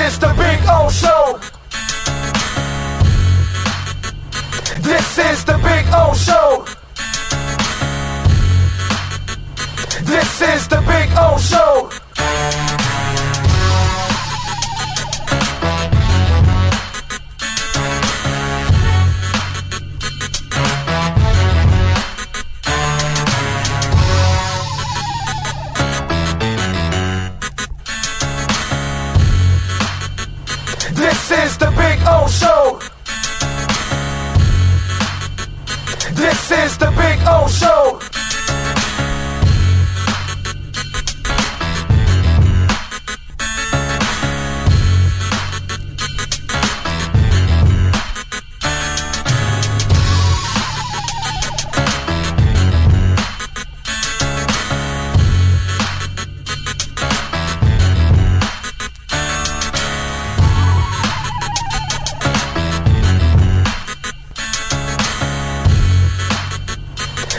is the Big O Show. This is the Big O Show. This is the Big O Show. This is the Big O Show. This is the Big O Show.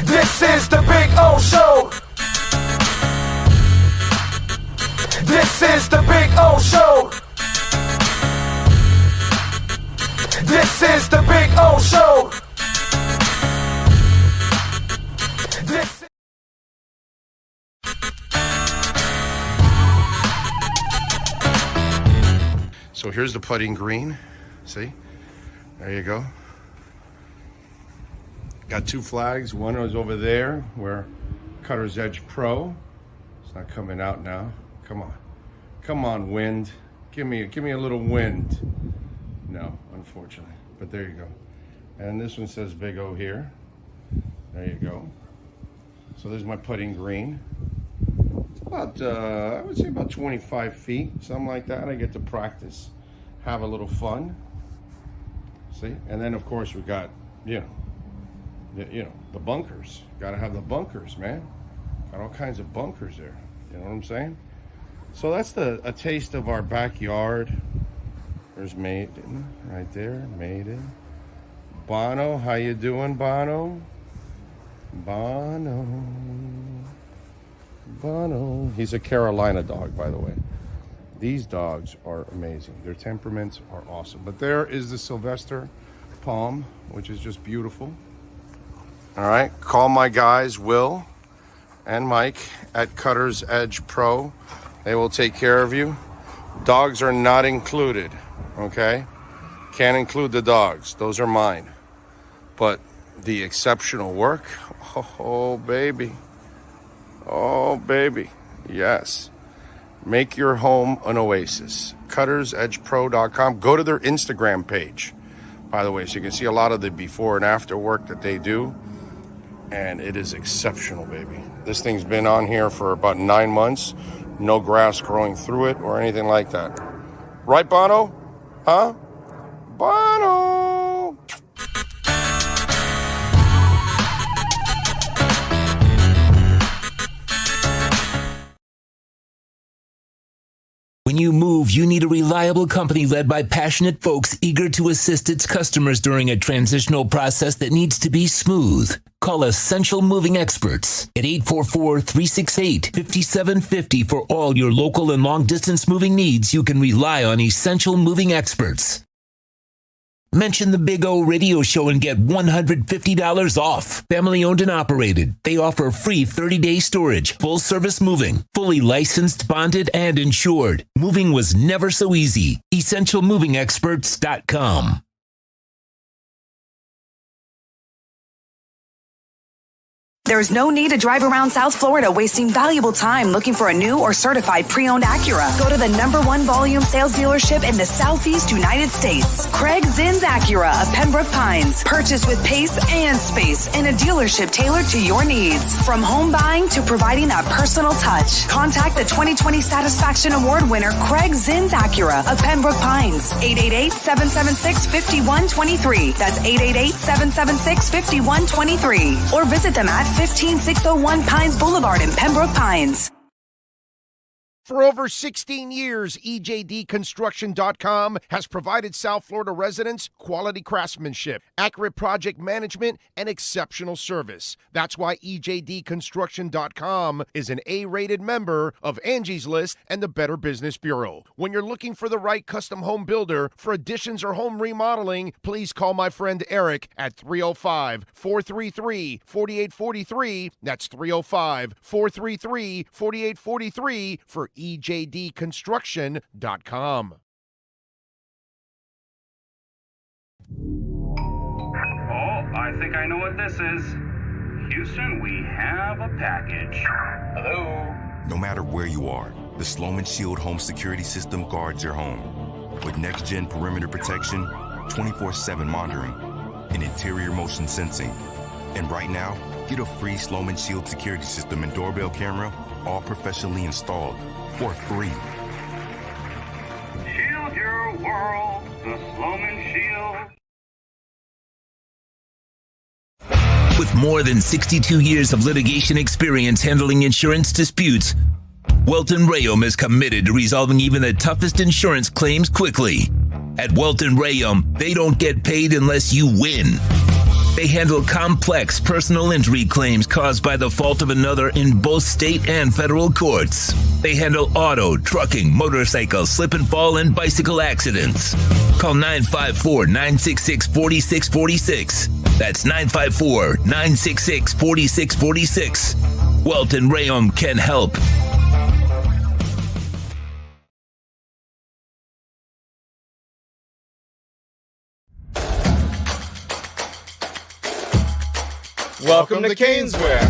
This is the Big O Show. This is the Big O Show. This is the Big O Show. This. So here's the putting green. See? There you go. Got two flags. One is over there where Cutter's Edge Pro. It's not coming out now. Come on. Come on, wind. Give me a little wind. No, unfortunately. But there you go. And this one says Big O here. There you go. So there's my putting green. It's about, I would say about 25 feet, something like that. I get to practice, have a little fun. See? And then, of course, we got, the bunkers. Got to have the bunkers, man. Got all kinds of bunkers there. You know what I'm saying? So that's a taste of our backyard. There's Maiden right there. Maiden. Bono, how you doing, Bono? Bono. He's a Carolina dog, by the way. These dogs are amazing. Their temperaments are awesome. But there is the Sylvester Palm, which is just beautiful. All right, call my guys, Will and Mike at Cutter's Edge Pro. They will take care of you. Dogs are not included, okay? Can't include the dogs. Those are mine. But the exceptional work, oh, baby. Oh, baby. Yes. Make your home an oasis. CuttersEdgePro.com. Go to their Instagram page, by the way, so you can see a lot of the before and after work that they do. And it is exceptional, baby. This thing's been on here for about 9 months. No grass growing through it or anything like that. Right, Bono? Huh? Bono! When you move, you need a reliable company led by passionate folks eager to assist its customers during a transitional process that needs to be smooth. Call Essential Moving Experts at 844-368-5750 for all your local and long-distance moving needs. You can rely on Essential Moving Experts. Mention the Big O Radio Show and get $150 off. Family owned and operated. They offer free 30-day storage, full service moving, fully licensed, bonded, and insured. Moving was never so easy. EssentialMovingExperts.com. There's no need to drive around South Florida wasting valuable time looking for a new or certified pre-owned Acura. Go to the #1 volume sales dealership in the Southeast United States. Craig Zinn's Acura of Pembroke Pines. Purchase with pace and space in a dealership tailored to your needs. From home buying to providing that personal touch. Contact the 2020 Satisfaction Award winner Craig Zinn's Acura of Pembroke Pines. 888-776-5123. That's 888-776-5123. Or visit them at 15601 Pines Boulevard in Pembroke Pines. For over 16 years, EJDConstruction.com has provided South Florida residents quality craftsmanship, accurate project management, and exceptional service. That's why EJDConstruction.com is an A-rated member of Angie's List and the Better Business Bureau. When you're looking for the right custom home builder for additions or home remodeling, please call my friend Eric at 305-433-4843. That's 305-433-4843 for EJDConstruction.com. Oh, I think I know what this is. Houston, we have a package. Hello? No matter where you are, the Sloman Shield home security system guards your home. With next-gen perimeter protection, 24/7 monitoring, and interior motion sensing. And right now, get a free Sloman Shield security system and doorbell camera, all professionally installed, for free. Shield your world, the Sloman Shield. With more than 62 years of litigation experience handling insurance disputes, Welton Rayom is committed to resolving even the toughest insurance claims quickly. At Welton Rayom, they don't get paid unless you win. They handle complex personal injury claims caused by the fault of another in both state and federal courts. They handle auto, trucking, motorcycle, slip and fall, and bicycle accidents. Call 954-966-4646. That's 954-966-4646. Welton Rayom can help. Welcome to Caneswear.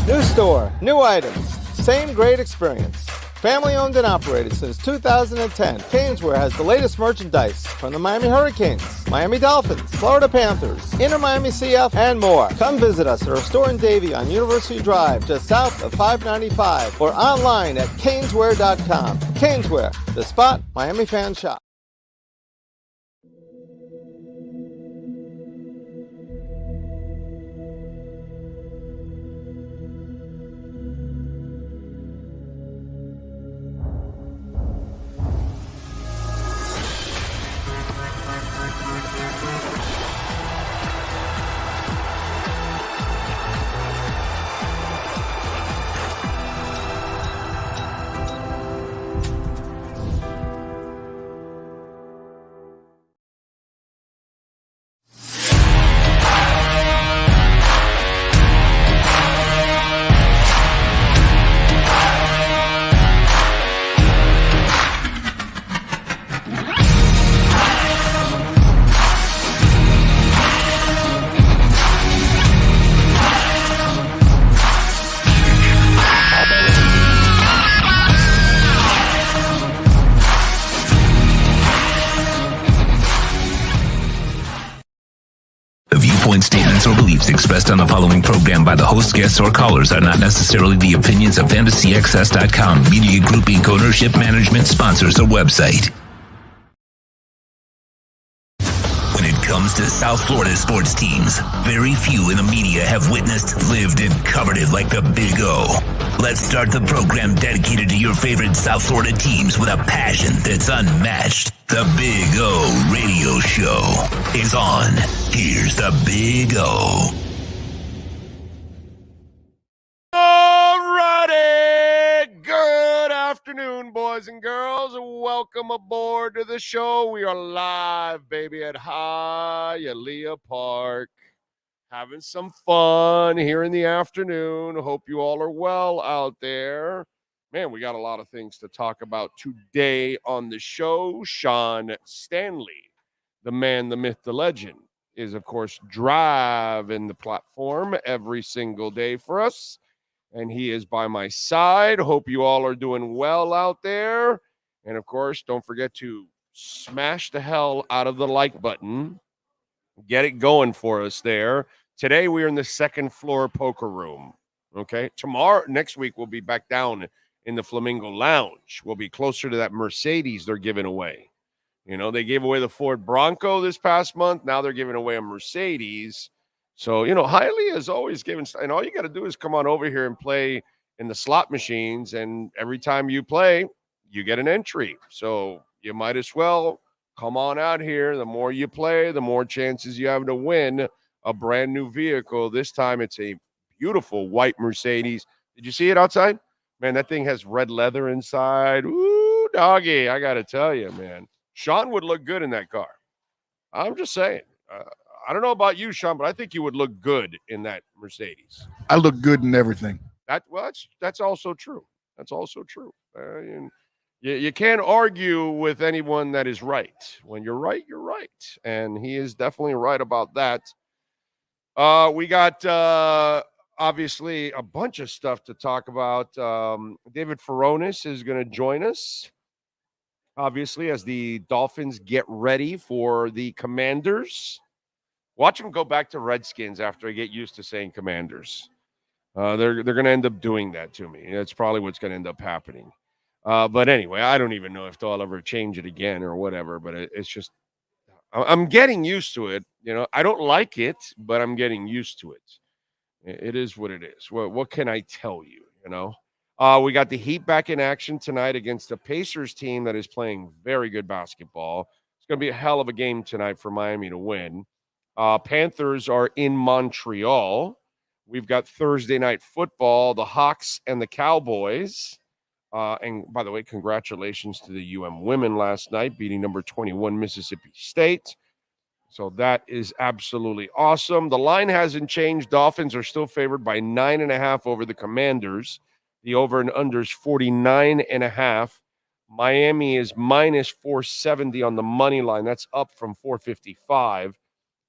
New store, new items, same great experience. Family owned and operated since 2010, Caneswear has the latest merchandise from the Miami Hurricanes, Miami Dolphins, Florida Panthers, Inter Miami CF, and more. Come visit us at our store in Davie on University Drive, just south of 595, or online at caneswear.com. Caneswear, the spot Miami fans shop. Statements or beliefs expressed on the following program by the host, guests, or callers are not necessarily the opinions of FantasyXS.com, Media Group Inc., ownership, management, sponsors, or website. When it comes to South Florida sports teams, very few in the media have witnessed, lived, and covered it like the Big O. Let's start the program dedicated to your favorite South Florida teams with a passion that's unmatched. The Big O Radio Show is on. Here's the Big O. Alrighty, good afternoon, boys and girls. Welcome aboard to the show. We are live, baby, at Hialeah Park. Having some fun here in the afternoon. Hope you all are well out there. Man, we got a lot of things to talk about today on the show. Sean Stanley, the man, the myth, the legend, is, of course, driving the platform every single day for us. And he is by my side. Hope you all are doing well out there. And, of course, don't forget to smash the hell out of the like button. Get it going for us there. Today, we are in the second floor poker room. Okay? Next week, we'll be back down in the Flamingo Lounge. We'll be closer to that Mercedes they're giving away. You know, they gave away the Ford Bronco this past month. Now they're giving away a Mercedes. So, you know, Hialeah is always giving, and all you got to do is come on over here and play in the slot machines, and every time you play, you get an entry. So you might as well come on out here. The more you play, the more chances you have to win a brand new vehicle. This time it's a beautiful white Mercedes. Did you see it outside? Man, that thing has red leather inside. Ooh, doggy, I got to tell you, man. Sean would look good in that car. I'm just saying. I don't know about you, Sean, but I think you would look good in that Mercedes. I look good in everything. That's also true. That's also true. You can't argue with anyone that is right. When you're right, you're right. And he is definitely right about that. We got, obviously, a bunch of stuff to talk about. David Furones is going to join us, obviously, as the Dolphins get ready for the Commanders. Watch them go back to Redskins after I get used to saying Commanders. They're going to end up doing that to me. That's probably what's going to end up happening. But anyway, I don't even know if they'll ever change it again or whatever. But it's just, I'm getting used to it. You know, I don't like it, but I'm getting used to it. It is what it is. What can I tell you? You know, we got the Heat back in action tonight against the Pacers team that is playing very good basketball. It's going to be a hell of a game tonight for Miami to win. Panthers are in Montreal. We've got Thursday night football, the Hawks and the Cowboys. And by the way, congratulations to the women last night, beating number 21 Mississippi State. So that is absolutely awesome. The line hasn't changed. Dolphins are still favored by 9.5 over the Commanders. The over and under is 49.5. Miami is minus 470 on the money line. That's up from 455.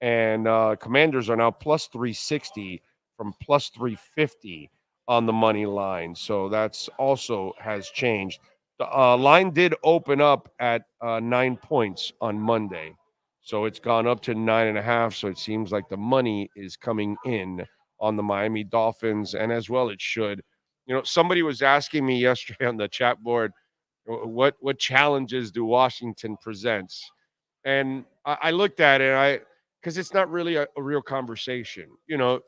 And Commanders are now plus 360 from plus 350 on the money line. So that's also has changed. The line did open up at 9 points on Monday. So it's gone up to 9.5. So it seems like the money is coming in on the Miami Dolphins, and as well it should. You know, somebody was asking me yesterday on the chat board, what challenges do Washington presents? And I looked at it, because it's not really a real conversation. You know,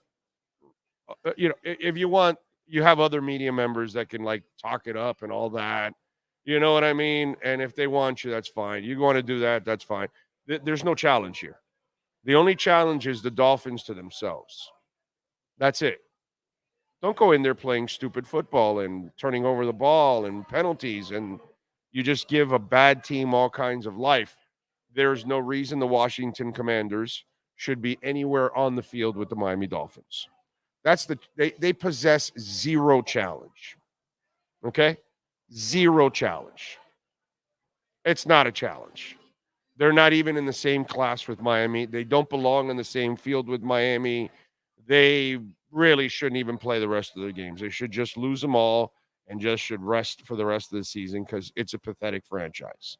if you want, you have other media members that can like talk it up and all that. You know what I mean? And if they want you, that's fine. You want to do that, that's fine. There's no challenge here. The only challenge is the Dolphins to themselves. That's it. Don't go in there playing stupid football and turning over the ball and penalties, and you just give a bad team all kinds of life. There's no reason the Washington Commanders should be anywhere on the field with the Miami Dolphins. They possess zero challenge. Okay? Zero challenge. It's not a challenge. They're not even in the same class with Miami. They don't belong in the same field with Miami. They really shouldn't even play the rest of their games. They should just lose them all and just should rest for the rest of the season because it's a pathetic franchise.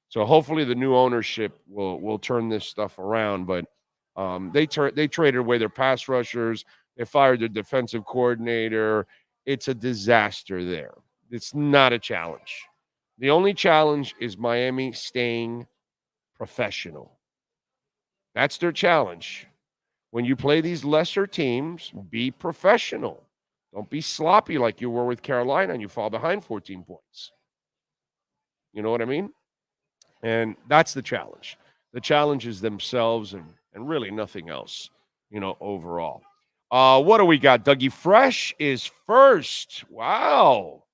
So hopefully the new ownership will turn this stuff around. But they traded away their pass rushers. They fired their defensive coordinator. It's a disaster there. It's not a challenge. The only challenge is Miami staying professional. That's their challenge. When you play these lesser teams, be professional. Don't be sloppy like you were with Carolina and you fall behind 14 points. You know what I mean? And that's the challenge. The challenge is themselves and really nothing else, overall. What do we got? Dougie Fresh is first. Wow.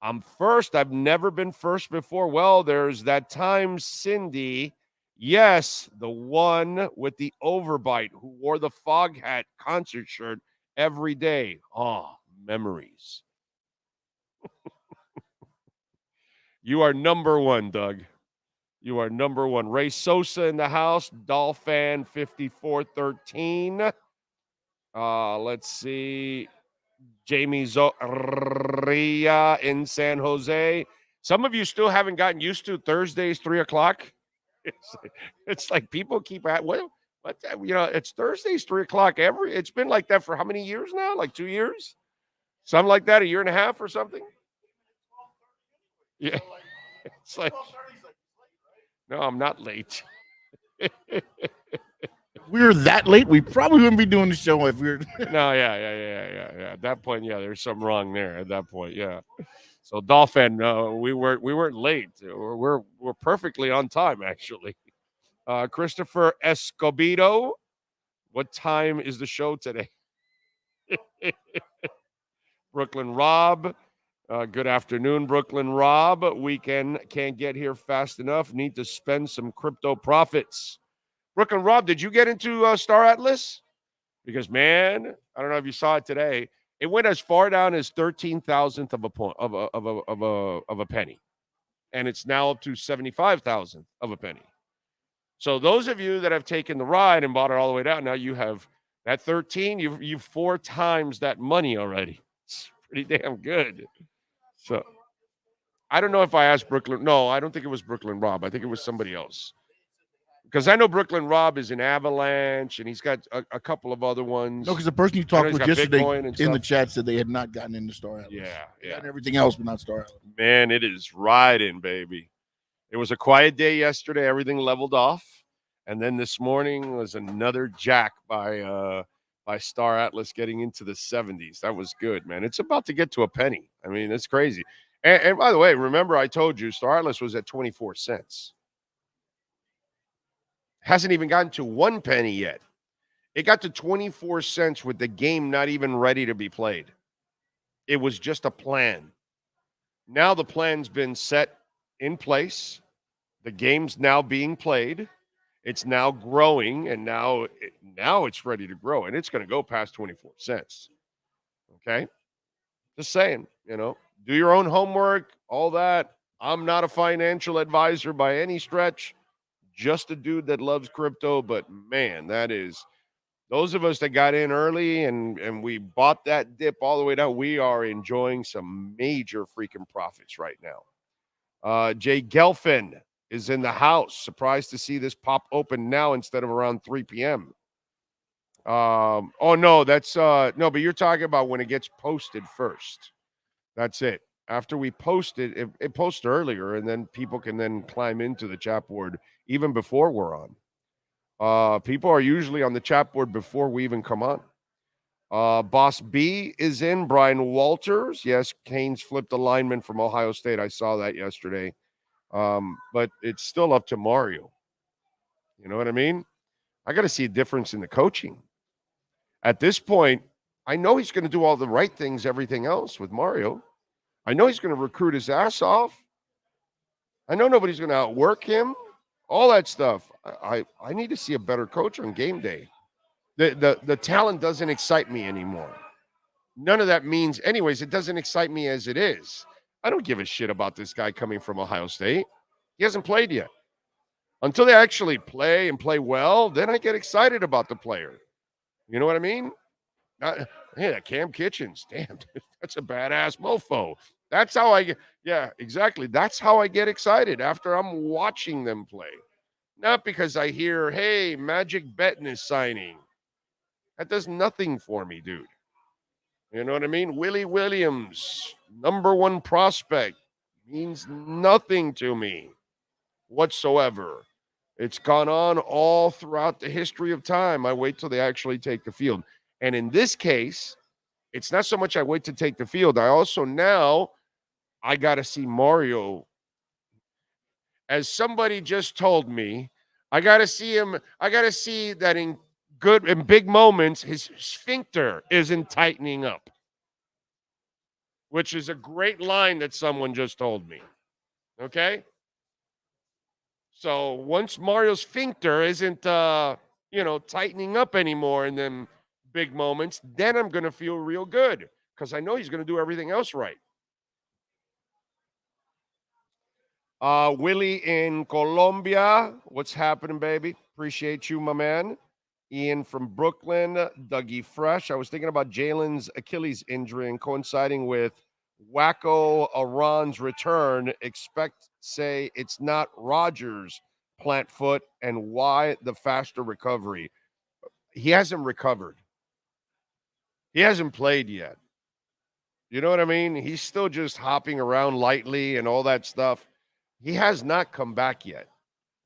I'm first. I've never been first before. Well, there's that time, Cindy. Yes, the one with the overbite who wore the Fog Hat concert shirt every day. Oh, memories. You are number one, Doug. You are number one. Ray Sosa in the house. Dolphin 5413. Let's see. Jamie Zoria in San Jose. Some of you still haven't gotten used to Thursdays, 3 o'clock. It's like people keep at what it's Thursdays, 3 o'clock. It's been like that for how many years now? Like 2 years? Something like that, a year and a half or something? Yeah. It's like, no, I'm not late. we were that late, we probably wouldn't be doing the show if we were. No, yeah. At that point, yeah, there's something wrong there. At that point, yeah. So Dolphin, we weren't late. We're perfectly on time, actually. Christopher Escobedo, what time is the show today? Brooklyn Rob, good afternoon, Brooklyn Rob. Weekend can't get here fast enough. Need to spend some crypto profits. Brooklyn Rob, did you get into Star Atlas? Because man, I don't know if you saw it today. It went as far down as 13,000th of a penny, and it's now up to 75,000th of a penny. So those of you that have taken the ride and bought it all the way down, now you have that 13. You've 4 times that money already. It's pretty damn good. So I don't know if I asked Brooklyn. No, I don't think it was Brooklyn Rob. I think it was somebody else. Because I know Brooklyn Rob is in Avalanche, and he's got a couple of other ones. No, because the person you talked with yesterday in the chat said they had not gotten into Star Atlas. Yeah. And everything else, but not Star Atlas. Man, it is riding, baby. It was a quiet day yesterday. Everything leveled off. And then this morning was another jack by Star Atlas getting into the 70s. That was good, man. It's about to get to a penny. I mean, it's crazy. And by the way, remember I told you Star Atlas was at 24 cents. Hasn't even gotten to 1 penny yet. It got to 24 cents with the game not even ready to be played. It was just a plan. Now the plan's been set in place. The game's now being played. It's now growing, and now it's ready to grow, and it's going to go past 24 cents. Okay? Just saying, do your own homework, all that. I'm not a financial advisor by any stretch. Just a dude that loves crypto, but man, that is those of us that got in early and we bought that dip all the way down. We are enjoying some major freaking profits right now. Jay Gelfin is in the house. Surprised to see this pop open now instead of around 3 p.m. Oh no, that's no, but you're talking about when it gets posted first. That's it. After we post it, it posts earlier, and then people can then climb into the chat board even before we're on. People are usually on the chat board before we even come on. Boss B is in. Brian Walters. Yes, Canes flipped the lineman from Ohio State. I saw that yesterday. But it's still up to Mario. You know what I mean? I got to see a difference in the coaching. At this point, I know he's going to do all the right things, everything else with Mario. I know he's going to recruit his ass off. I know nobody's going to outwork him. All that stuff. I need to see a better coach on game day. The talent doesn't excite me anymore. None of that means, anyways, it doesn't excite me as it is. I don't give a shit about this guy coming from Ohio State. He hasn't played yet. Until they actually play and play well, then I get excited about the player. You know what I mean? Hey, Cam Kitchens, damn, that's a badass mofo. That's how I get, yeah, exactly. That's how I get excited after I'm watching them play. Not because I hear, hey, Magic Betton is signing. That does nothing for me, dude. You know what I mean? Willie Williams, #1 prospect, means nothing to me whatsoever. It's gone on all throughout the history of time. I wait till they actually take the field. And in this case, it's not so much I wait to take the field. I also now, I got to see Mario. As somebody just told me, I got to see him. I got to see that in big moments, his sphincter isn't tightening up, which is a great line that someone just told me. Okay? So once Mario's sphincter isn't, tightening up anymore in them big moments, then I'm going to feel real good because I know he's going to do everything else right. Willie in Colombia, what's happening, baby? Appreciate you, my man. Ian from Brooklyn, Dougie Fresh. I was thinking about Jalen's Achilles injury and coinciding with Wacko Aron's return. Say it's not Rodgers' plant foot and why the faster recovery. He hasn't recovered. He hasn't played yet. You know what I mean? He's still just hopping around lightly and all that stuff. He has not come back yet.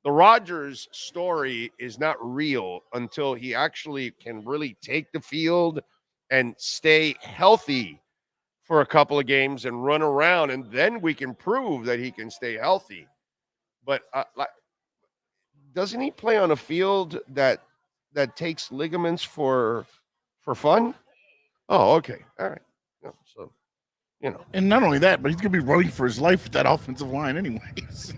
The Rodgers story is not real until he actually can really take the field and stay healthy for a couple of games and run around, and then we can prove that he can stay healthy. But doesn't he play on a field that takes ligaments for fun? Oh, okay, all right. No, so and not only that, but he's gonna be running for his life with that offensive line, anyways.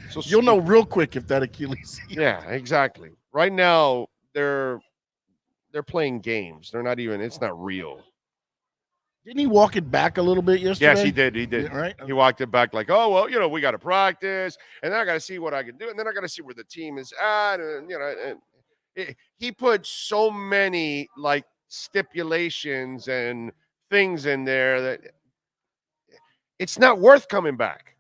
So you'll know real quick if that Achilles. Yeah, exactly. Right now they're playing games. They're not even. It's not real. Didn't he walk it back a little bit yesterday? Yes, he did. He did. Yeah, right. He walked it back like, oh, well, we got to practice, and then I got to see what I can do, and then I got to see where the team is at, and he put so many like stipulations and things in there that it's not worth coming back.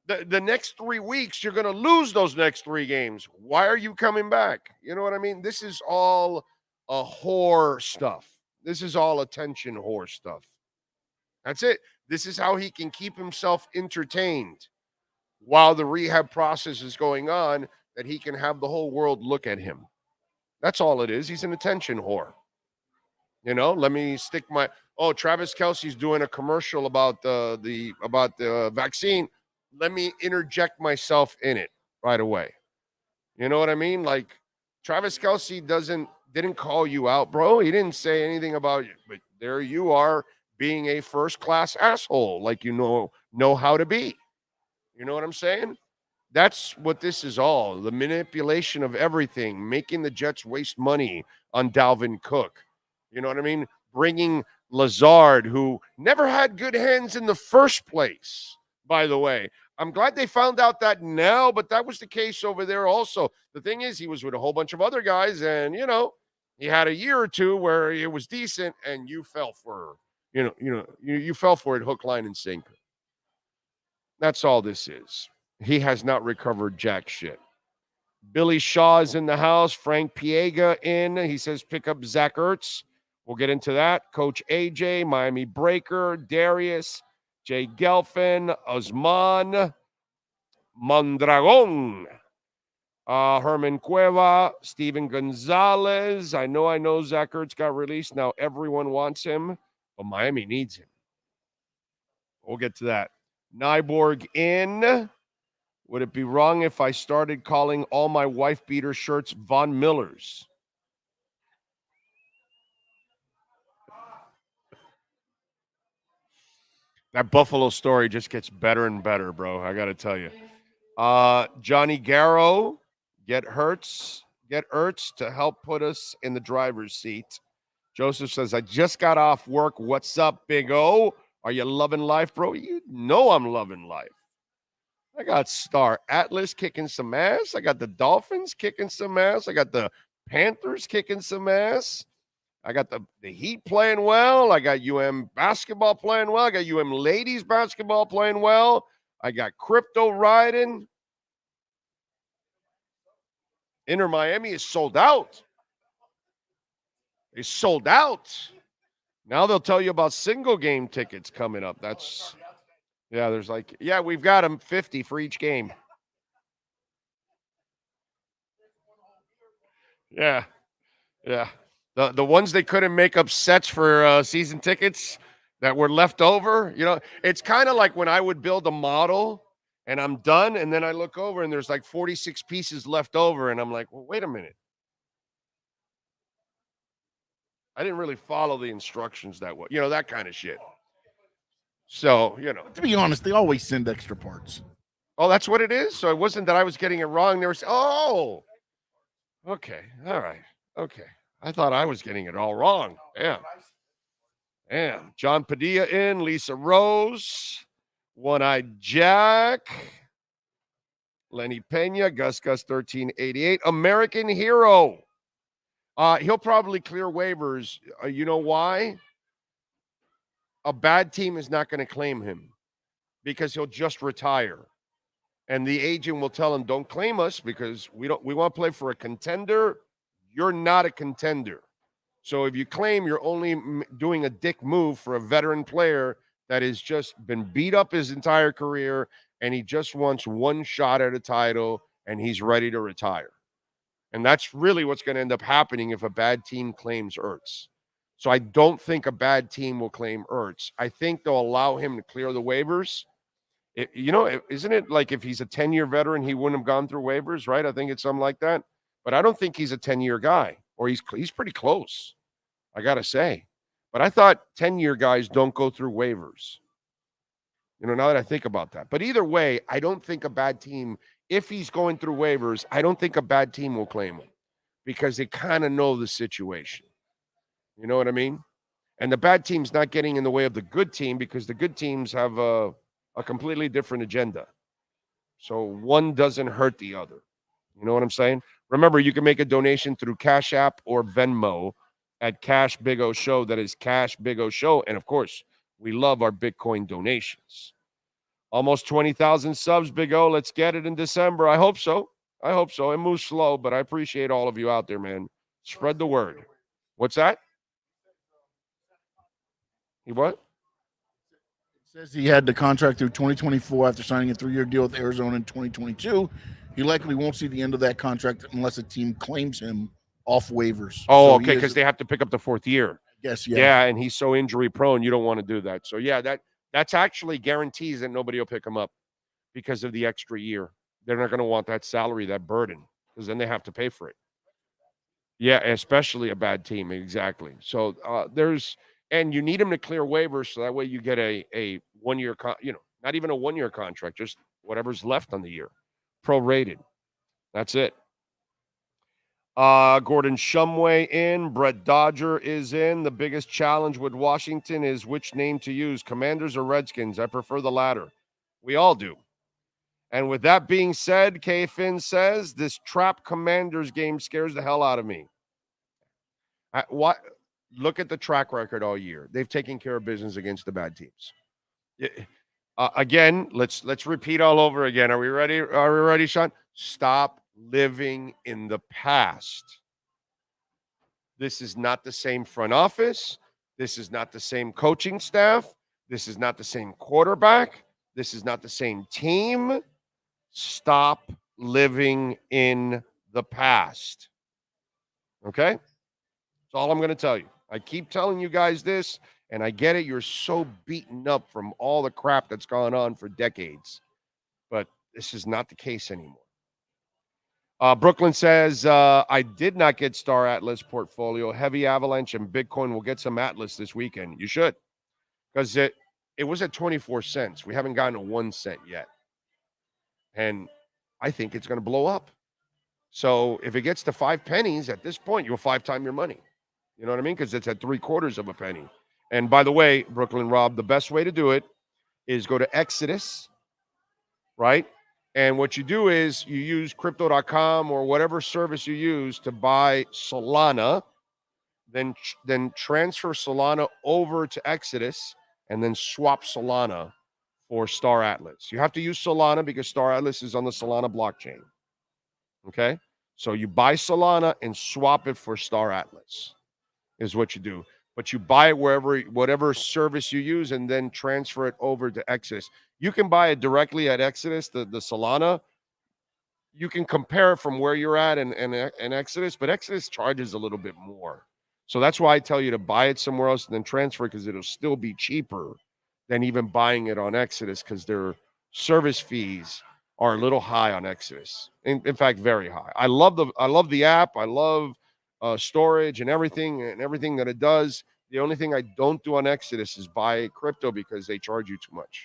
The next 3 weeks, you're going to lose those next 3 games. Why are you coming back? You know what I mean? This is all a whore stuff. This is all attention whore stuff. That's it. This is how he can keep himself entertained while the rehab process is going on, that he can have the whole world look at him. That's all it is. He's an attention whore. Let me stick my Travis Kelce's doing a commercial about the vaccine. Let me interject myself in it right away. You know what I mean? Like, Travis Kelce didn't call you out, bro. He didn't say anything about you, but there you are being a first-class asshole, like you know how to be. You know what I'm saying? That's what this is all. The manipulation of everything, making the Jets waste money on Dalvin Cook. You know what I mean? Bringing Lazard, who never had good hands in the first place, by the way. I'm glad they found out that now, but that was the case over there also. The thing is, he was with a whole bunch of other guys, and, he had a year or two where it was decent, and you fell for, you fell for it hook, line, and sinker. That's all this is. He has not recovered jack shit. Billy Shaw is in the house. Frank Piega in. He says pick up Zach Ertz. We'll get into that. Coach AJ, Miami Breaker, Darius, Jay Gelfin, Osman, Mondragon, Herman Cueva, Steven Gonzalez. I know Zach Ertz got released. Now everyone wants him, but Miami needs him. We'll get to that. Nyborg in. Would it be wrong if I started calling all my wife beater shirts Von Millers? That Buffalo story just gets better and better, bro. I got to tell you. Johnny Garrow, get Ertz to help put us in the driver's seat. Joseph says, I just got off work. What's up, Big O? Are you loving life, bro? You know I'm loving life. I got Star Atlas kicking some ass. I got the Dolphins kicking some ass. I got the Panthers kicking some ass. I got the Heat playing well. I got UM basketball playing well. I got UM ladies basketball playing well. I got crypto riding. Inter Miami is sold out. It's sold out. Now they'll tell you about single game tickets coming up. We've got them 50 for each game. Yeah. The ones they couldn't make up sets for season tickets that were left over. It's kind of like when I would build a model and I'm done, and then I look over and there's like 46 pieces left over, and I'm like, well, wait a minute. I didn't really follow the instructions that way. That kind of shit. So, To be honest, they always send extra parts. Oh, that's what it is? So it wasn't that I was getting it wrong. They were okay. All right. Okay. I thought I was getting it all wrong. Yeah. John Padilla in, Lisa Rose, One-Eyed Jack, Lenny Pena, Gus 1388, American Hero. He'll probably clear waivers. You know why? A bad team is not going to claim him because he'll just retire. And the agent will tell him, don't claim us because we want to play for a contender. You're not a contender. So if you claim, you're only doing a dick move for a veteran player that has just been beat up his entire career, and he just wants one shot at a title, and he's ready to retire. And that's really what's going to end up happening if a bad team claims Ertz. So I don't think a bad team will claim Ertz. I think they'll allow him to clear the waivers. Isn't it like if he's a 10-year veteran, he wouldn't have gone through waivers, right? I think it's something like that. But I don't think he's a 10-year guy, or he's pretty close, I got to say. But I thought 10-year guys don't go through waivers. Now that I think about that. But either way, I don't think a bad team, if he's going through waivers, I don't think a bad team will claim him because they kind of know the situation. You know what I mean? And the bad team's not getting in the way of the good team because the good teams have a completely different agenda. So one doesn't hurt the other. You know what I'm saying? Remember, you can make a donation through Cash App or Venmo at Cash Big O Show. That is Cash Big O Show. And of course, we love our Bitcoin donations. Almost 20,000 subs, Big O. Let's get it in December. I hope so. It moves slow, but I appreciate all of you out there, man. Spread the word. What's that? He what? It says he had the contract through 2024 after signing a 3-year deal with Arizona in 2022. He likely won't see the end of that contract unless a team claims him off waivers. Oh, okay, because they have to pick up the 4th year. Yes, yeah. Yeah, and he's so injury prone, you don't want to do that. So, yeah, that's actually guarantees that nobody will pick him up because of the extra year. They're not going to want that salary, that burden, because then they have to pay for it. Yeah, especially a bad team, exactly. So and you need him to clear waivers so that way you get a 1-year, not even a 1-year contract, just whatever's left on the year, prorated. That's it. Gordon Shumway in. Brett Dodger is in. The biggest challenge with Washington is which name to use, Commanders or Redskins. I prefer the latter. We all do. And with that being said, K. Finn says, this trap Commanders game scares the hell out of me. Look at the track record all year. They've taken care of business against the bad teams. Again, let's repeat all over again. Are we ready? Are we ready, Sean? Stop living in the past. This is not the same front office. This is not the same coaching staff. This is not the same quarterback. This is not the same team. Stop living in the past. Okay? That's all I'm going to tell you. I keep telling you guys this, and I get it. You're so beaten up from all the crap that's gone on for decades. But this is not the case anymore. Brooklyn says, I did not get Star Atlas portfolio. Heavy Avalanche and Bitcoin will get some Atlas this weekend. You should. Because it was at 24 cents. We haven't gotten to 1 cent yet. And I think it's going to blow up. So if it gets to 5 pennies at this point, you'll 5x your money. You know what I mean? Because it's at 3/4 of a penny. And by the way, Brooklyn Rob, the best way to do it is go to Exodus, right? And what you do is you use crypto.com or whatever service you use to buy Solana, then transfer Solana over to Exodus, and then swap Solana for Star Atlas. You have to use Solana because Star Atlas is on the Solana blockchain. Okay? So you buy Solana and swap it for Star Atlas is what you do. But you buy it whatever service you use, and then transfer it over to Exodus. You can buy it directly at Exodus, the Solana. You can compare it from where you're at and Exodus, but Exodus charges a little bit more. So that's why I tell you to buy it somewhere else and then transfer it, because it'll still be cheaper than even buying it on Exodus, because their service fees are a little high on Exodus. In fact, very high. I love the app. I love storage and everything that it does. The only thing I don't do on Exodus is buy crypto because they charge you too much.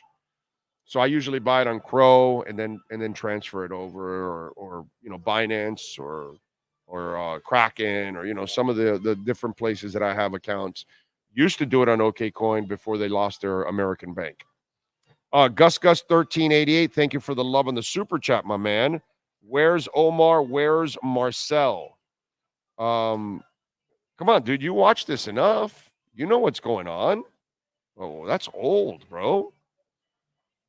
So I usually buy it on Crow and then transfer it over, or Binance or Kraken, or some of the different places that I have accounts. Used to do it on OKCoin before they lost their American Bank. Gus 1388, thank you for the love on the super chat, my man. Where's Omar? Where's Marcel? Come on, dude, you watch this enough. You know what's going on. Oh, that's old, bro.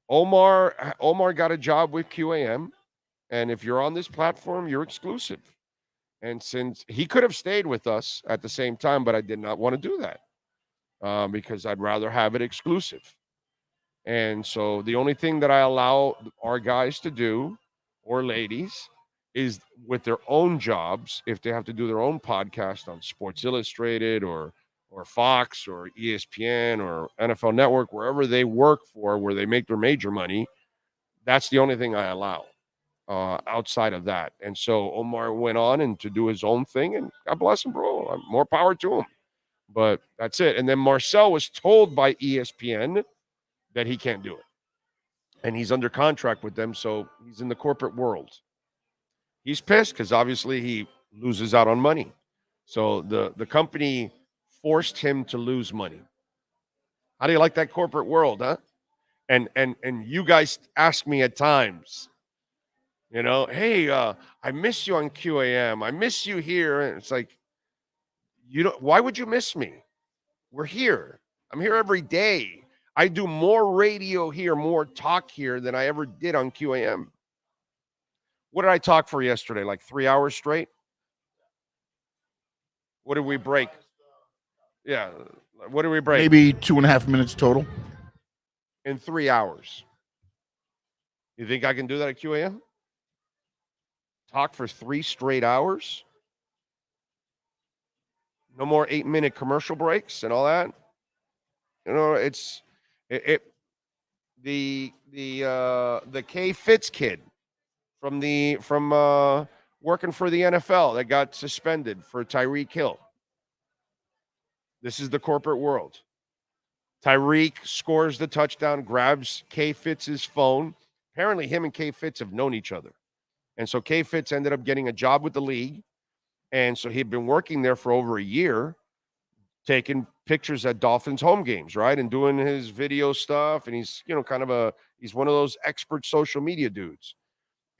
Omar got a job with QAM, and if you're on this platform, you're exclusive. And since he could have stayed with us at the same time, but I did not want to do that because I'd rather have it exclusive. And so the only thing that I allow our guys to do, or ladies, is with their own jobs, if they have to do their own podcast on Sports Illustrated or Fox or ESPN or NFL Network, wherever they work for, where they make their major money, that's the only thing I allow outside of that. And so Omar went on and to do his own thing, and God bless him, bro. More power to him. But that's it. And then Marcel was told by ESPN that he can't do it. And he's under contract with them, so he's in the corporate world. He's pissed because obviously he loses out on money. So the company forced him to lose money. How do you like that corporate world, huh? And you guys ask me at times, hey, I miss you on QAM. I miss you here. And it's like, why would you miss me? We're here. I'm here every day. I do more radio here, more talk here than I ever did on QAM. What did I talk for yesterday? Like 3 hours straight? What did we break? Yeah. What did we break? Maybe 2.5 minutes total. In 3 hours. You think I can do that at QAM? Talk for 3 straight hours? No more 8-minute commercial breaks and all that? The K Fitz kid from working for the NFL that got suspended for Tyreek Hill. This is the corporate world. Tyreek scores the touchdown, grabs K Fitz's phone. Apparently him and K Fitz have known each other. And so K Fitz ended up getting a job with the league. And so he'd been working there for over a year, taking pictures at Dolphins home games, right? And doing his video stuff. And he's, he's one of those expert social media dudes.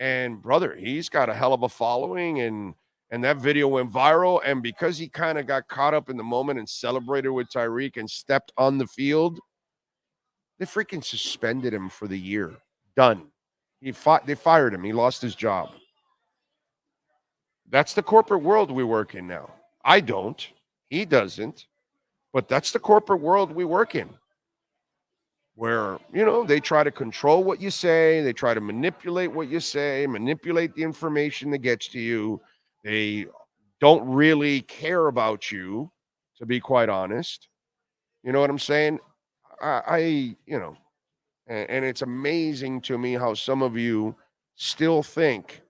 And brother, he's got a hell of a following, and that video went viral. And because he kind of got caught up in the moment and celebrated with Tyreek and stepped on the field, they freaking suspended him for the year. Done. They fired him. He lost his job. That's the corporate world we work in now. I don't. He doesn't. But that's the corporate world we work in, where, they try to control what you say. They try to manipulate what you say, manipulate the information that gets to you. They don't really care about you, to be quite honest. You know what I'm saying? And it's amazing to me how some of you still think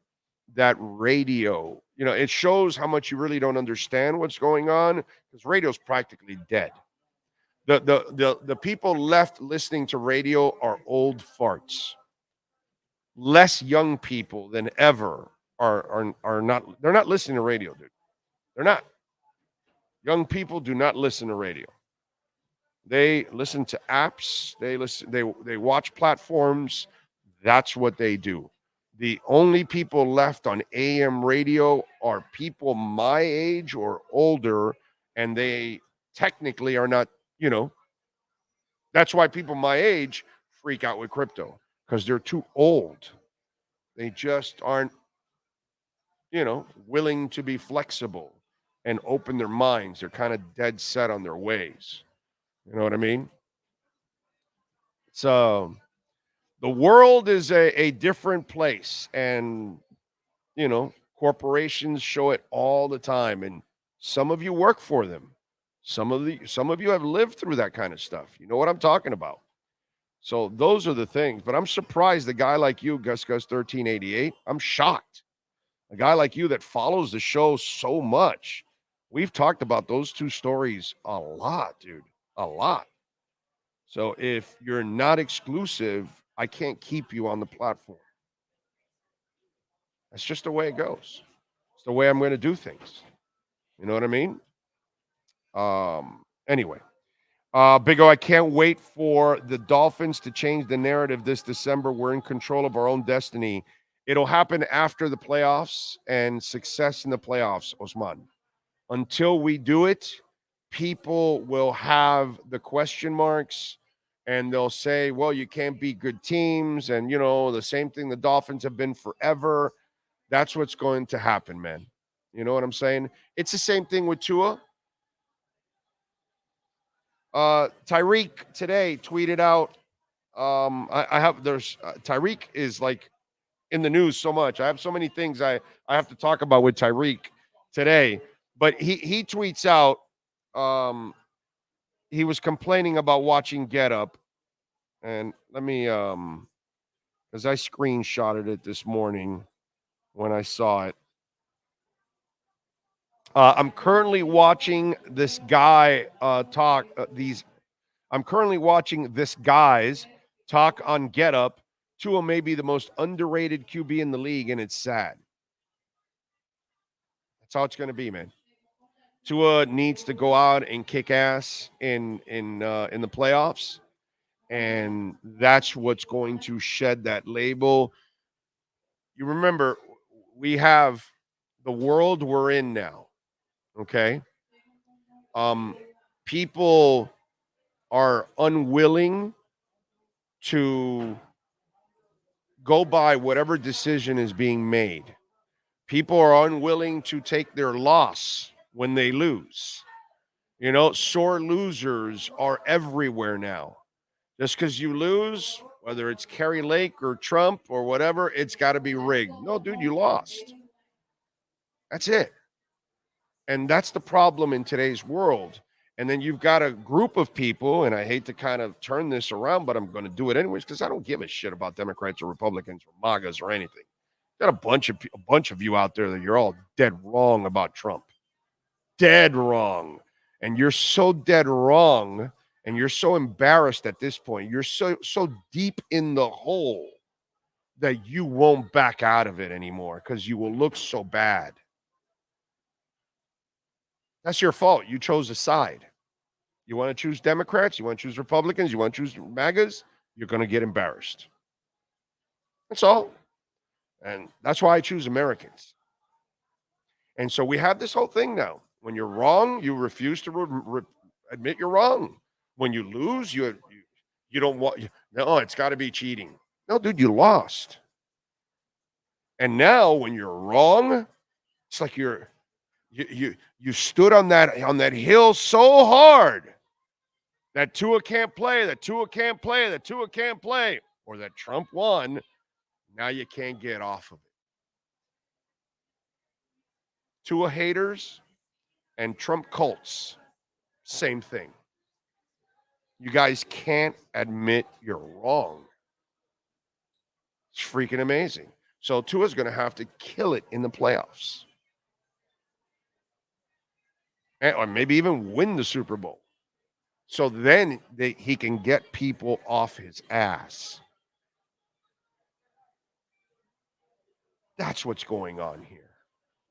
that radio, it shows how much you really don't understand what's going on, because radio's practically dead. The people left listening to radio are old farts. Less young people than ever are not. They're not listening to radio, dude. They're not. Young people do not listen to radio. They listen to apps. They watch platforms. That's what they do. The only people left on AM radio are people my age or older, and they technically are not, that's why people my age freak out with crypto, because they're too old. They just aren't, willing to be flexible and open their minds. They're kind of dead set on their ways. You know what I mean? So the world is a different place, and, corporations show it all the time. And some of you work for them. Some of you have lived through that kind of stuff. You know what I'm talking about. So those are the things. But I'm surprised a guy like you, Gus 1388, I'm shocked. A guy like you that follows the show so much. We've talked about those two stories a lot, dude. A lot. So if you're not exclusive, I can't keep you on the platform. That's just the way it goes. It's the way I'm going to do things. You know what I mean? Anyway, Big O, I can't wait for the Dolphins to change the narrative this December. We're in control of our own destiny. It'll happen after the playoffs and success in the playoffs, Osman. Until we do it, people will have the question marks, and they'll say, well, you can't beat good teams. And, the same thing the Dolphins have been forever. That's what's going to happen, man. You know what I'm saying? It's the same thing with Tua. Tyreek today tweeted out, Tyreek is like in the news so much. I have so many things I have to talk about with Tyreek today. But he tweets out, he was complaining about watching Get Up. And let me, because I screenshotted it this morning when I saw it. I'm currently watching this guy I'm currently watching this guy's talk on Get Up. Tua may be the most underrated QB in the league, and it's sad. That's how it's going to be, man. Tua needs to go out and kick ass in the playoffs, and that's what's going to shed that label. You remember, we have the world we're in now. Okay. People are unwilling to go by whatever decision is being made. People are unwilling to take their loss when they lose. You know, sore losers are everywhere now. Just because you lose, whether it's Kerry Lake or Trump or whatever, it's got to be rigged. No, dude, you lost. That's it. And that's the problem in today's world. And then you've got a group of people, and I hate to kind of turn this around, but I'm going to do it anyways because I don't give a shit about Democrats or Republicans or MAGAs or anything. Got a bunch of you out there that you're all dead wrong about Trump. Dead wrong. And you're so dead wrong, and you're so embarrassed at this point. You're so deep in the hole that you won't back out of it anymore because you will look so bad. That's your fault. You chose a side. You want to choose Democrats, you want to choose Republicans, you want to choose MAGAs, you're going to get embarrassed. That's all. And that's why I choose Americans. And so we have this whole thing now. When you're wrong, you refuse to admit you're wrong. When you lose, you don't want, no, it's got to be cheating. No, dude, you lost. And now when you're wrong, it's like you stood on that hill so hard that Tua can't play, or that Trump won. Now you can't get off of it. Tua haters and Trump cults, same thing. You guys can't admit you're wrong. It's freaking amazing. So Tua's going to have to kill it in the playoffs. Or maybe even win the Super Bowl. So then he can get people off his ass. That's what's going on here.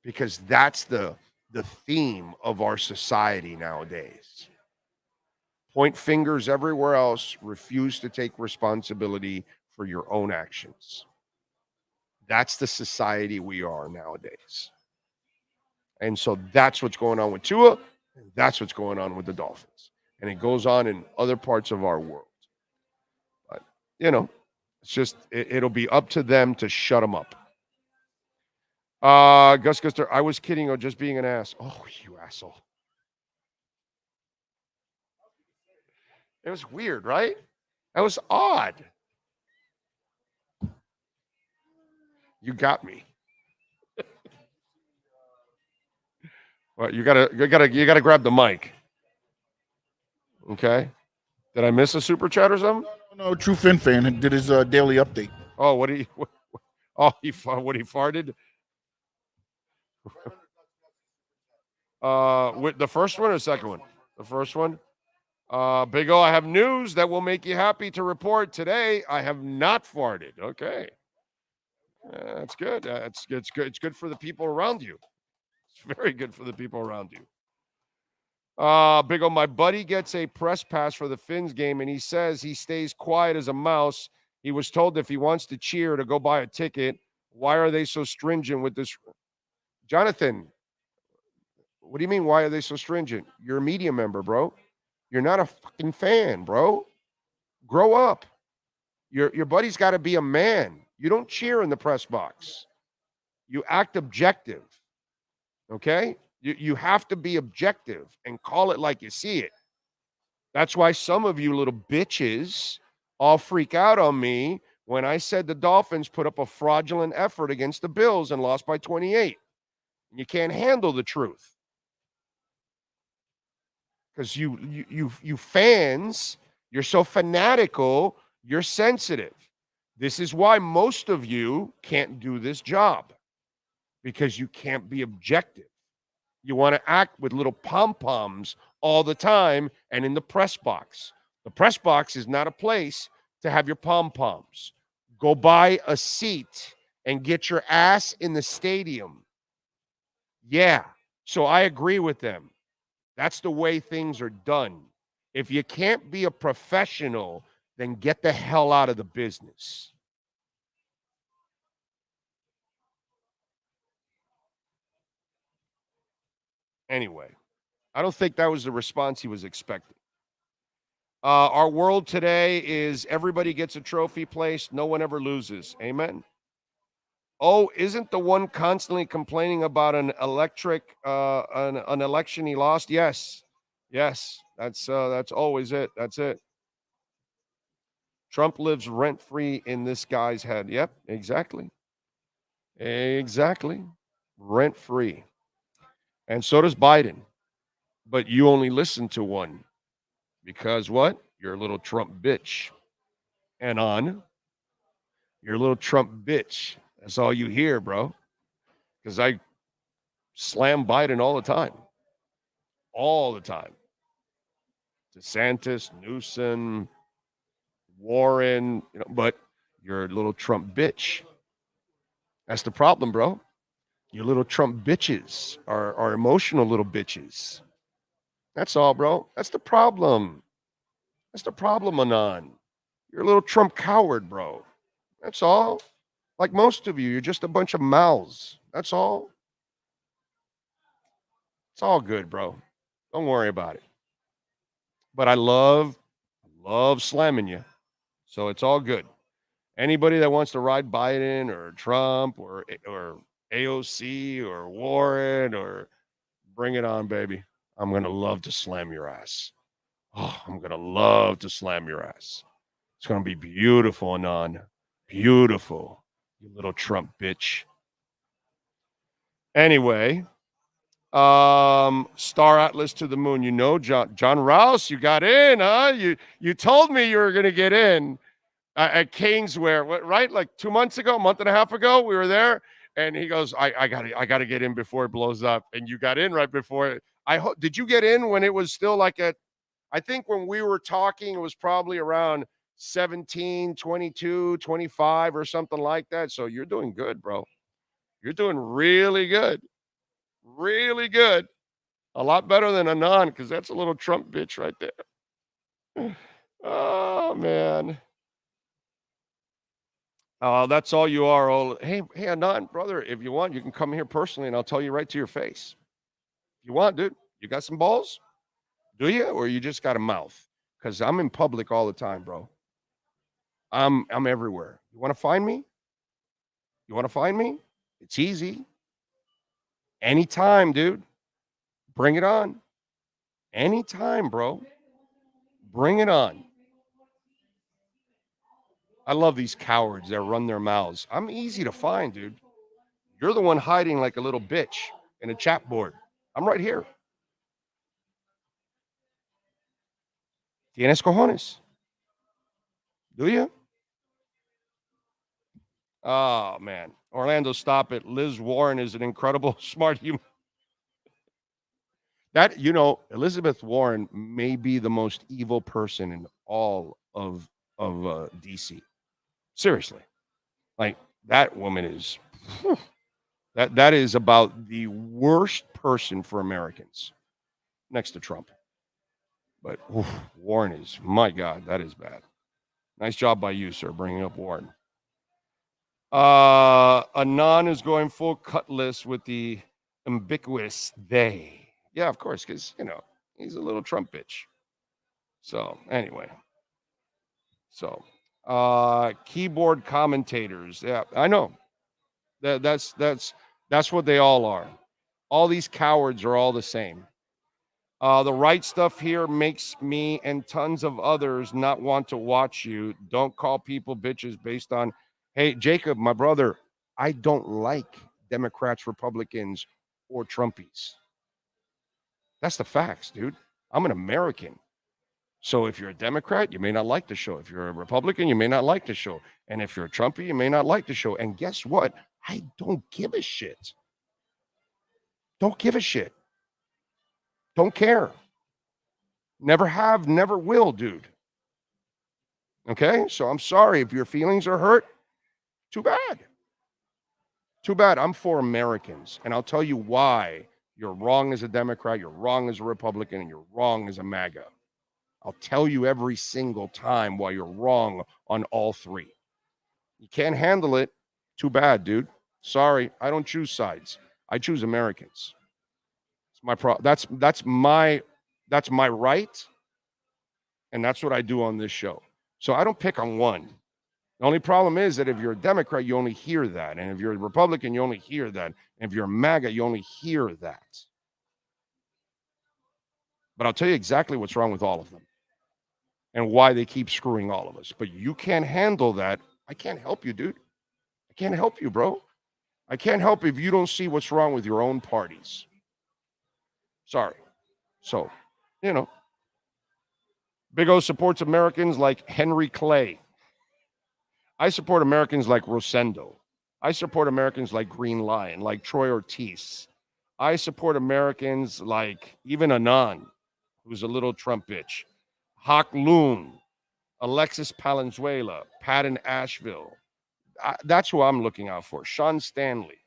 Because that's the theme of our society nowadays. Point fingers everywhere else, refuse to take responsibility for your own actions. That's the society we are nowadays. And so that's what's going on with Tua, and that's what's going on with the Dolphins. And it goes on in other parts of our world. But, it's just, it'll be up to them to shut them up. Gus Guster, I was kidding or just being an ass. Oh, you asshole. It was weird, right? That was odd. You got me. Well, you gotta grab the mic. Okay. Did I miss a super chat or something? No, True Fin fan did his daily update. Oh, he farted? With the first one or second one? The first one. Big O, I have news that will make you happy to report today. I have not farted. Okay. That's good. It's good. It's good for the people around you. It's very good for the people around you. Big O, my buddy gets a press pass for the Finns game, and he says he stays quiet as a mouse. He was told if he wants to cheer to go buy a ticket. Why are they so stringent with this? Jonathan, what do you mean, why are they so stringent? You're a media member, bro. You're not a fucking fan, bro. Grow up. Your buddy's got to be a man. You don't cheer in the press box. You act objective. Okay? You have to be objective and call it like you see it. That's why some of you little bitches all freak out on me when I said the Dolphins put up a fraudulent effort against the Bills and lost by 28. You can't handle the truth. Because you fans, you're so fanatical, you're sensitive. This is why most of you can't do this job, because you can't be objective. You want to act with little pom-poms all the time and in the press box. The press box is not a place to have your pom-poms. Go buy a seat and get your ass in the stadium. Yeah, so I agree with them. That's the way things are done. If you can't be a professional, then get the hell out of the business. Anyway, I don't think that was the response he was expecting. Our world today is everybody gets a trophy placed, no one ever loses. Amen. Oh, isn't the one constantly complaining about an election he lost? Yes. That's always it. That's it. Trump lives rent-free in this guy's head. Yep, exactly. Rent-free. And so does Biden. But you only listen to one. Because what? You're a little Trump bitch. And on. You're a little Trump bitch. That's all you hear, bro. Because I slam Biden all the time. All the time. DeSantis, Newsom, Warren, but you're a little Trump bitch. That's the problem, bro. You little Trump bitches are emotional little bitches. That's all, bro. That's the problem. Anon. You're a little Trump coward, bro. That's all. Like most of you, you're just a bunch of mouths. That's all. It's all good, bro. Don't worry about it. But I love slamming you. So it's all good. Anybody that wants to ride Biden or Trump or AOC or Warren or bring it on, baby. I'm going to love to slam your ass. Oh, I'm going to love to slam your ass. It's going to be beautiful, Anon. Beautiful. You little Trump bitch. Anyway, Star Atlas to the moon. You know, John Rouse, you got in, huh? You told me you were going to get in at Caneswear, right? Like 2 months ago, a month and a half ago, we were there. And he goes, I got to get in before it blows up. And you got in right before it. Did you get in when it was still like I think when we were talking, it was probably around 17, 22, 25 or something like that. So you're doing good, bro. You're doing really good. Really good. A lot better than Anon, because that's a little Trump bitch right there. Oh, man. That's all you are. Hey, Anon, brother, if you want, you can come here personally and I'll tell you right to your face. If you want, dude, you got some balls? Do you? Or you just got a mouth? Because I'm in public all the time, bro. I'm everywhere. You want to find me? It's easy. Anytime, dude. Bring it on. Anytime, bro. Bring it on. I love these cowards that run their mouths. I'm easy to find, dude. You're the one hiding like a little bitch in a chat board. I'm right here. ¿Tienes cojones? Do you? Oh, man. Orlando, stop it. Liz Warren is an incredible, smart human. Elizabeth Warren may be the most evil person in all of DC. Seriously. Like, that woman is, that is about the worst person for Americans next to Trump. But Warren is, my God, that is bad. Nice job by you, sir, bringing up Warren. Anon is going full cutlass with the ambiguous they. Yeah, of course, because, he's a little Trump bitch. So, anyway. Keyboard commentators. Yeah, I know. That's what they all are. All these cowards are all the same. The right stuff here makes me and tons of others not want to watch you. Don't call people bitches based on, hey, Jacob, my brother, I don't like Democrats, Republicans, or Trumpies. That's the facts, dude. I'm an American. So if you're a Democrat, you may not like the show. If you're a Republican, you may not like the show. And if you're a Trumpy, you may not like the show. And guess what? I don't give a shit. Don't give a shit. Don't care. Never have, never will, dude. Okay? So I'm sorry if your feelings are hurt. Too bad. Too bad. I'm for Americans. And I'll tell you why you're wrong as a Democrat, you're wrong as a Republican, and you're wrong as a MAGA. I'll tell you every single time why you're wrong on all three. You can't handle it. Too bad, dude. Sorry, I don't choose sides. I choose Americans. It's my that's my right, and that's what I do on this show. So I don't pick on one. The only problem is that if you're a Democrat, you only hear that, and if you're a Republican, you only hear that, and if you're a MAGA, you only hear that. But I'll tell you exactly what's wrong with all of them and why they keep screwing all of us. But you can't handle that. I can't help you, dude. I can't help you, bro. I can't help if you don't see what's wrong with your own parties. Sorry. So, Big O supports Americans like Henry Clay. I support Americans like Rosendo. I support Americans like Green Lion, like Troy Ortiz. I support Americans like even Anon, who's a little Trump bitch. Hawk Loon, Alexis Palenzuela, Patton Asheville. That's who I'm looking out for. Sean Stanley.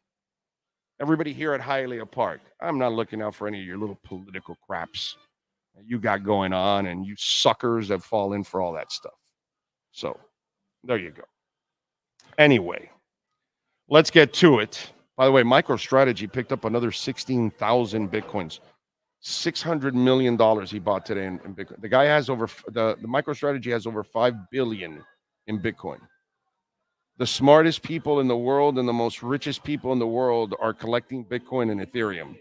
Everybody here at Hialeah Park. I'm not looking out for any of your little political craps that you got going on and you suckers that fall in for all that stuff. So, there you go. Anyway, let's get to it. By the way, MicroStrategy picked up another 16,000 Bitcoins. $600 million he bought today in Bitcoin. The guy has over, the MicroStrategy has over 5 billion in Bitcoin. The smartest people in the world and the most richest people in the world are collecting Bitcoin and Ethereum.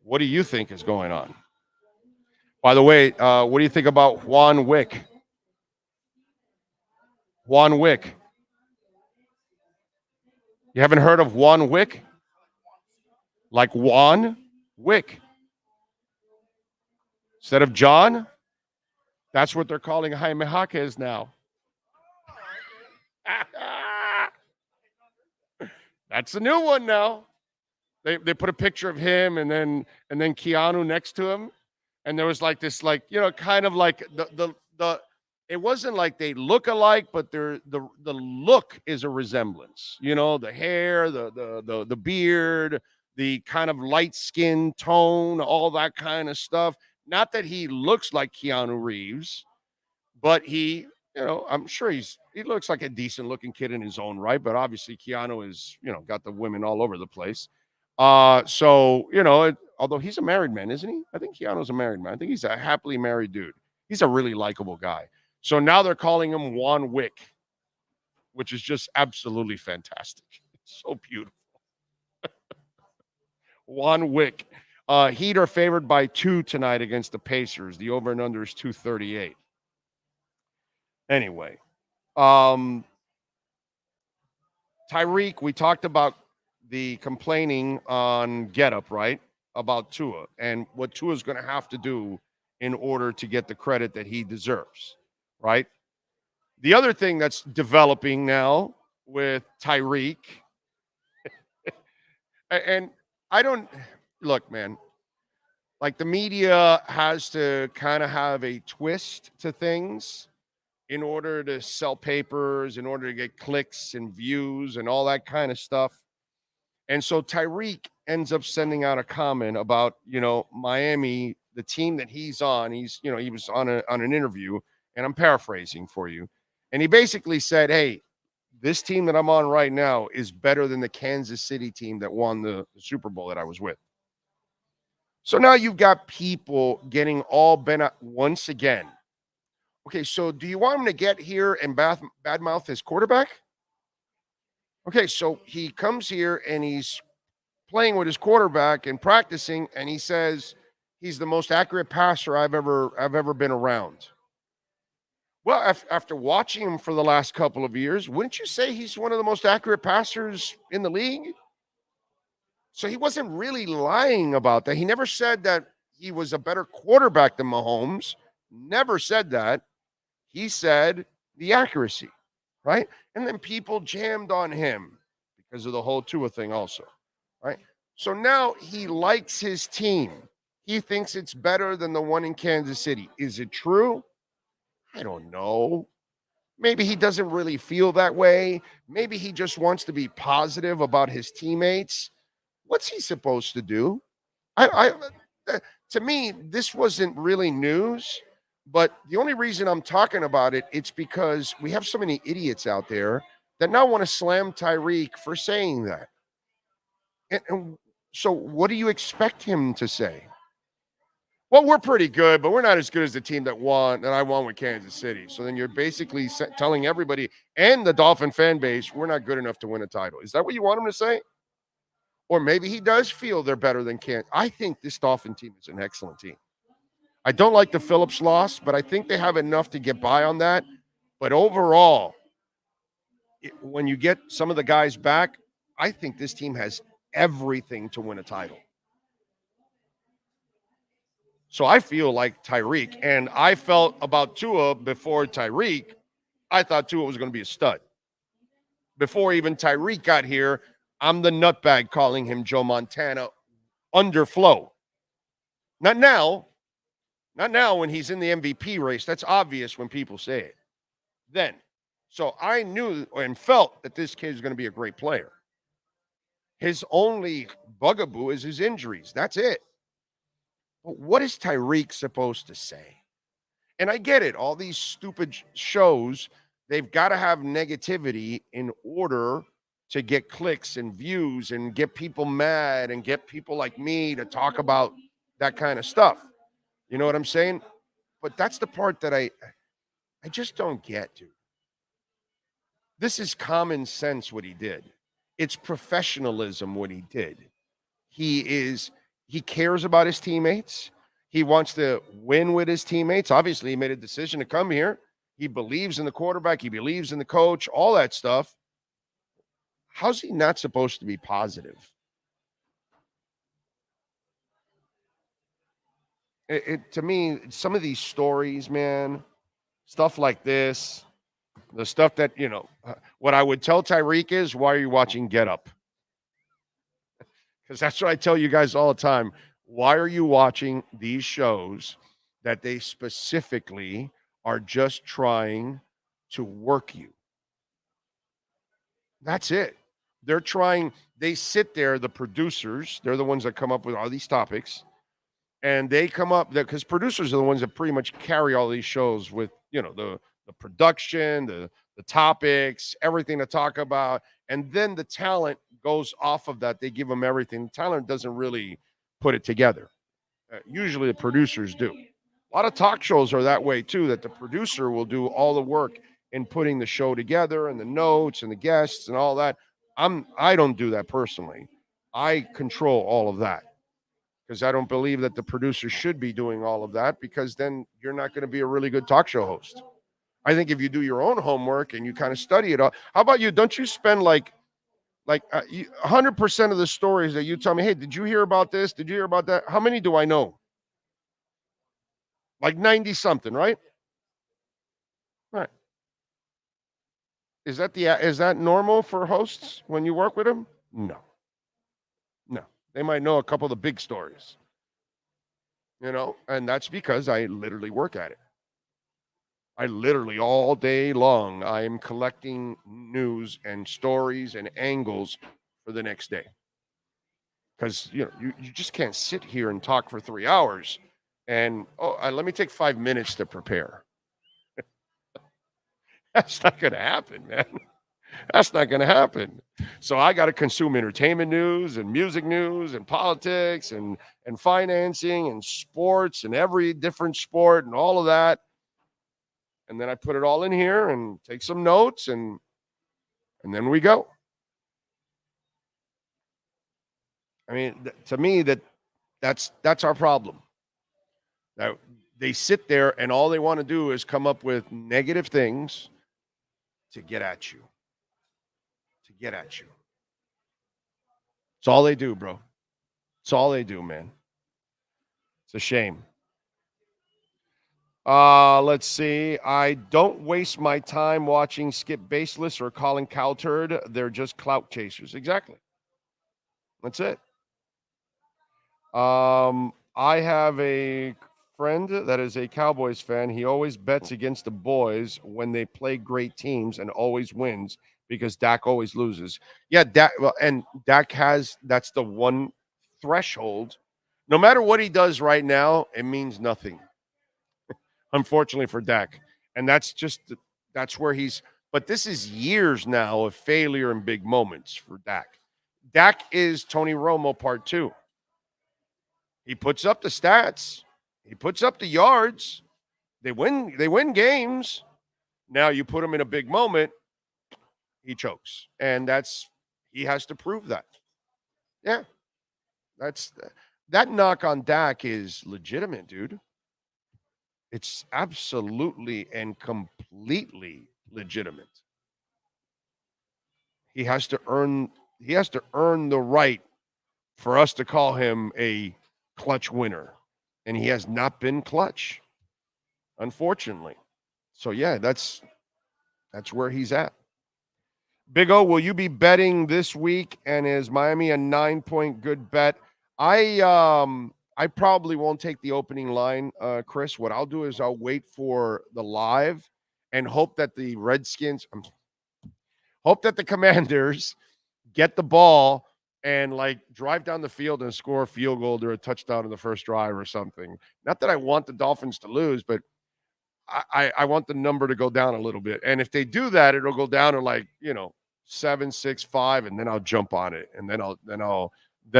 What do you think is going on? By the way, what do you think about Juan Wick? Juan Wick. You haven't heard of Juan Wick? Like Juan Wick. Instead of John, that's what they're calling Jaime Jaquez now. That's a new one now. They put a picture of him and then Keanu next to him, and there was like this, like, kind of like the it wasn't like they look alike, but the look is a resemblance. The hair, the beard, the kind of light skin tone, all that kind of stuff. Not that he looks like Keanu Reeves, but he, I'm sure he looks like a decent looking kid in his own right. But obviously Keanu is, got the women all over the place. So, although he's a married man, isn't he? I think Keanu's a married man. I think he's a happily married dude. He's a really likable guy. So now they're calling him Juan Wick, which is just absolutely fantastic. It's so beautiful. Juan Wick. Heat are favored by 2 tonight against the Pacers. The over and under is 238. Anyway, Tyreek, we talked about the complaining on Get Up, right? About Tua and what Tua's going to have to do in order to get the credit that he deserves, right? The other thing that's developing now with Tyreek, and I don't, look, man, like the media has to kind of have a twist to things in order to sell papers, in order to get clicks and views and all that kind of stuff. And so Tyreek ends up sending out a comment about, Miami, the team that he's on. He was on an interview, and I'm paraphrasing for you. And he basically said, hey, this team that I'm on right now is better than the Kansas City team that won the Super Bowl that I was with. So now you've got people getting all bent out once again. Okay, so do you want him to get here and badmouth his quarterback? Okay, so he comes here and he's playing with his quarterback and practicing, and he says he's the most accurate passer I've ever been around. Well, after watching him for the last couple of years, wouldn't you say he's one of the most accurate passers in the league? So he wasn't really lying about that. He never said that he was a better quarterback than Mahomes. Never said that. He said the accuracy, right? And then people jammed on him because of the whole Tua thing also, right? So now he likes his team. He thinks it's better than the one in Kansas City. Is it true? I don't know. Maybe he doesn't really feel that way. Maybe he just wants to be positive about his teammates. What's he supposed to do? To me, this wasn't really news, but the only reason I'm talking about it, it's because we have so many idiots out there that now want to slam Tyreek for saying that. And so what do you expect him to say? Well, we're pretty good, but we're not as good as the team that I won with Kansas City. So then you're basically telling everybody and the Dolphin fan base, we're not good enough to win a title. Is that what you want him to say? Or maybe he does feel they're better than Kansas. I think this Dolphin team is an excellent team. I don't like the Phillips loss, but I think they have enough to get by on that. But overall, when you get some of the guys back, I think this team has everything to win a title. So I feel like Tyreek, and I felt about Tua before Tyreek, I thought Tua was going to be a stud. Before even Tyreek got here, I'm the nutbag calling him Joe Montana under flow. Not now when he's in the MVP race. That's obvious when people say it. Then. So I knew and felt that this kid is going to be a great player. His only bugaboo is his injuries. That's it. But what is Tyreek supposed to say? And I get it. All these stupid shows, they've got to have negativity in order to get clicks and views and get people mad and get people like me to talk about that kind of stuff. You know what I'm saying? But that's the part that I just don't get, dude. This is common sense what he did. It's professionalism what he did. He cares about his teammates. He wants to win with his teammates. Obviously, he made a decision to come here. He believes in the quarterback. He believes in the coach, all that stuff. How's he not supposed to be positive? To me, some of these stories, man, stuff like this, the stuff that, what I would tell Tyreek is, why are you watching Get Up? Because that's what I tell you guys all the time. Why are you watching these shows that they specifically are just trying to work you? That's it. They sit there, the producers, they're the ones that come up with all these topics, and they come up, because producers are the ones that pretty much carry all these shows with, the production, the topics, everything to talk about, and then the talent goes off of that. They give them everything. The talent doesn't really put it together. Usually the producers do. A lot of talk shows are that way too, that the producer will do all the work in putting the show together and the notes and the guests and all that. I don't do that personally. I control all of that because I don't believe that the producer should be doing all of that, because then you're not going to be a really good talk show host. I think if you do your own homework and you kind of study it all. How about you? Don't you spend like 100% of the stories that you tell me, hey, did you hear about this? Did you hear about that? How many do I know? Like 90 something, right? Right. Is that normal for hosts when you work with them? No. They might know a couple of the big stories, and that's because I literally work at it. I literally all day long, I am collecting news and stories and angles for the next day. Because, you just can't sit here and talk for 3 hours and, let me take 5 minutes to prepare. That's not going to happen, man. That's not going to happen. So I got to consume entertainment news and music news and politics and financing and sports and every different sport and all of that. And then I put it all in here and take some notes and then we go. I mean, to me, that's our problem. Now, they sit there and all they want to do is come up with negative things to get at you. To get at you. It's all they do, bro. It's all they do, man. It's a shame. Let's see. I don't waste my time watching Skip Baseless or Colin Cowturd. They're just clout chasers. Exactly. That's it. I have a friend that is a Cowboys fan. He always bets against the boys when they play great teams and always wins because Dak always loses. Yeah, Dak that's the one threshold. No matter what he does right now, it means nothing. Unfortunately for Dak. And that's where but this is years now of failure and big moments for Dak. Dak is Tony Romo part 2. He puts up the stats. He puts up the yards. They win games. Now you put him in a big moment, he chokes. And he has to prove that. Yeah. That knock on Dak is legitimate, dude. It's absolutely and completely legitimate. He has to earn the right for us to call him a clutch winner. And he has not been clutch, unfortunately. So yeah, that's where he's at. Big O, will you be betting this week? And is Miami a 9-point good bet? I probably won't take the opening line, Chris. What I'll do is I'll wait for the live and hope that the Commanders get the ball and drive down the field and score a field goal or a touchdown in the first drive or something. Not that I want the Dolphins to lose, but I want the number to go down a little bit. And if they do that, it'll go down to 7, 6, 5, and then I'll jump on it. And then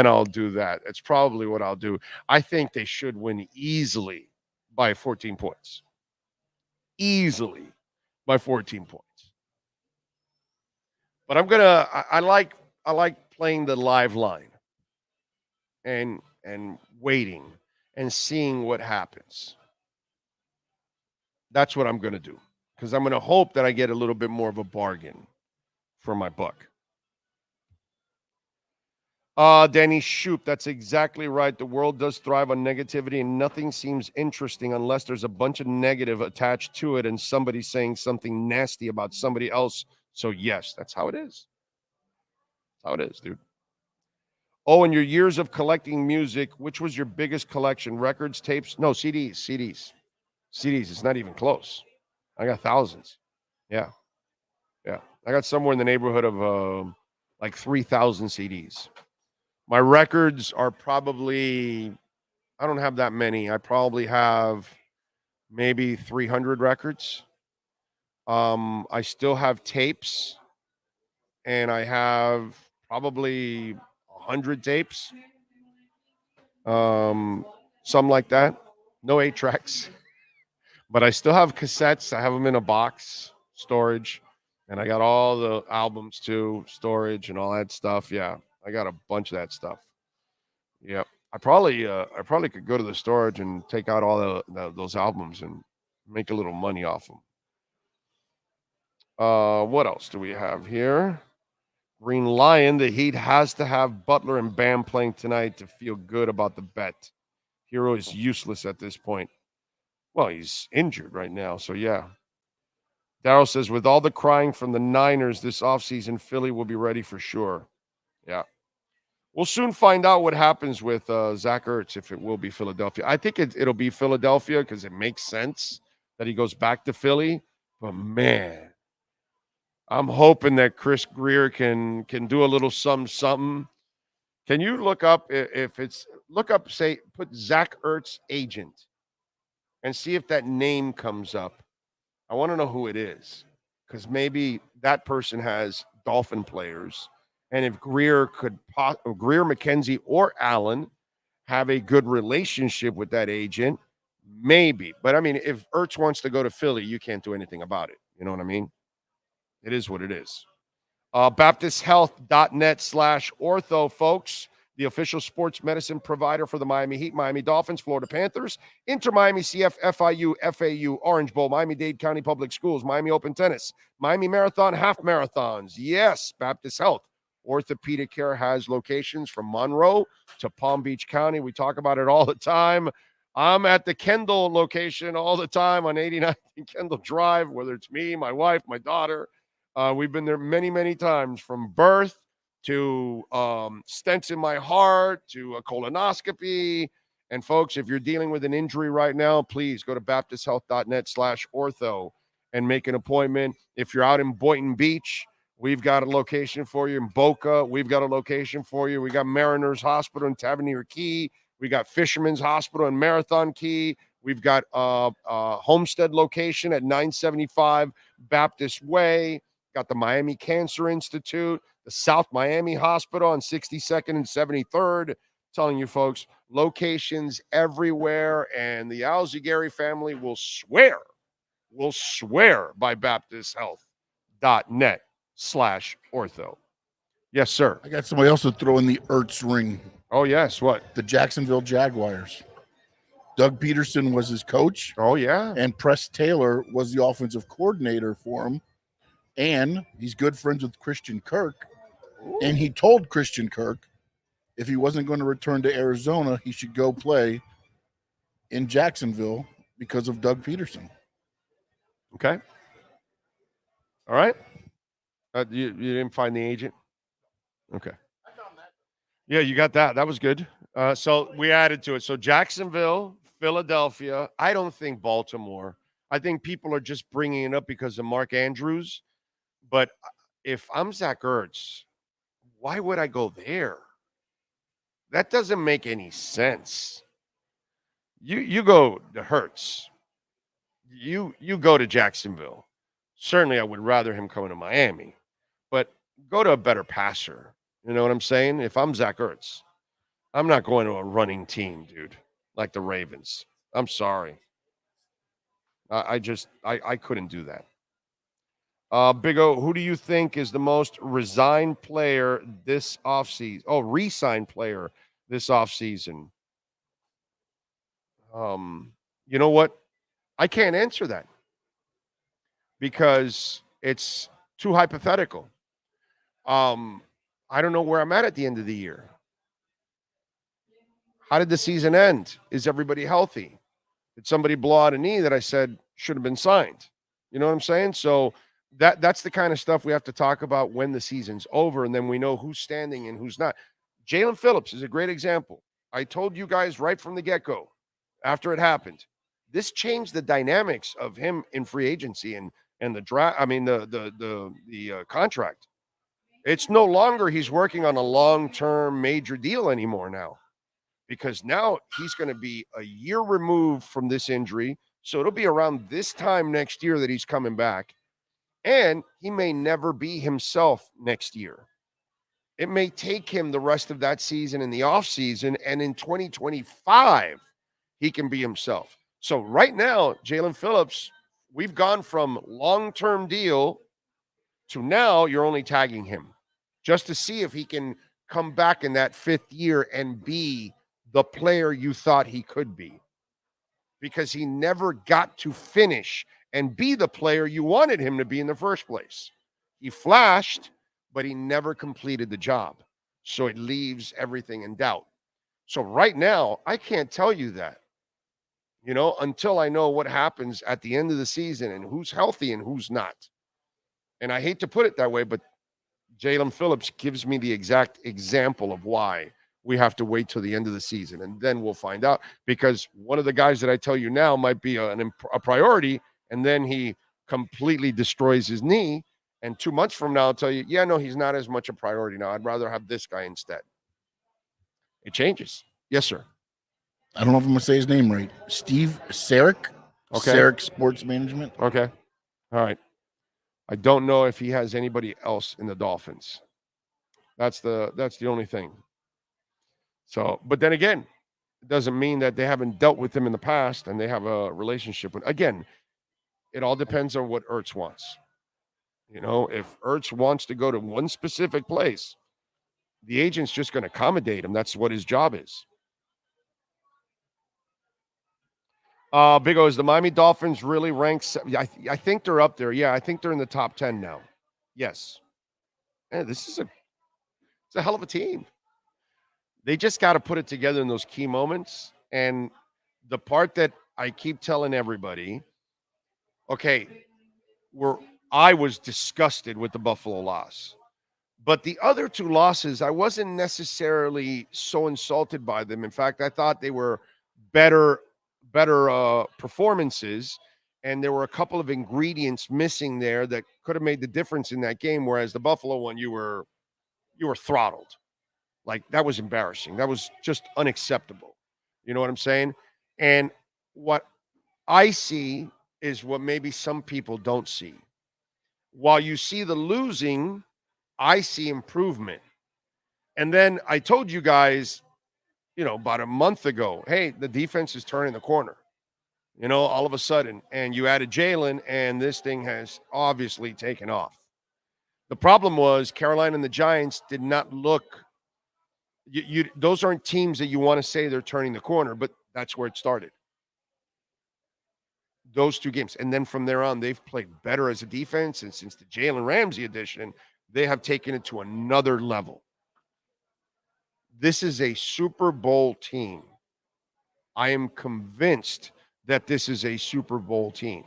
I'll do that. It's probably what I'll do. I think they should win easily by 14 points. Easily by 14 points. But I like playing the live line and waiting and seeing what happens. That's what I'm going to do because I'm going to hope that I get a little bit more of a bargain for my buck. Danny Shoop, that's exactly right. The world does thrive on negativity, and nothing seems interesting unless there's a bunch of negative attached to it and somebody saying something nasty about somebody else. So, yes, that's how it is. That's how it is, dude. Oh, in your years of collecting music, which was your biggest collection? Records, tapes? No, CDs. It's not even close. I got thousands. Yeah. I got somewhere in the neighborhood of 3,000 CDs. My records are probably, I don't have that many. I probably have maybe 300 records. I still have tapes, and I have probably 100 tapes. Something like that. No 8 tracks. But I still have cassettes. I have them in a box, storage. And I got all the albums too, storage and all that stuff. Yeah. I got a bunch of that stuff. Yep. I probably could go to the storage and take out all those albums and make a little money off them. What else do we have here? Green Lion, the Heat has to have Butler and Bam playing tonight to feel good about the bet. Hero is useless at this point. Well, he's injured right now, so yeah. Darryl says, with all the crying from the Niners this offseason, Philly will be ready for sure. Yeah. We'll soon find out what happens with Zach Ertz, if it will be Philadelphia. I think it'll be Philadelphia because it makes sense that he goes back to Philly. But, man, I'm hoping that Chris Greer can do a little something. Can you look up put Zach Ertz agent and see if that name comes up? I want to know who it is because maybe that person has Dolphin players. And if Greer, McKenzie, or Allen have a good relationship with that agent, maybe. But, I mean, if Ertz wants to go to Philly, you can't do anything about it. You know what I mean? It is what it is. BaptistHealth.net/ortho, folks. the official sports medicine provider for the Miami Heat, Miami Dolphins, Florida Panthers, Inter Miami, CF, FIU, FAU, Orange Bowl, Miami-Dade County Public Schools, Miami Open Tennis, Miami Marathon, half marathons. Yes, Baptist Health. Orthopedic Care has locations from Monroe to Palm Beach County. We talk about it all the time. I'm at the Kendall location all the time on 89 Kendall Drive, whether it's me, my wife, my daughter. We've been there many, many times, from birth to stents in my heart to a colonoscopy. And folks, if you're dealing with an injury right now, please go to baptisthealth.net/ortho and make an appointment. If you're out in Boynton Beach, we've got a location for you. In Boca, we've got a location for you. We got Mariners Hospital in Tavernier Key. We got Fisherman's Hospital in Marathon Key. We've got Homestead location at 975 Baptist Way. Got the Miami Cancer Institute, the South Miami Hospital on 62nd and 73rd. Telling you folks, locations everywhere. And the Alzigari family will swear by baptisthealth.net/ortho. Yes, sir. I got somebody else to throw in the Ertz ring. Oh, yes. What? The Jacksonville Jaguars. Doug Peterson was his coach. Oh, yeah. And Press Taylor was the offensive coordinator for him. And he's good friends with Christian Kirk. Ooh. And he told Christian Kirk if he wasn't going to return to Arizona, he should go play in Jacksonville because of Doug Peterson. Okay. All right. You didn't find the agent? Okay. I found that. Yeah, you got that. That was good. So we added to it. So Jacksonville, Philadelphia. I don't think Baltimore. I think people are just bringing it up because of Mark Andrews. But if I'm Zach Ertz, why would I go there? That doesn't make any sense. You go to Hurts. You go to Jacksonville. Certainly, I would rather him coming to Miami. But go to a better passer. You know what I'm saying? If I'm Zach Ertz, I'm not going to a running team, dude, like the Ravens. I'm sorry. I couldn't do that. Big O, who do you think is the most resigned player this offseason? Oh, re-signed player this offseason. You know what? I can't answer that because it's too hypothetical. I don't know where I'm at the end of the year. How did the season end? Is everybody healthy? Did somebody blow out a knee that I said should have been signed? You know what I'm saying? So that's the kind of stuff we have to talk about when the season's over, and then we know who's standing and who's not. Jaylen Phillips is a great example. I told you guys right from the get-go, after it happened, this changed the dynamics of him in free agency and the draft. I mean, the contract. It's no longer he's working on a long-term major deal anymore now, because now he's going to be a year removed from this injury. So it'll be around this time next year that he's coming back. And he may never be himself next year. It may take him the rest of that season in the offseason, and in 2025, he can be himself. So right now, Jaylen Phillips, we've gone from long-term deal to now you're only tagging him just to see if he can come back in that fifth year and be the player you thought he could be, because he never got to finish and be the player you wanted him to be in the first place. He flashed, but he never completed the job. So it leaves everything in doubt. So right now, I can't tell you that, until I know what happens at the end of the season and who's healthy and who's not. And I hate to put it that way, but Jaylen Phillips gives me the exact example of why we have to wait till the end of the season, and then we'll find out, because one of the guys that I tell you now might be a priority, and then he completely destroys his knee, and 2 months from now I'll tell you, yeah, no, he's not as much a priority now. I'd rather have this guy instead. It changes. Yes, sir. I don't know if I'm going to say his name right. Steve Sarek. Okay. Sarek Sports Management. Okay. All right. I don't know if he has anybody else in the Dolphins. That's the only thing. So, but then again, it doesn't mean that they haven't dealt with him in the past and they have a relationship with. Again, it all depends on what Ertz wants. If Ertz wants to go to one specific place, The agent's just going to accommodate him. That's what his job is. Big O, is the Miami Dolphins really ranked? I think they're up there. Yeah, I think they're in the top 10 now. Yes. Man, it's a hell of a team. They just got to put it together in those key moments. And the part that I keep telling everybody, okay, I was disgusted with the Buffalo loss. But the other two losses, I wasn't necessarily so insulted by them. In fact, I thought they were better performances, and there were a couple of ingredients missing there that could have made the difference in that game. Whereas the Buffalo one, you were throttled. Like, that was embarrassing. That was just unacceptable. You know what I'm saying? And what I see is what maybe some people don't see. While you see the losing, I see improvement. And then I told you guys, about a month ago, hey, the defense is turning the corner. All of a sudden, and you added Jaylen, and this thing has obviously taken off. The problem was Carolina and the Giants did not look. Those aren't teams that you want to say they're turning the corner, but that's where it started. Those two games. And then from there on, they've played better as a defense. And since the Jalen Ramsey addition, they have taken it to another level. This is a Super Bowl team. I am convinced that this is a Super Bowl team.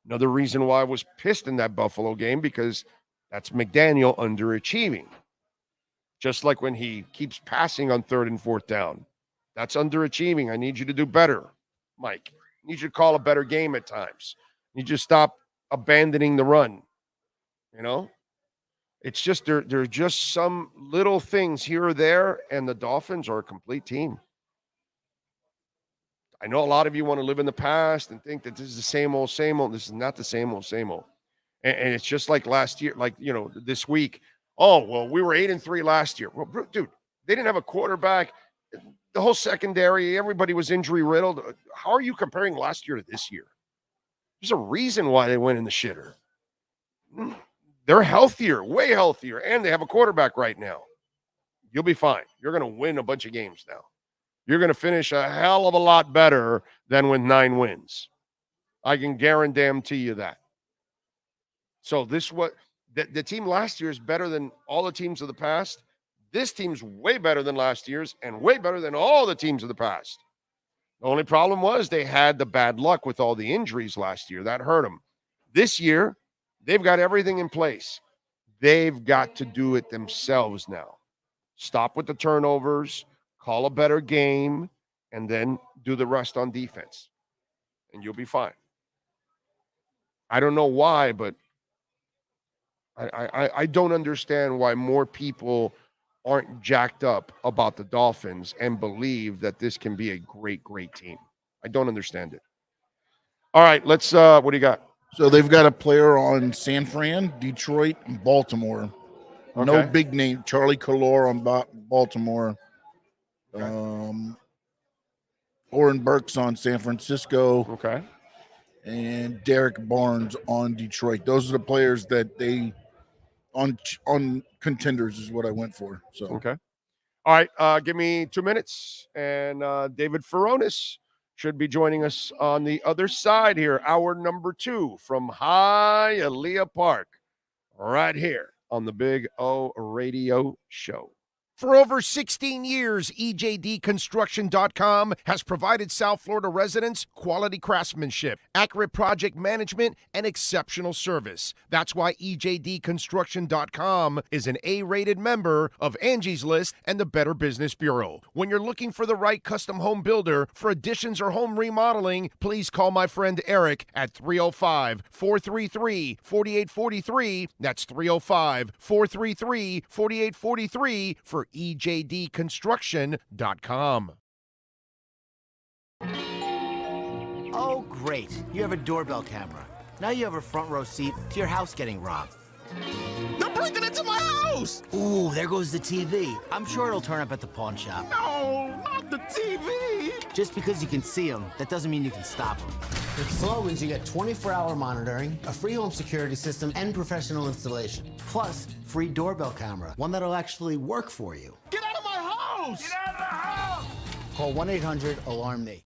Another reason why I was pissed in that Buffalo game, because that's McDaniel underachieving. Just like when he keeps passing on 3rd and 4th down. That's underachieving. I need you to do better, Mike. I need you to call a better game at times. You just stop abandoning the run. It's just there are just some little things here or there, and the Dolphins are a complete team. I know a lot of you want to live in the past and think that this is the same old, same old. This is not the same old, same old. And it's just like last year, this week. Oh, well, we were 8-3 last year. Well, dude, they didn't have a quarterback. The whole secondary, everybody was injury riddled. How are you comparing last year to this year? There's a reason why they went in the shitter. They're healthier, way healthier, and they have a quarterback right now. You'll be fine. You're going to win a bunch of games now. You're going to finish a hell of a lot better than with 9 wins. I can guarantee you that. So the team last year is better than all the teams of the past. This team's way better than last year's and way better than all the teams of the past. The only problem was they had the bad luck with all the injuries last year. That hurt them. This year, they've got everything in place. They've got to do it themselves now. Stop with the turnovers, call a better game, and then do the rest on defense. And you'll be fine. I don't know why, but I don't understand why more people aren't jacked up about the Dolphins and believe that this can be a great, great team. I don't understand it. All right, let's what do you got? So they've got a player on San Fran, Detroit, and Baltimore. Okay. No big name. Charlie Color on Baltimore. Okay. Oren Burks on San Francisco. Okay. And Derek Barnes on Detroit. Those are the players that they on contenders is what I went for. So okay. All right. Give me 2 minutes, and David Furones should be joining us on the other side here. Hour number 2 from Hialeah Park, right here on the Big O Radio Show. For over 16 years, EJDconstruction.com has provided South Florida residents quality craftsmanship, accurate project management, and exceptional service. That's why EJDconstruction.com is an A-rated member of Angie's List and the Better Business Bureau. When you're looking for the right custom home builder for additions or home remodeling, please call my friend Eric at 305-433-4843. That's 305-433-4843 for EJDconstruction.com. Oh, great. You have a doorbell camera. Now you have a front row seat to your house getting robbed. They're breaking into my house! Ooh, there goes the TV. I'm sure it'll turn up at the pawn shop. No, not the TV! Just because you can see them, that doesn't mean you can stop them. With Slogans, you get 24-hour monitoring, a free home security system, and professional installation. Plus, free doorbell camera, one that'll actually work for you. Get out of my house! Get out of the house! Call 1-800-ALARM-ME.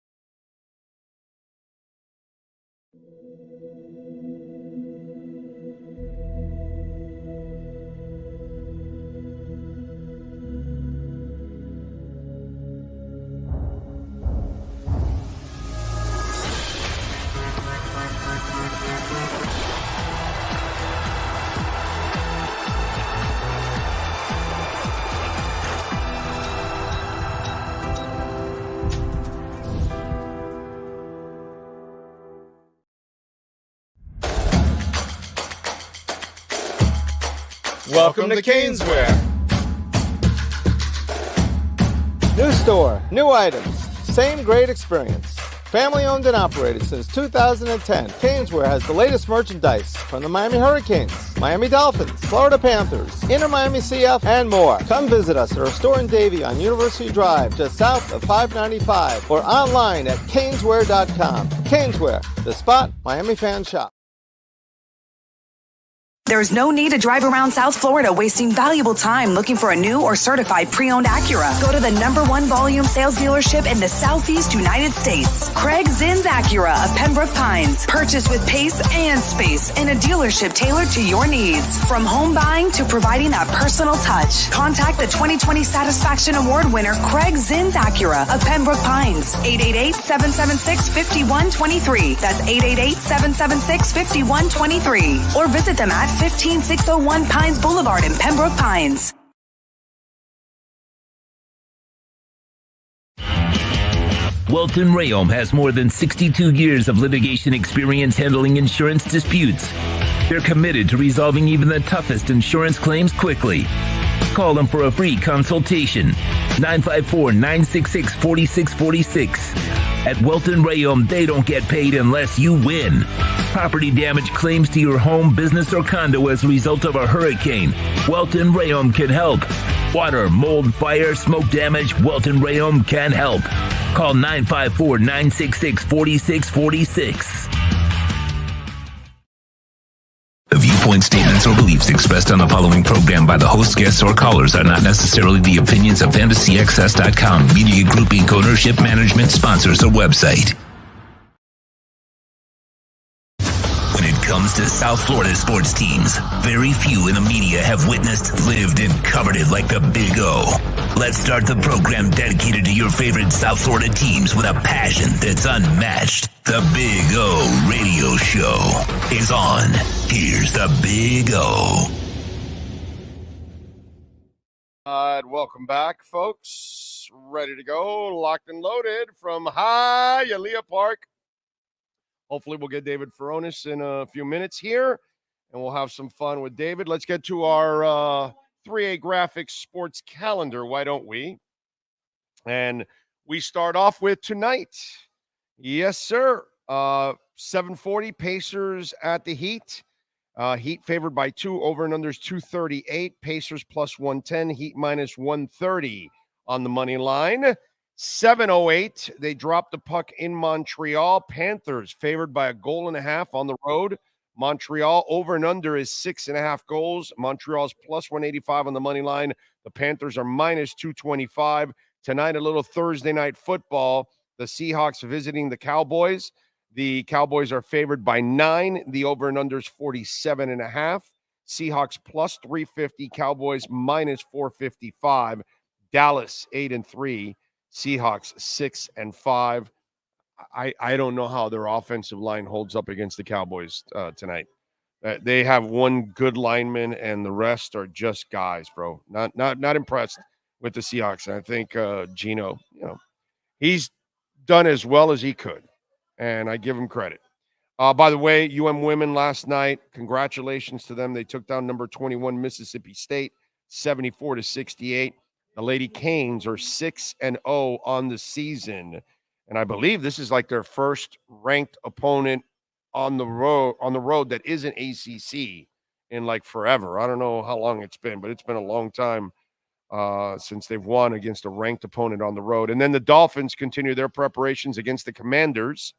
Welcome to Caneswear. New store, new items, same great experience. Family owned and operated since 2010, Caneswear has the latest merchandise from the Miami Hurricanes, Miami Dolphins, Florida Panthers, Inter Miami CF, and more. Come visit us at our store in Davie on University Drive, just south of 595, or online at caneswear.com. Caneswear, the spot Miami fans shop. There's no need to drive around South Florida wasting valuable time looking for a new or certified pre-owned Acura. Go to the #1 volume sales dealership in the Southeast United States. Craig Zinn's Acura of Pembroke Pines. Purchase with pace and space in a dealership tailored to your needs. From home buying to providing that personal touch. Contact the 2020 Satisfaction Award winner Craig Zinn's Acura of Pembroke Pines. 888-776-5123. That's 888-776-5123. Or visit them at 15601 Pines Boulevard in Pembroke Pines. Welton Rayom has more than 62 years of litigation experience handling insurance disputes. They're committed to resolving even the toughest insurance claims quickly. Call them for a free consultation. 954-966-4646. At Welton Rayom, they don't get paid unless you win. Property damage claims to your home, business, or condo as a result of a hurricane. Welton Rayom can help. Water, mold, fire, smoke damage, Welton Rayom can help. Call 954-966-4646. The viewpoint, statements, or beliefs expressed on the following program by the host, guests, or callers are not necessarily the opinions of FantasyXS.com, Media Group Inc., ownership, management, sponsors, or website. When it comes to South Florida sports teams, very few in the media have witnessed, lived, and covered it like the Big O. Let's start the program dedicated to your favorite South Florida teams with a passion that's unmatched. The Big O Radio Show is on. Here's the Big O. Welcome back, folks. Ready to go, locked and loaded from Hialeah Park. Hopefully we'll get David Furones in a few minutes here, and we'll have some fun with David. Let's get to our 3A Graphics sports calendar, why don't we? And we start off with tonight. Yes, sir. 7:40 Pacers at the Heat. Heat favored by 2, over and unders 238. Pacers plus 110, Heat minus 130 on the money line. 7:08, they dropped the puck in Montreal. Panthers favored by 1.5 goals on the road. Montreal over and under is 6.5 goals. Montreal's plus 185 on the money line. The Panthers are minus 225. Tonight, a little Thursday night football. The Seahawks visiting the Cowboys. The Cowboys are favored by 9. The over and under is 47.5. Seahawks plus 350. Cowboys minus 455. Dallas 8-3. Seahawks 6-5. I don't know how their offensive line holds up against the Cowboys tonight. They have one good lineman, and the rest are just guys, bro. Not impressed with the Seahawks. And I think Gino, he's done as well as he could, and I give him credit. By the way, UM women last night, congratulations to them. They took down number 21 Mississippi State, 74-68. The Lady Canes are 6-0 on the season. And I believe this is like their first ranked opponent on the road that isn't ACC in like forever. I don't know how long it's been, but it's been a long time since they've won against a ranked opponent on the road. And then the Dolphins continue their preparations against the Commanders.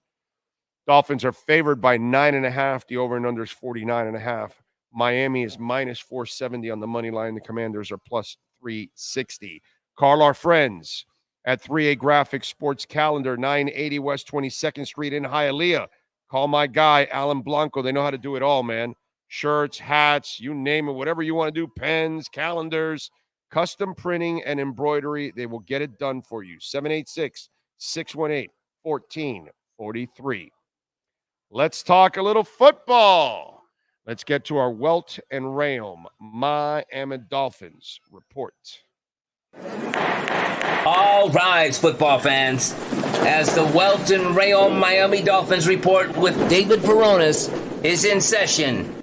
Dolphins are favored by 9.5. The over and under is 49.5. Miami is minus 470 on the money line. The Commanders are plus 360. Call our friends at 3A Graphics Sports Calendar, 980 West 22nd Street in Hialeah. Call my guy, Alan Blanco. They know how to do it all, man. Shirts, hats, you name it, whatever you want to do, pens, calendars, custom printing, and embroidery. They will get it done for you. 786-618-1443. Let's talk a little football. Let's get to our Welt and Rayom Miami Dolphins report. All rise, football fans, as the Welt and Rayom Miami Dolphins report with David Veronis is in session.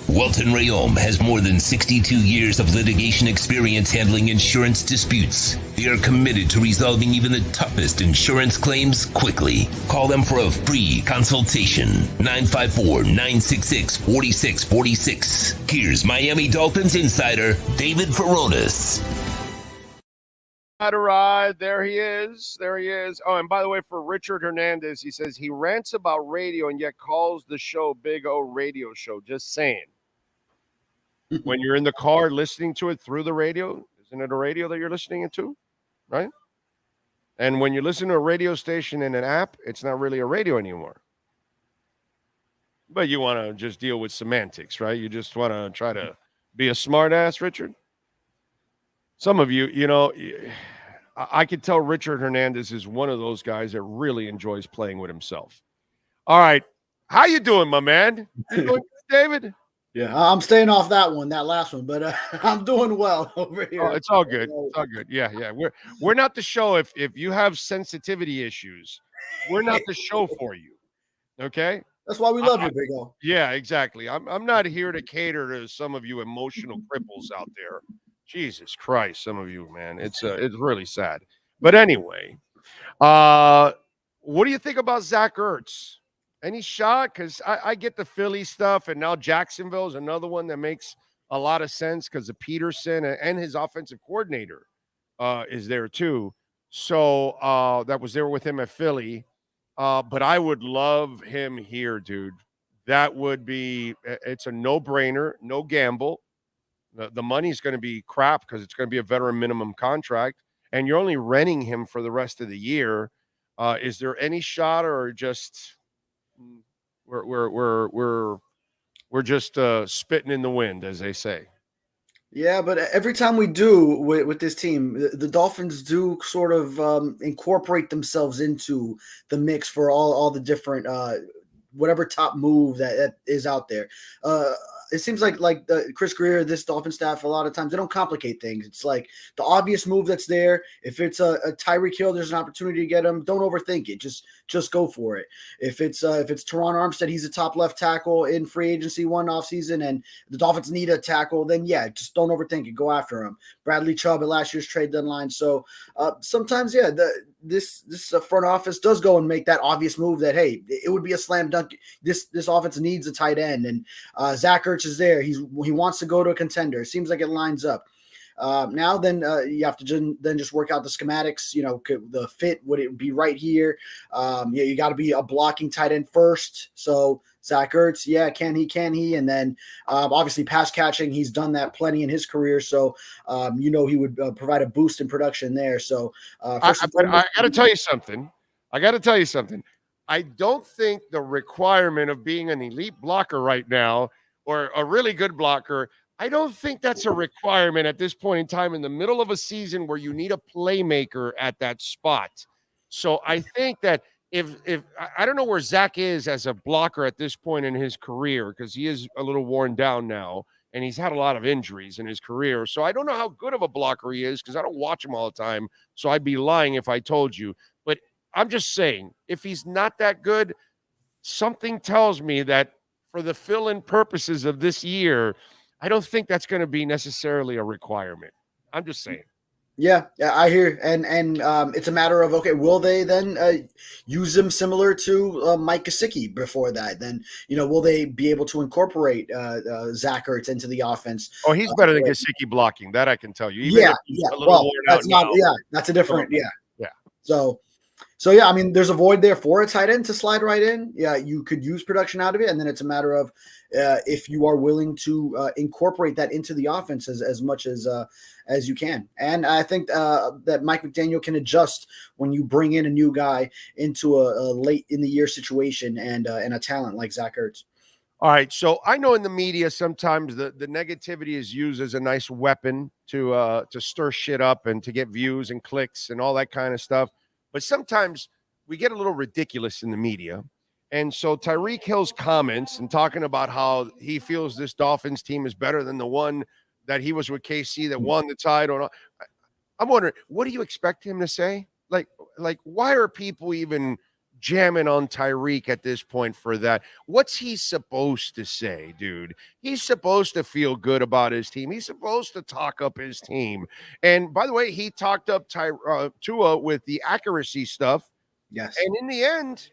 Welton Rayom has more than 62 years of litigation experience handling insurance disputes. They are committed to resolving even the toughest insurance claims quickly. Call them for a free consultation. 954-966-4646. Here's Miami Dolphins insider David Veronis. There he is. There he is. Oh, and by the way, for Richard Hernandez, he says he rants about radio and yet calls the show Big O Radio Show. Just saying. When you're in the car listening to it through the radio, isn't it a radio that you're listening to? Right? And when you listen to a radio station in an app, it's not really a radio anymore. But you want to just deal with semantics, right? You just want to try to be a smart ass, Richard. Some of you, you know, I could tell Richard Hernandez is one of those guys that really enjoys playing with himself. All right. How you doing, my man? You doing good, David? Yeah, I'm staying off that last one, but I'm doing well over here. Oh, it's all good. It's all good. Yeah. We're not the show. If you have sensitivity issues, we're not the show for you. Okay? That's why we love you, Big O. Yeah, exactly. I'm not here to cater to some of you emotional cripples out there. Jesus Christ, some of you, man. It's really sad. But anyway, what do you think about Zach Ertz? Any shot? Because I get the Philly stuff, and now Jacksonville is another one that makes a lot of sense because of Peterson and his offensive coordinator is there too. So that was there with him at Philly. But I would love him here, dude. That would be – it's a no-brainer, no gamble. The money's going to be crap because it's going to be a veteran minimum contract, and you're only renting him for the rest of the year. Is there any shot, or just we're just spitting in the wind, as they say? Yeah, but every time we do with this team, the Dolphins do sort of incorporate themselves into the mix for all the different whatever top move that is out there. It seems like Chris Greer, this Dolphin staff, a lot of times they don't complicate things. It's like the obvious move that's there. If it's a Tyreek Hill, there's an opportunity to get him. Don't overthink it. Just go for it. If it's Teron Armstead, he's a top left tackle in free agency one offseason, and the Dolphins need a tackle, then yeah, just don't overthink it. Go after him. Bradley Chubb at last year's trade deadline. So sometimes, yeah, this front office does go and make that obvious move that, hey, it would be a slam dunk. This offense needs a tight end, and Zach Ertz is there. He wants to go to a contender. It seems like it lines up. Now then you have to just work out the schematics. You know, the fit, would it be right here? You got to be a blocking tight end first. So Zach Ertz, yeah, can he? And then obviously pass catching, he's done that plenty in his career. So he would provide a boost in production there. So I got to tell you something. I don't think the requirement of being an elite blocker right now, or a really good blocker, I don't think that's a requirement at this point in time in the middle of a season where you need a playmaker at that spot. So I think that if I don't know where Zach is as a blocker at this point in his career, because he is a little worn down now and he's had a lot of injuries in his career. So I don't know how good of a blocker he is because I don't watch him all the time. So I'd be lying if I told you. But I'm just saying, if he's not that good, something tells me that for the fill-in purposes of this year, I don't think that's going to be necessarily a requirement. I'm just saying. Yeah, I hear. And it's a matter of, okay, will they then use him similar to Mike Gesicki before that? Then, will they be able to incorporate Zach Ertz into the offense? Oh, he's better than Gesicki blocking. That I can tell you. Even that's a different, yeah. So, yeah, I mean, there's a void there for a tight end to slide right in. Yeah, you could use production out of it, and then it's a matter of if you are willing to incorporate that into the offense as much as you can. And I think that Mike McDaniel can adjust when you bring in a new guy into a late in the year situation and a talent like Zach Ertz. All right, so I know in the media sometimes the negativity is used as a nice weapon to stir shit up and to get views and clicks and all that kind of stuff. But sometimes we get a little ridiculous in the media. And so Tyreek Hill's comments and talking about how he feels this Dolphins team is better than the one that he was with KC that won the title. I'm wondering, what do you expect him to say? Like, why are people even jamming on Tyreek at this point for that? What's he supposed to say, dude? He's supposed to feel good about his team. He's supposed to talk up his team. And by the way, he talked up Tua with the accuracy stuff. Yes. And in the end,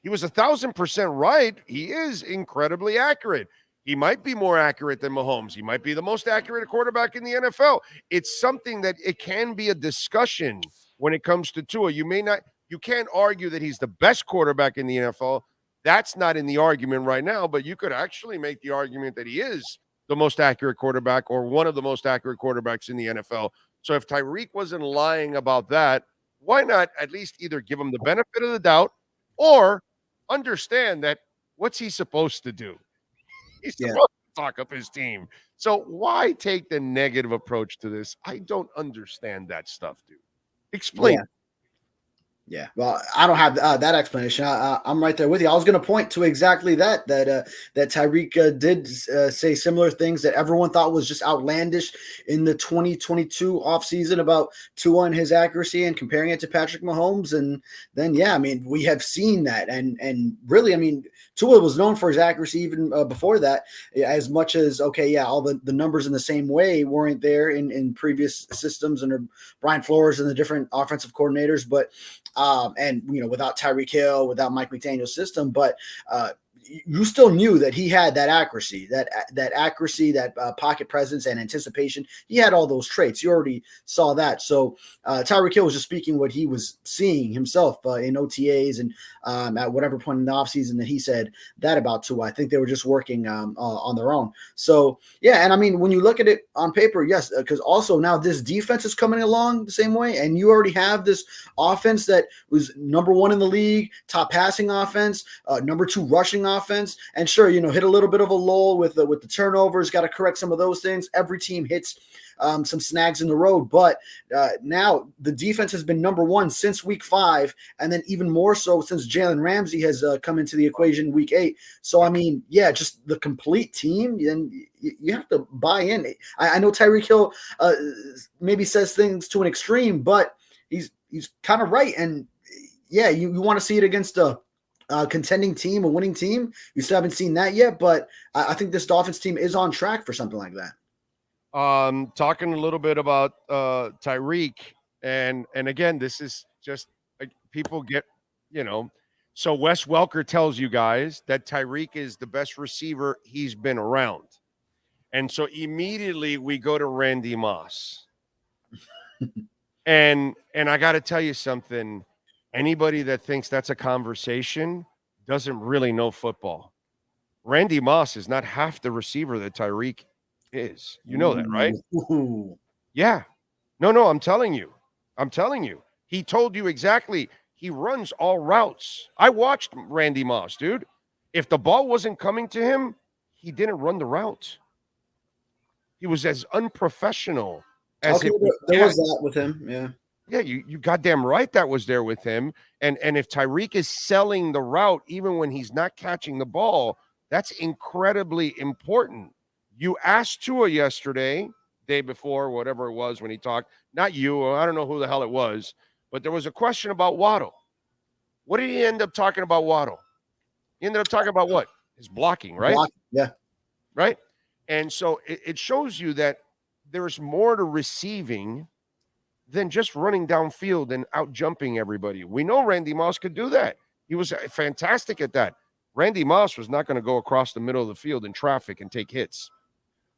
he was 1,000% right. He is incredibly accurate. He might be more accurate than Mahomes. He might be the most accurate quarterback in the NFL. It's something that it can be a discussion when it comes to Tua. You can't argue that he's the best quarterback in the NFL. That's not in the argument right now, but you could actually make the argument that he is the most accurate quarterback or one of the most accurate quarterbacks in the NFL. So if Tyreek wasn't lying about that, why not at least either give him the benefit of the doubt or understand that what's he supposed to do? He's supposed to talk up his team. So why take the negative approach to this? I don't understand that stuff, dude. Explain. Yeah, well, I don't have that explanation. I'm right there with you. I was going to point to exactly that Tyreek did say similar things that everyone thought was just outlandish in the 2022 offseason about Tua and his accuracy and comparing it to Patrick Mahomes. And then, yeah, I mean, we have seen that. And really, I mean, Tua was known for his accuracy even before that, as much as, okay, yeah, all the numbers in the same way weren't there in previous systems under Brian Flores and the different offensive coordinators. But and, you know, without Tyreek Hill, without Mike McDaniel's system, but you still knew that he had that accuracy, that pocket presence and anticipation. He had all those traits. You already saw that. So Tyreek Hill was just speaking what he was seeing himself in OTAs and at whatever point in the offseason that he said that about Tua. I think they were just working on their own. So, yeah, and I mean, when you look at it on paper, yes, because also now this defense is coming along the same way, and you already have this offense that was number one in the league, top passing offense, number two rushing offense, and sure, you know, hit a little bit of a lull with the turnovers, got to correct some of those things. Every team hits some snags in the road, but now the defense has been number one since week 5, and then even more so since Jalen Ramsey has come into the equation week 8. So, I mean, yeah, just the complete team, and you have to buy in. I know Tyreek Hill maybe says things to an extreme, but he's kind of right. And yeah, you want to see it against a contending team, a winning team. You still haven't seen that yet, but I think this Dolphins team is on track for something like that. Talking a little bit about Tyreek, and again, this is just people get, you know, so Wes Welker tells you guys that Tyreek is the best receiver he's been around. And so immediately we go to Randy Moss. and I got to tell you something. Anybody that thinks that's a conversation doesn't really know football. Randy Moss is not half the receiver that Tyreek is. You know that, right? Ooh. Yeah. No, I'm telling you. He told you exactly. He runs all routes. I watched Randy Moss, dude. If the ball wasn't coming to him, he didn't run the route. He was as unprofessional as there was that with him. Yeah. Yeah, you goddamn right that was there with him. And if Tyreek is selling the route even when he's not catching the ball, that's incredibly important. You asked Tua yesterday, day before, whatever it was when he talked, not you, I don't know who the hell it was, but there was a question about Waddle. What did he end up talking about Waddle? He ended up talking about what? His blocking, right? Yeah. Right? And so it shows you that there's more to receiving than just running downfield and out jumping everybody. We know Randy Moss could do that. He was fantastic at that. Randy Moss was not going to go across the middle of the field in traffic and take hits.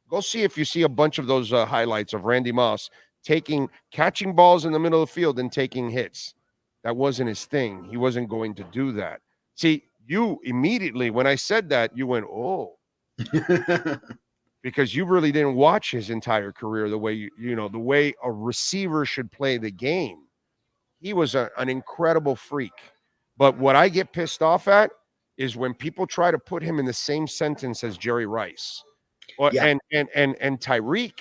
Go see if you see a bunch of those highlights of Randy Moss catching balls in the middle of the field and taking hits. That wasn't his thing. He wasn't going to do that. See, you immediately, when I said that, you went, oh, because you really didn't watch his entire career the way, the way a receiver should play the game. He was an incredible freak. But what I get pissed off at is when people try to put him in the same sentence as Jerry Rice. And Tyreek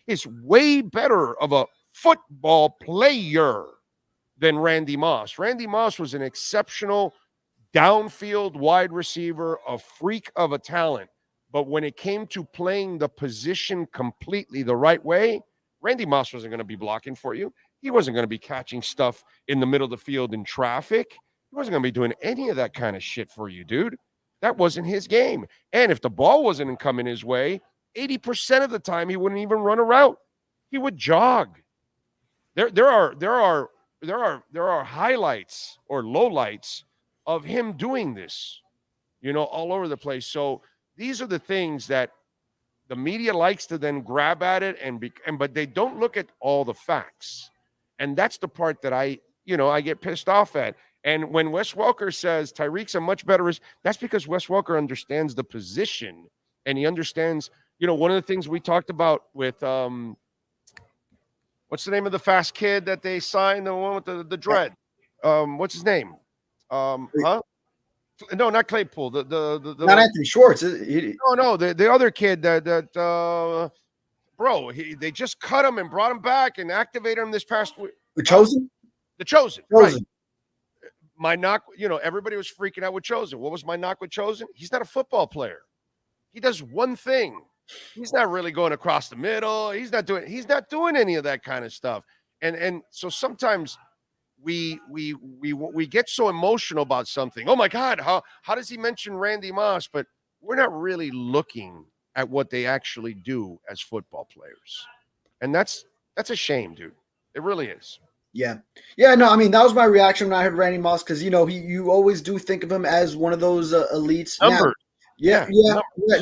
is way better of a football player than Randy Moss. Randy Moss was an exceptional downfield wide receiver, a freak of a talent. But when it came to playing the position completely the right way, Randy Moss wasn't going to be blocking for you. He wasn't going to be catching stuff in the middle of the field in traffic. He wasn't going to be doing any of that kind of shit for you, dude. That wasn't his game. And if the ball wasn't coming his way, 80% of the time he wouldn't even run a route. He would jog. There are highlights or lowlights of him doing this, all over the place. So these are the things that the media likes to then grab at it but they don't look at all the facts. And that's the part that I get pissed off at. And when Wes Welker says Tyreek's a much better, that's because Wes Welker understands the position and he understands, one of the things we talked about with, what's the name of the fast kid that they signed, the one with the dread? What's his name? No, not Claypool. Not Anthony Schwartz. No, the other kid that they just cut him and brought him back and activated him this past week. The Chosen. Right. My knock, everybody was freaking out with Chosen. What was my knock with Chosen? He's not a football player. He does one thing. He's not really going across the middle. He's not doing any of that kind of stuff. And so sometimes we get so emotional about something. Oh my God, how does he mention Randy Moss? But we're not really looking at what they actually do as football players. And that's a shame, dude. It really is. Yeah. No, I mean, that was my reaction when I heard Randy Moss because, you always do think of him as one of those elites. Numbers.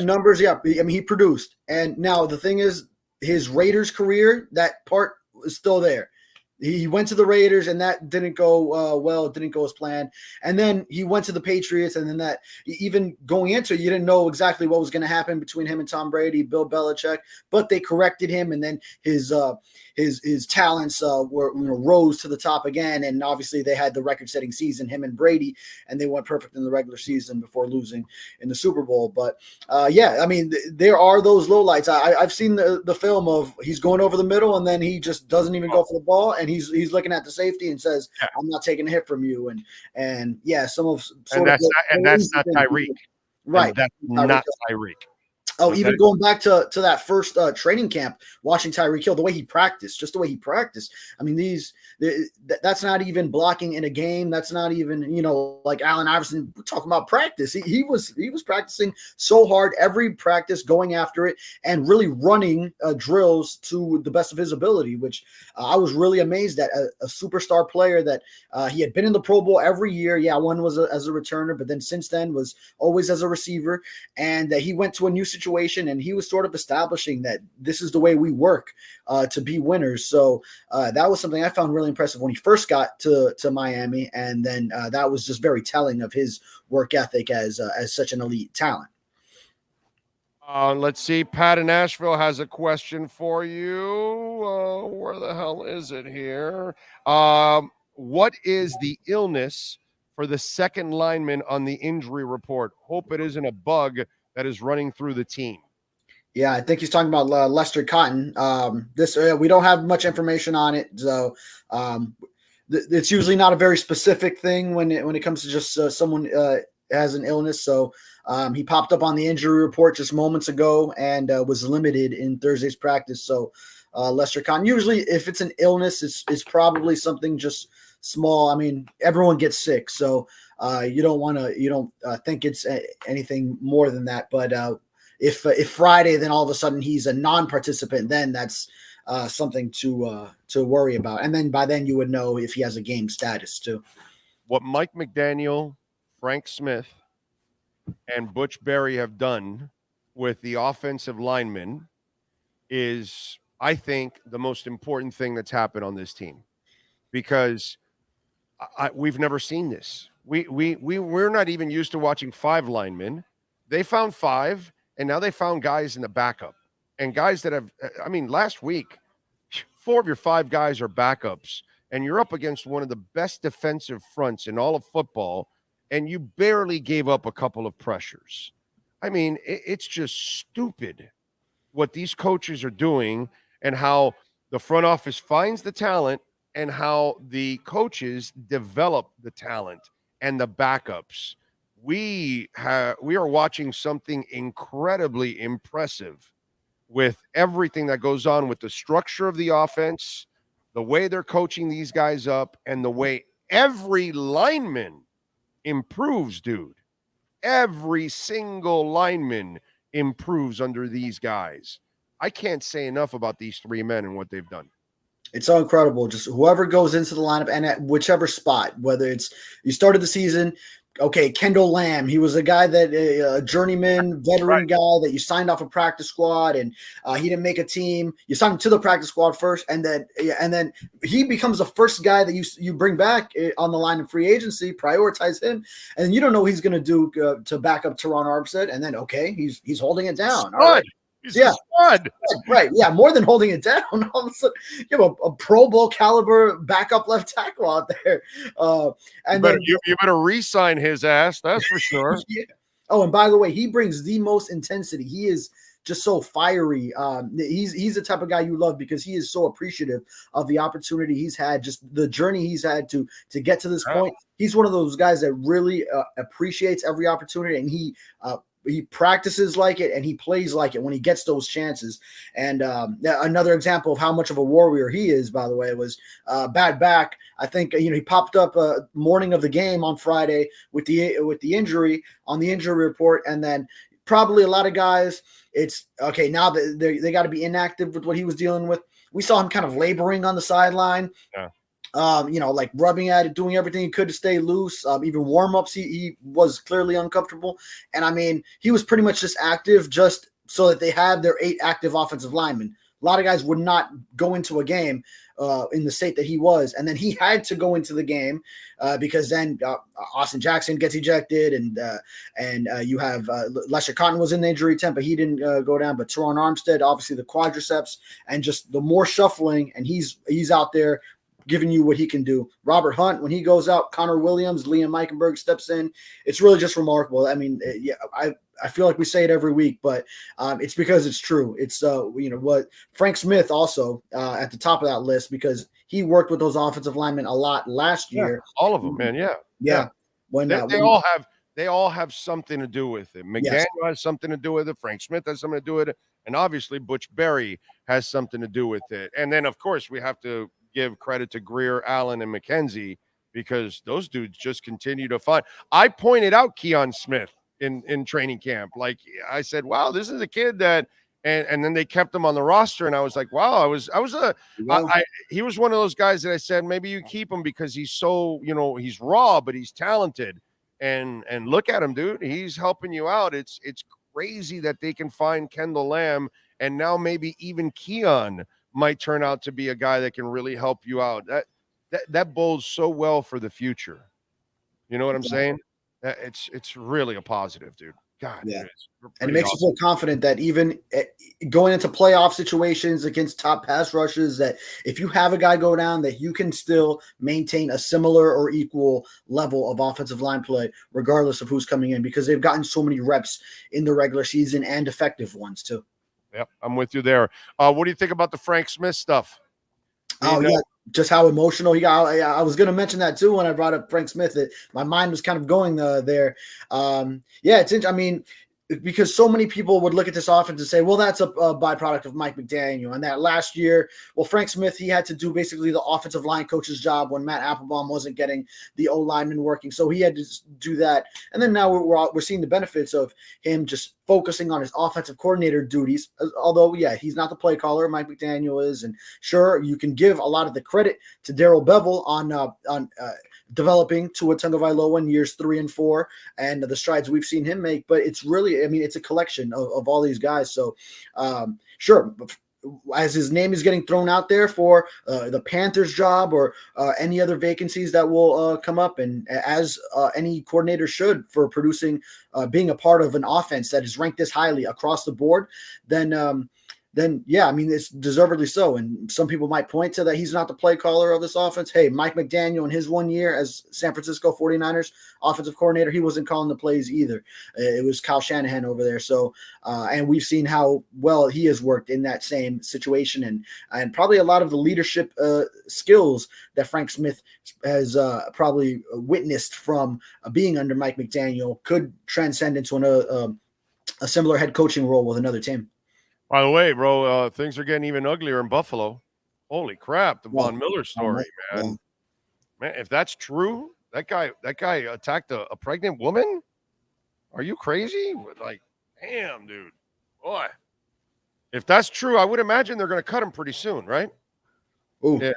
Numbers. Yeah. I mean, he produced. And now the thing is, his Raiders career, that part is still there. He went to the Raiders, and that didn't go well. It didn't go as planned. And then he went to the Patriots, and then that even going into it, you didn't know exactly what was going to happen between him and Tom Brady, Bill Belichick. But they corrected him, and then his talents were rose to the top again. And obviously, they had the record-setting season, him and Brady, and they went perfect in the regular season before losing in the Super Bowl. But I mean, there are those lowlights. I've seen the film of he's going over the middle, and then he just doesn't even go for the ball, and he's looking at the safety and says, "I'm not taking a hit from you." And that's not Tyreek, right? That's not Tyreek. Oh, even going back to that first training camp, watching Tyreek Hill, the way he practiced, just the way he practiced. I mean, that's not even blocking in a game. That's not even, like Allen Iverson talking about practice. He was practicing so hard, every practice going after it and really running drills to the best of his ability, which I was really amazed at. A superstar player that he had been in the Pro Bowl every year. Yeah, one was as a returner, but then since then was always as a receiver. And he went to a new situation. And he was sort of establishing that this is the way we work to be winners. So that was something I found really impressive when he first got to Miami. And then that was just very telling of his work ethic as such an elite talent. Let's see. Pat in Nashville has a question for you. Where the hell is it here? What is the illness for the second lineman on the injury report? Hope it isn't a bug that is running through the team. Yeah, I think he's talking about Lester Cotton. We don't have much information on it, so it's usually not a very specific thing when it comes to just someone has an illness. So he popped up on the injury report just moments ago and was limited in Thursday's practice. So Lester Cotton. Usually, if it's an illness, it's probably something just small. I mean, everyone gets sick, so you don't think it's anything more than that. But if Friday, then all of a sudden he's a non-participant, then that's something to worry about. And then by then you would know if he has a game status too. What Mike McDaniel, Frank Smith, and Butch Berry have done with the offensive linemen is, I think, the most important thing that's happened on this team, because we've never seen this. We're not even used to watching 5 linemen. They found 5, and now they found guys in the backup and guys that have. I mean, last week, 4 of your 5 guys are backups, and you're up against one of the best defensive fronts in all of football, and you barely gave up a couple of pressures. I mean, it's just stupid what these coaches are doing and how the front office finds the talent and how the coaches develop the talent and the backups. We are watching something incredibly impressive with everything that goes on with the structure of the offense, the way they're coaching these guys up, and the way every lineman improves, dude. Every single lineman improves under these guys. I can't say enough about these 3 men and what they've done. It's so incredible. Just whoever goes into the lineup and at whichever spot, whether it's you started the season, okay, Kendall Lamb, he was a guy that a journeyman, veteran guy that you signed off a practice squad, and he didn't make a team. You signed him to the practice squad first, and then he becomes the first guy that you bring back on the line of free agency. Prioritize him, and you don't know what he's going to do to back up Terrell Armstead, and then okay, he's holding it down. All right. He's a stud. Right. Yeah. More than holding it down. All of a sudden, you have a Pro Bowl caliber backup left tackle out there. You better re-sign his ass. That's for sure. Yeah. Oh, and by the way, he brings the most intensity. He is just so fiery. He's the type of guy you love because he is so appreciative of the opportunity he's had, just the journey he's had to get to this point. He's one of those guys that really appreciates every opportunity, and he practices like it and he plays like it when he gets those chances. And another example of how much of a warrior he is, by the way, was bad back. I think he popped up morning of the game on Friday with the injury on the injury report, and then probably a lot of guys. It's okay now that they got to be inactive with what he was dealing with. We saw him kind of laboring on the sideline. Yeah. Like rubbing at it, doing everything he could to stay loose. Even warm-ups, he was clearly uncomfortable. And I mean, he was pretty much just active just so that they have their 8 active offensive linemen. A lot of guys would not go into a game in the state that he was. And then he had to go into the game because then Austin Jackson gets ejected and you have Lesher Cotton was in the injury tent, but he didn't go down. But Teron Armstead, obviously the quadriceps and just the more shuffling, and he's out there giving you what he can do. Robert Hunt, when he goes out, Connor Williams, Liam Eichenberg steps in. It's really just remarkable. I mean, I feel like we say it every week, but it's because it's true. It's what Frank Smith also at the top of that list because he worked with those offensive linemen a lot last year. All of them, man. Yeah. When they all have something to do with it. McDaniel has something to do with it. Frank Smith has something to do with it, and obviously Butch Berry has something to do with it. And then of course we have to give credit to Greer, Allen, and McKenzie because those dudes just continue to find. I pointed out Keon Smith in training camp. Like I said, wow, this is a kid that, and then they kept him on the roster, and I was like, wow, he was one of those guys that I said maybe you keep him because he's so he's raw, but he's talented, and look at him, dude, he's helping you out. It's crazy that they can find Kendall Lamb, and now maybe even Keon might turn out to be a guy that can really help you out. That bodes so well for the future. You know what I'm saying? It's really a positive, dude. God, yeah. And it makes you feel confident that even going into playoff situations against top pass rushes, that if you have a guy go down, that you can still maintain a similar or equal level of offensive line play, regardless of who's coming in, because they've gotten so many reps in the regular season and effective ones too. Yep, I'm with you there. What do you think about the Frank Smith stuff? Just how emotional he got. I was going to mention that too when I brought up Frank Smith. My mind was kind of going there. It's interesting. I mean, because so many people would look at this offense and say, well, that's a byproduct of Mike McDaniel. And that last year, well, Frank Smith, he had to do basically the offensive line coach's job when Matt Applebaum wasn't getting the O-lineman working. So he had to do that. And then now we're seeing the benefits of him just focusing on his offensive coordinator duties. Although, he's not the play caller. Mike McDaniel is. And sure, you can give a lot of the credit to Darrell Bevell on developing Tua Tagovailoa in years 3 and 4 and the strides we've seen him make. But it's really, it's a collection of all these guys. So sure, as his name is getting thrown out there for the Panthers job or any other vacancies that will come up, and as any coordinator should for producing, being a part of an offense that is ranked this highly across the board, then yeah, I mean, it's deservedly so. And some people might point to that he's not the play caller of this offense. Hey, Mike McDaniel in his 1 year as San Francisco 49ers offensive coordinator, he wasn't calling the plays either. It was Kyle Shanahan over there. So, and we've seen how well he has worked in that same situation, and probably a lot of the leadership skills that Frank Smith has probably witnessed from being under Mike McDaniel could transcend into a similar head coaching role with another team. By the way, bro, things are getting even uglier in Buffalo. Holy crap, the Von Miller story, man. Man, if that's true, that guy attacked a pregnant woman? Are you crazy? Like, damn, dude. Boy. If that's true, I would imagine they're going to cut him pretty soon, right? Ooh, yeah.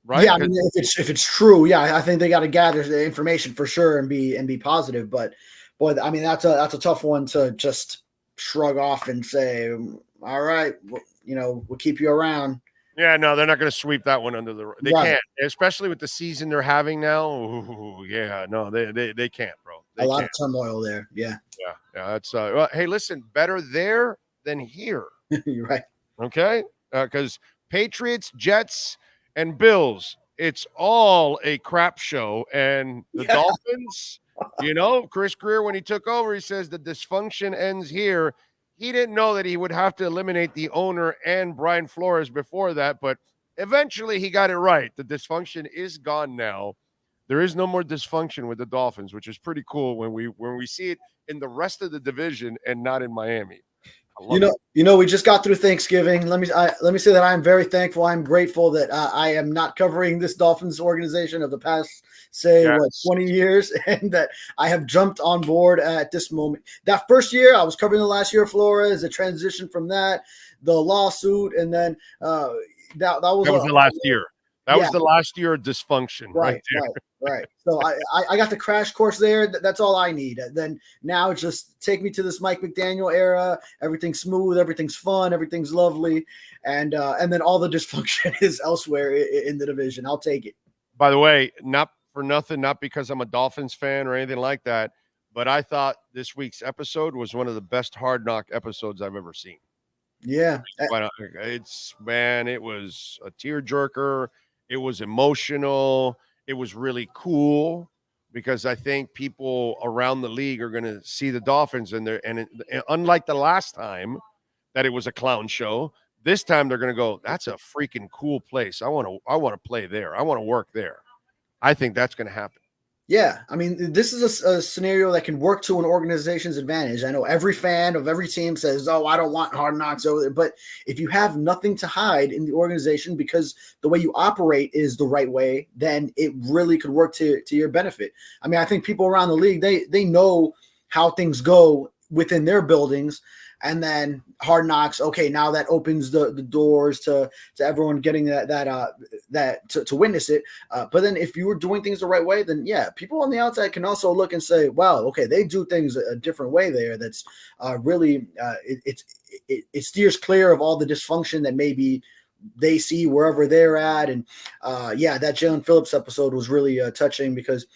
Right? Yeah, I mean, if it's true, yeah, I think they got to gather the information for sure and be positive. But boy, I mean, that's a tough one to just shrug off and say, all right, we'll keep you around. Yeah, no, they're not going to sweep that one under the rug. They can't, especially with the season they're having now. Ooh, yeah, no, they can't, bro. A lot of turmoil there. Yeah. That's well, hey, listen, better there than here. You're right. Okay, because Patriots, Jets, and Bills, it's all a crap show, and the Dolphins. Chris Greer, when he took over, he says the dysfunction ends here. He didn't know that he would have to eliminate the owner and Brian Flores before that, but eventually he got it right. The dysfunction is gone now. There is no more dysfunction with the Dolphins, which is pretty cool when we see it in the rest of the division and not in Miami. We just got through Thanksgiving. Let me say that I'm very thankful. I'm grateful that I am not covering this Dolphins organization of the past, 20 years, and that I have jumped on board at this moment. That first year, I was covering the last year of Flores, the transition from that, the lawsuit, and then that was the last year. That was the last year of dysfunction, right there. Right. So I got the crash course there. That's all I need. Then now just take me to this Mike McDaniel era. Everything's smooth. Everything's fun. Everything's lovely. And then all the dysfunction is elsewhere in the division. I'll take it. By the way, not for nothing, not because I'm a Dolphins fan or anything like that, but I thought this week's episode was one of the best Hard Knock episodes I've ever seen. Yeah. It was a tearjerker. It was emotional. It was really cool because I think people around the league are going to see the Dolphins and unlike the last time that it was a clown show, this time they're going to go, that's a freaking cool place. I want to play there. I want to work there. I think that's going to happen. Yeah, I mean, this is a scenario that can work to an organization's advantage. I know every fan of every team says, oh, I don't want Hard Knocks over there. But if you have nothing to hide in the organization because the way you operate is the right way, then it really could work to your benefit. I mean, I think people around the league, they know how things go within their buildings. And then Hard Knocks, okay, now that opens the doors to everyone getting that to witness it. But then if you were doing things the right way, then yeah, people on the outside can also look and say, wow, okay, they do things a different way there. That's really it steers clear of all the dysfunction that maybe they see wherever they're at. And that Jaylen Phillips episode was really touching because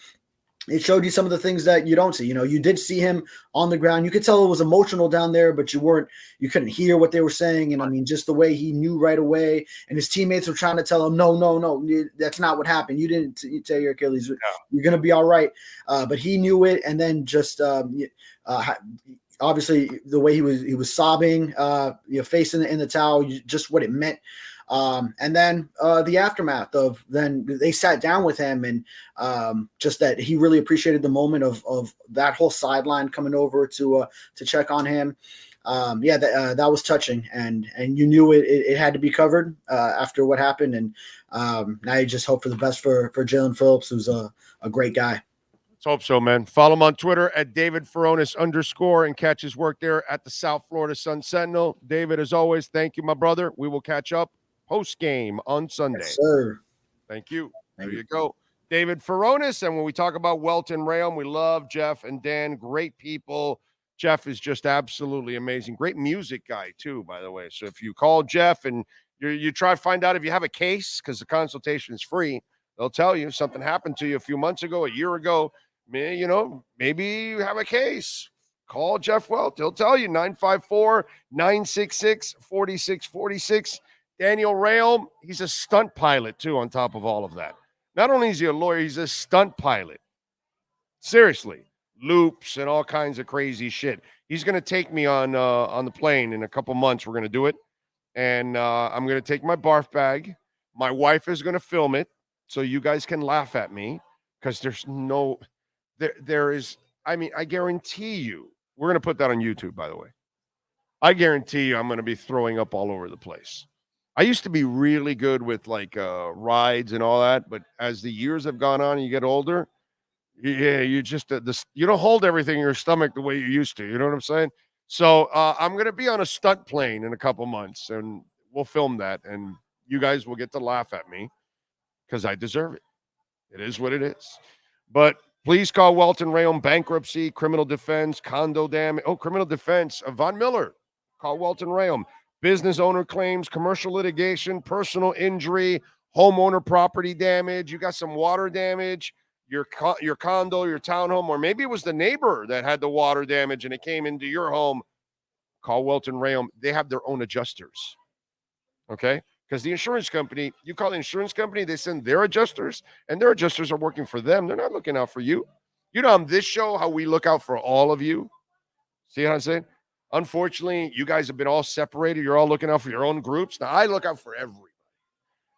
it showed you some of the things that you don't see. You did see him on the ground. You could tell it was emotional down there, but you couldn't hear what they were saying. And I mean, just the way he knew right away, and his teammates were trying to tell him, no, that's not what happened. You didn't tear your Achilles. You're going to be all right. But he knew it. And then just obviously the way he was sobbing, facing in the towel, just what it meant. And then the aftermath of then they sat down with him and just that he really appreciated the moment of that whole sideline coming over to check on him. That was touching and you knew it had to be covered after what happened. And now you just hope for the best for Jaylen Phillips, who's a great guy. Let's hope so, man. Follow him on Twitter at David Furones _ and catch his work there at the South Florida Sun Sentinel. David, as always, thank you, my brother. We will catch up post game on Sunday. Yes, sir. Thank you. There you go. David Furones. And when we talk about Welton Rayom, we love Jeff and Dan, great people. Jeff is just absolutely amazing. Great music guy, too, by the way. So if you call Jeff and you try to find out if you have a case, because the consultation is free, they'll tell you something happened to you a few months ago, a year ago. Maybe you have a case. Call Jeff Welch. He'll tell you, 954-966-4646. Daniel Rail, he's a stunt pilot, too, on top of all of that. Not only is he a lawyer, he's a stunt pilot. Seriously. Loops and all kinds of crazy shit. He's going to take me on the plane in a couple months. We're going to do it. And I'm going to take my barf bag. My wife is going to film it so you guys can laugh at me because there is, I guarantee you, we're going to put that on YouTube, by the way. I guarantee you I'm going to be throwing up all over the place. I used to be really good with like rides and all that, but as the years have gone on and you get older, yeah, you just you don't hold everything in your stomach the way you used to. You know what I'm saying? So I'm going to be on a stunt plane in a couple months, and we'll film that, and you guys will get to laugh at me because I deserve it. It is what it is. But please call Welton Rayom, bankruptcy, criminal defense, condo damage. Oh, criminal defense. Von Miller. Call Welton Rayom. Business owner claims, commercial litigation, personal injury, homeowner property damage. You got some water damage. Your condo, your townhome, or maybe it was the neighbor that had the water damage and it came into your home. Call Welton Rayom. They have their own adjusters. Okay? Because the insurance company, you call the insurance company, they send their adjusters, and their adjusters are working for them. They're not looking out for you. You know, on this show, how we look out for all of you. See what I'm saying? Unfortunately, you guys have been all separated. You're all looking out for your own groups. Now, I look out for everybody.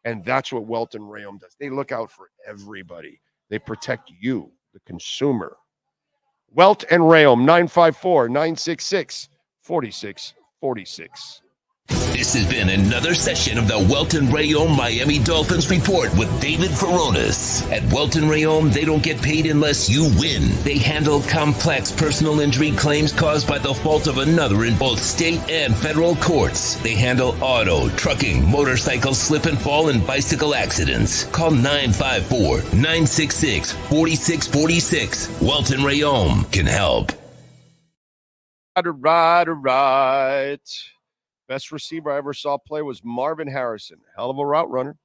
And that's what Welton Rayom does. They look out for everybody. They protect you, the consumer. Welt and Rayom, 954-966-4646. This has been another session of the Welton Rayom Miami Dolphins Report with David Furones. At Welton Rayom, they don't get paid unless you win. They handle complex personal injury claims caused by the fault of another in both state and federal courts. They handle auto, trucking, motorcycle slip and fall, and bicycle accidents. Call 954-966-4646. Welton Rayom can help. Right. Best receiver I ever saw play was Marvin Harrison. Hell of a route runner.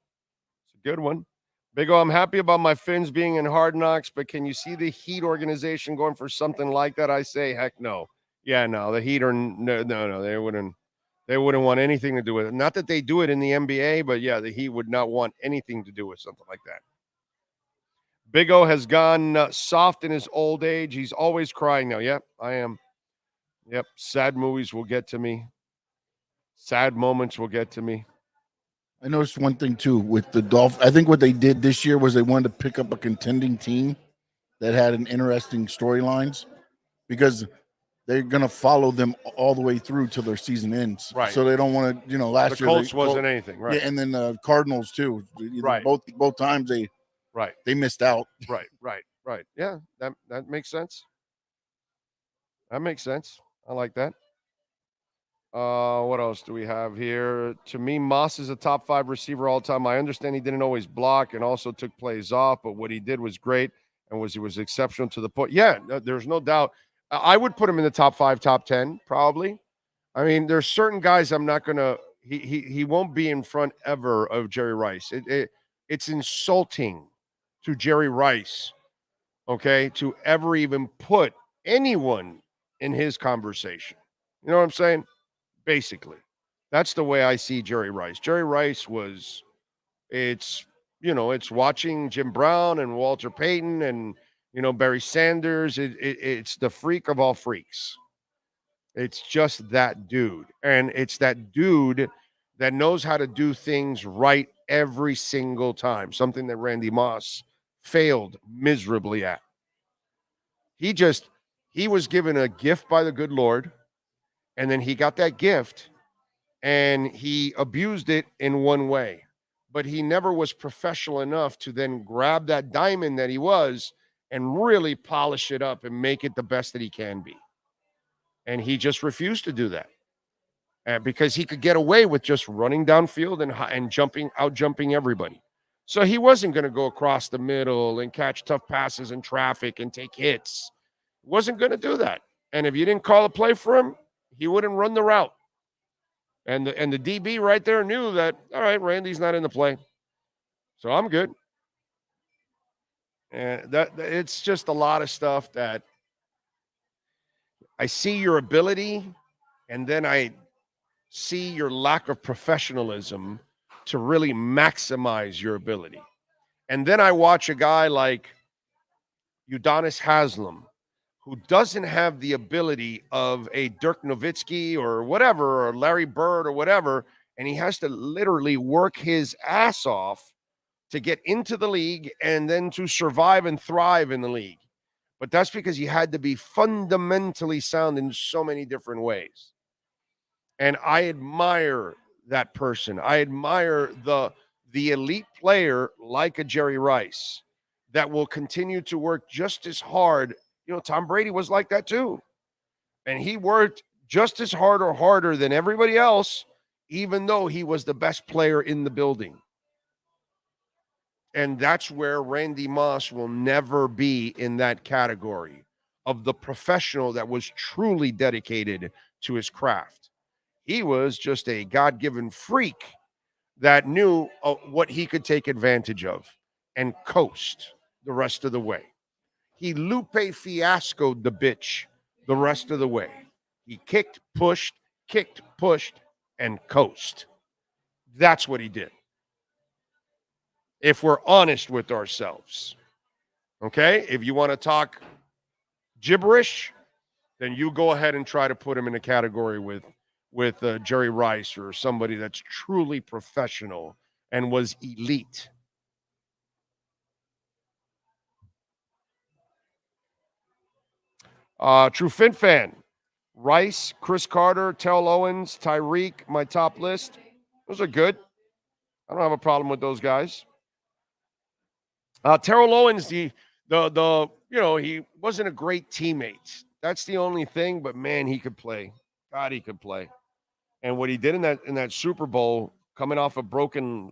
It's a good one. Big O, I'm happy about my Finns being in Hard Knocks, but can you see the Heat organization going for something like that? I say, heck no. Yeah, no, the Heat are no. They wouldn't want anything to do with it. Not that they do it in the NBA, but yeah, the Heat would not want anything to do with something like that. Big O has gone soft in his old age. He's always crying now. Yep, I am. Yep, sad movies will get to me. Sad moments will get to me. I noticed one thing, too, with the Dolphins. I think what they did this year was they wanted to pick up a contending team that had an interesting storylines because they're going to follow them all the way through till their season ends. Right. So they don't want to, last year. The Colts wasn't anything, right? Yeah, and then the Cardinals, too. Right. Both times they missed out. Right. Yeah, that makes sense. That makes sense. I like that. What else do we have here? To me, Moss is a top 5 receiver all time. I understand he didn't always block and also took plays off, but what he did was great and he was exceptional to the point. Yeah, there's no doubt. I would put him in the top 5, top 10, probably. I mean, there's certain guys I'm not going to – he won't be in front ever of Jerry Rice. It's insulting to Jerry Rice, okay, to ever even put anyone in his conversation. You know what I'm saying? Basically, that's the way I see Jerry Rice. Jerry Rice it's watching Jim Brown and Walter Payton and, Barry Sanders. It's the freak of all freaks. It's just that dude. And it's that dude that knows how to do things right every single time, something that Randy Moss failed miserably at. He was given a gift by the good Lord. And then he got that gift and he abused it in one way, but he never was professional enough to then grab that diamond that he was and really polish it up and make it the best that he can be. And he just refused to do that because he could get away with just running downfield and out jumping everybody. So he wasn't going to go across the middle and catch tough passes in traffic and take hits. Wasn't going to do that. And if you didn't call a play for him, he wouldn't run the route. And the DB right there knew that, all right, Randy's not in the play. So I'm good. And it's just a lot of stuff that I see your ability, and then I see your lack of professionalism to really maximize your ability. And then I watch a guy like Udonis Haslam, who doesn't have the ability of a Dirk Nowitzki or whatever, or Larry Bird or whatever, and he has to literally work his ass off to get into the league and then to survive and thrive in the league. But that's because he had to be fundamentally sound in so many different ways. And I admire that person. I admire the elite player like a Jerry Rice that will continue to work just as hard. You know, Tom Brady was like that too. And he worked just as hard or harder than everybody else, even though he was the best player in the building. And that's where Randy Moss will never be in that category of the professional that was truly dedicated to his craft. He was just a God-given freak that knew what he could take advantage of and coast the rest of the way. He Lupe Fiasco'd the bitch the rest of the way. He kicked, pushed, and coast. That's what he did. If we're honest with ourselves. Okay? If you want to talk gibberish, then you go ahead and try to put him in a category with Jerry Rice or somebody that's truly professional and was elite. True Fin fan. Rice, Chris Carter, Terrell Owens, Tyreek, my top list. Those are good. I don't have a problem with those guys. Terrell Owens, he wasn't a great teammate. That's the only thing, but man, he could play. God, he could play. And what he did in that Super Bowl, coming off a broken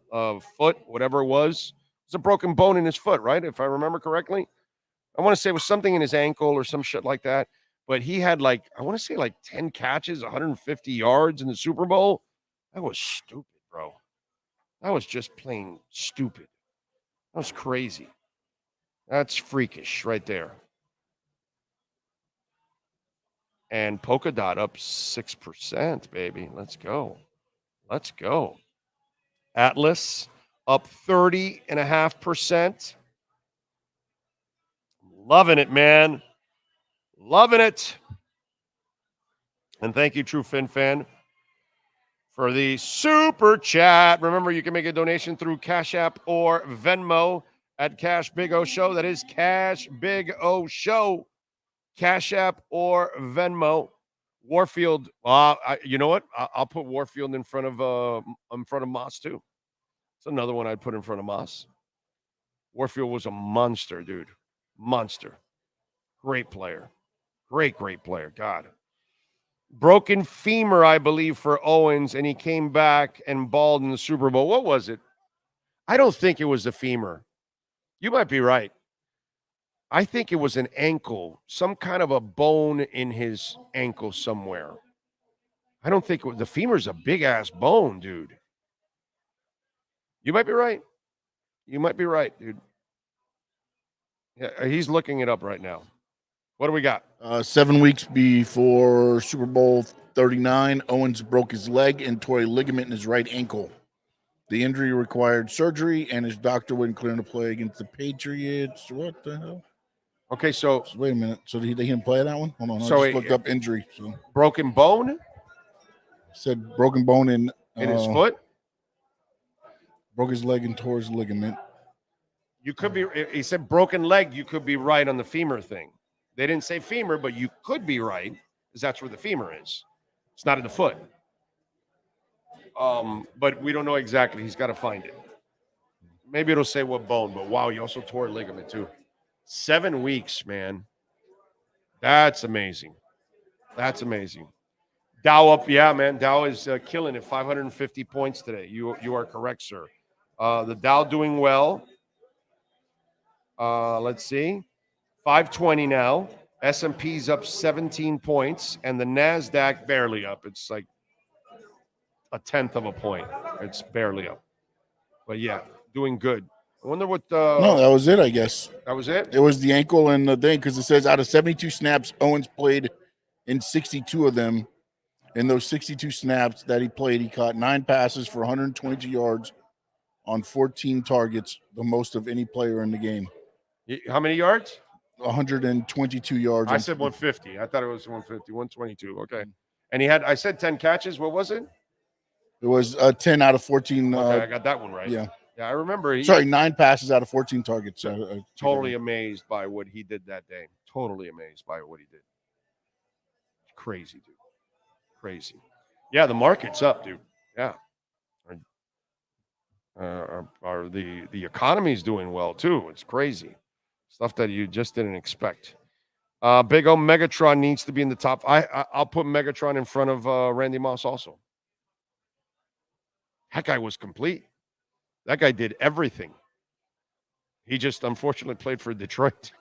foot, whatever it was a broken bone in his foot, right? If I remember correctly. I want to say it was something in his ankle or some shit like that. But he had 10 catches, 150 yards in the Super Bowl. That was stupid, bro. That was just plain stupid. That was crazy. That's freakish right there. And Polka Dot up 6%, baby. Let's go. Let's go. Atlas up 30.5%. Loving it, man. Loving it. And thank you, True Fin fan, for the super chat. Remember, you can make a donation through Cash App or Venmo at Cash Big O Show. That is Cash Big O Show. Cash App or Venmo. Warfield. You know what? I'll put Warfield in front of Moss too. It's another one I'd put in front of Moss. Warfield was a monster, dude. Monster. Great player. Great player. God. Broken femur, I believe, for Owens, and he came back and balled in the Super Bowl. What was it? I don't think it was the femur. You might be right. I think it was an ankle, some kind of a bone in his ankle somewhere. I don't think the femur's a big-ass bone, dude. You might be right. You might be right, dude. Yeah, he's looking it up right now. What do we got? 7 weeks before Super Bowl 39, Owens broke his leg and tore a ligament in his right ankle. The injury required surgery, and his doctor wouldn't clear him to play against the Patriots. What the hell? Okay, so wait a minute. So they didn't play that one? Hold on. So I just looked up injury. So. Broken bone? Said broken bone in his foot? Broke his leg and tore his ligament. You could be, he said broken leg, you could be right on the femur thing. They didn't say femur, but you could be right, because that's where the femur is. It's not in the foot. But we don't know exactly. He's got to find it. Maybe it'll say what bone, but wow, you also tore a ligament too. 7 weeks, man. That's amazing. That's amazing. Dow up, yeah, man. Dow is killing it. 550 points today. You are correct, sir. The Dow doing well. Let's see. 520 now. S&P's up 17 points, and the NASDAQ barely up. It's like a tenth of a point. It's barely up. But yeah, doing good. I wonder what No, that was it, I guess. That was it? It was the ankle and the thing, because it says out of 72 snaps, Owens played in 62 of them. In those 62 snaps that he played, he caught 9 passes for 122 yards on 14 targets, the most of any player in the game. How many yards? 122 yards. I said 150. I thought it was 150, 122. Okay. And I said 10 catches. What was it? It was 10 out of 14. Okay, I got that one right. Yeah. Yeah, I remember. 9 passes out of 14 targets. Totally amazed by what he did that day. Totally amazed by what he did. Crazy, dude. Crazy. Yeah, the market's up, dude. Yeah. The economy's doing well, too. It's crazy. Stuff that you just didn't expect. Big O Megatron needs to be in the top. I'll put Megatron in front of Randy Moss also. That guy was complete. That guy did everything. He just unfortunately played for Detroit.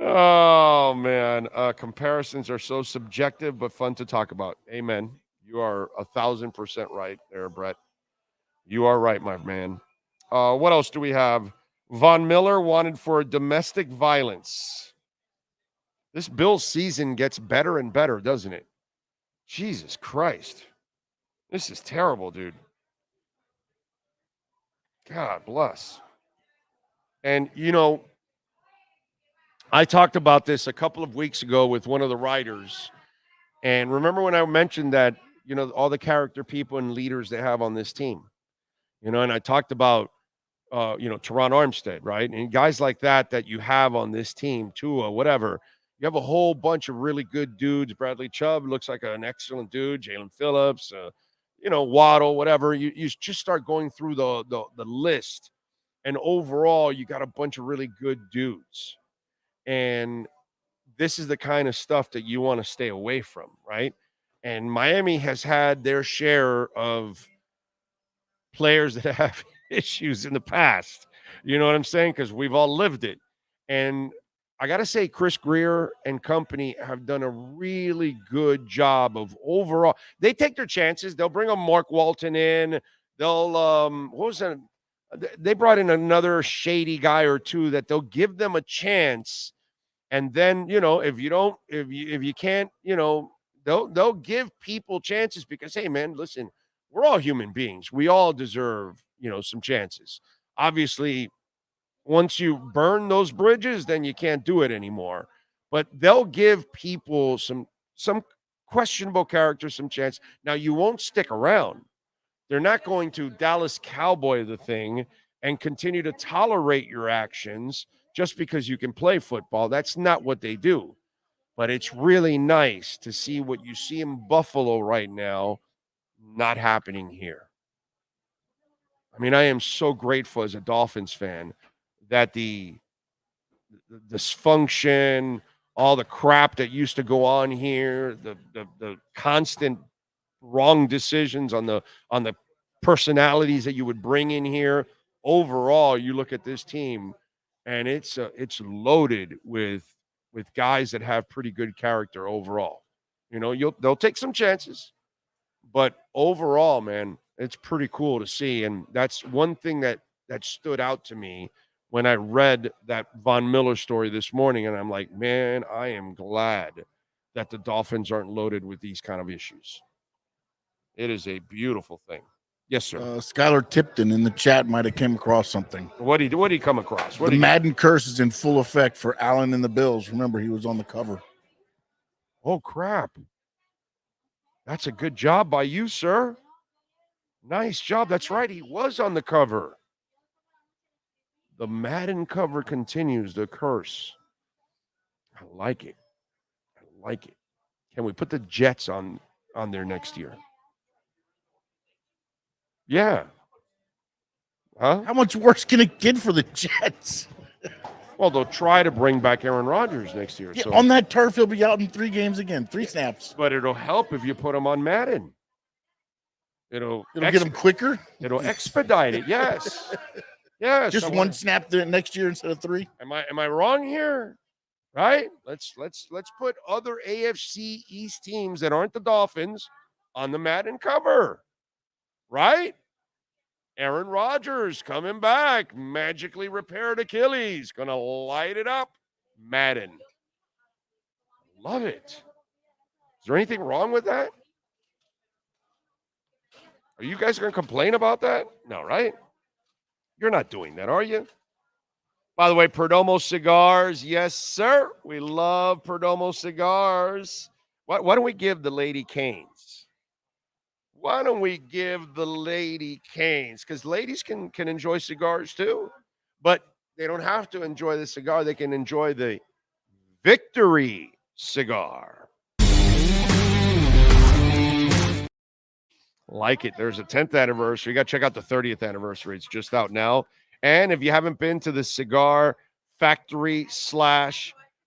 Oh, man. Comparisons are so subjective, but fun to talk about. Amen. You are 1,000% right there, Brett. You are right, my man. What else do we have? Von Miller wanted for domestic violence. This Bills season gets better and better, doesn't it? Jesus Christ. This is terrible, dude. God bless. And, I talked about this a couple of weeks ago with one of the writers. And remember when I mentioned that, all the character people and leaders they have on this team, and I talked about, Teron Armstead, right? And guys like that you have on this team, Tua, whatever. You have a whole bunch of really good dudes. Bradley Chubb looks like an excellent dude. Jaylen Phillips, Waddle, whatever. You just start going through the list. And overall, you got a bunch of really good dudes. And this is the kind of stuff that you want to stay away from, right? And Miami has had their share of players that have issues in the past. You know what I'm saying? Because we've all lived it. And I got to say, Chris Greer and company have done a really good job of overall. They take their chances. They'll bring a Mark Walton in. They'll, what was that? They brought in another shady guy or two that they'll give them a chance. And then, if you can't, they'll give people chances because, hey, man, listen, we're all human beings. We all deserve, some chances. Obviously, once you burn those bridges, then you can't do it anymore. But they'll give people some questionable characters some chance. Now, you won't stick around. They're not going to Dallas Cowboy the thing and continue to tolerate your actions just because you can play football. That's not what they do. But it's really nice to see what you see in Buffalo right now not happening here. I mean, I am so grateful as a Dolphins fan that the dysfunction, all the crap that used to go on here, the constant wrong decisions on the personalities that you would bring in here. Overall, you look at this team, and it's loaded with guys that have pretty good character overall. They'll take some chances, but overall, man, it's pretty cool to see. And that's one thing that stood out to me when I read that Von Miller story this morning. And I'm like, man, I am glad that the Dolphins aren't loaded with these kind of issues. It is a beautiful thing. Yes, sir. Skylar Tipton in the chat might have came across something. What did he come across? The Madden curse is in full effect for Allen and the Bills. Remember, he was on the cover. Oh, crap. That's a good job by you, sir. Nice job. That's right. He was on the cover. The Madden cover continues the curse. I like it. Can we put the Jets on there next year? Yeah. Huh? How much worse can it get for the Jets? Well, they'll try to bring back Aaron Rodgers next year. Yeah, so on that turf, he'll be out in 3 games again, 3 snaps. But it'll help if you put him on Madden. It'll get him quicker? It'll expedite it, yes. Yeah, just one snap there next year instead of 3. Am I wrong here? Right? Let's put other AFC East teams that aren't the Dolphins on the mat and cover. Right? Aaron Rodgers coming back, magically repaired Achilles, gonna light it up. Madden. Love it. Is there anything wrong with that? Are you guys gonna complain about that? No, right? You're not doing that, are you? By the way, Perdomo Cigars. Yes, sir. We love Perdomo Cigars. Why don't we give the lady canes? Why don't we give the lady canes? Because ladies can enjoy cigars too. But they don't have to enjoy the cigar. They can enjoy the Victory cigar. Like it. There's a 10th anniversary. You got to check out the 30th anniversary. It's just out now. And if you haven't been to the Cigar Factory /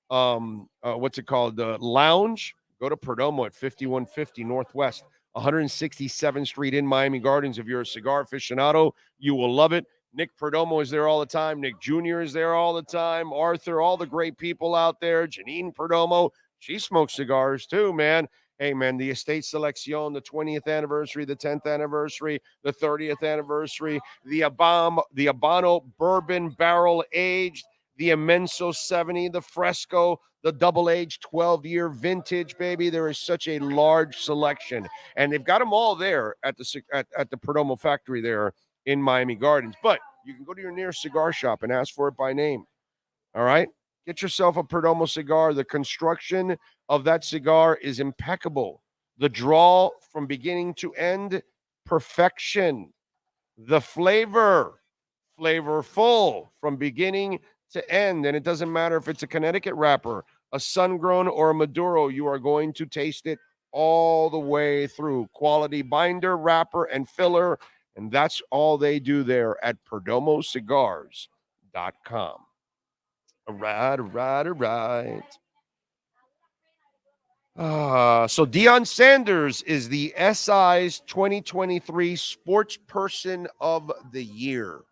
what's it called? The lounge, go to Perdomo at 5150 Northwest 167th Street in Miami Gardens. If you're a cigar aficionado, you will love it. Nick Perdomo is there all the time. Nick Jr. is there all the time. Arthur, all the great people out there. Janine Perdomo, she smokes cigars too, man. Hey, man, the Estate Selección, the 20th anniversary, the 10th anniversary, the 30th anniversary, the Habano Bourbon Barrel Aged, the Immenso 70, the Fresco, the Double Aged 12-year vintage, baby. There is such a large selection. And they've got them all there at the Perdomo factory there in Miami Gardens. But you can go to your nearest cigar shop and ask for it by name. All right? Get yourself a Perdomo cigar. The construction of that cigar is impeccable. The draw from beginning to end, perfection. The flavorful from beginning to end. And it doesn't matter if it's a Connecticut wrapper, a sun-grown, or a Maduro. You are going to taste it all the way through. Quality binder, wrapper, and filler. And that's all they do there at PerdomoCigars.com. All right. So Deion Sanders is the SI's 2023 Sports Person of the Year.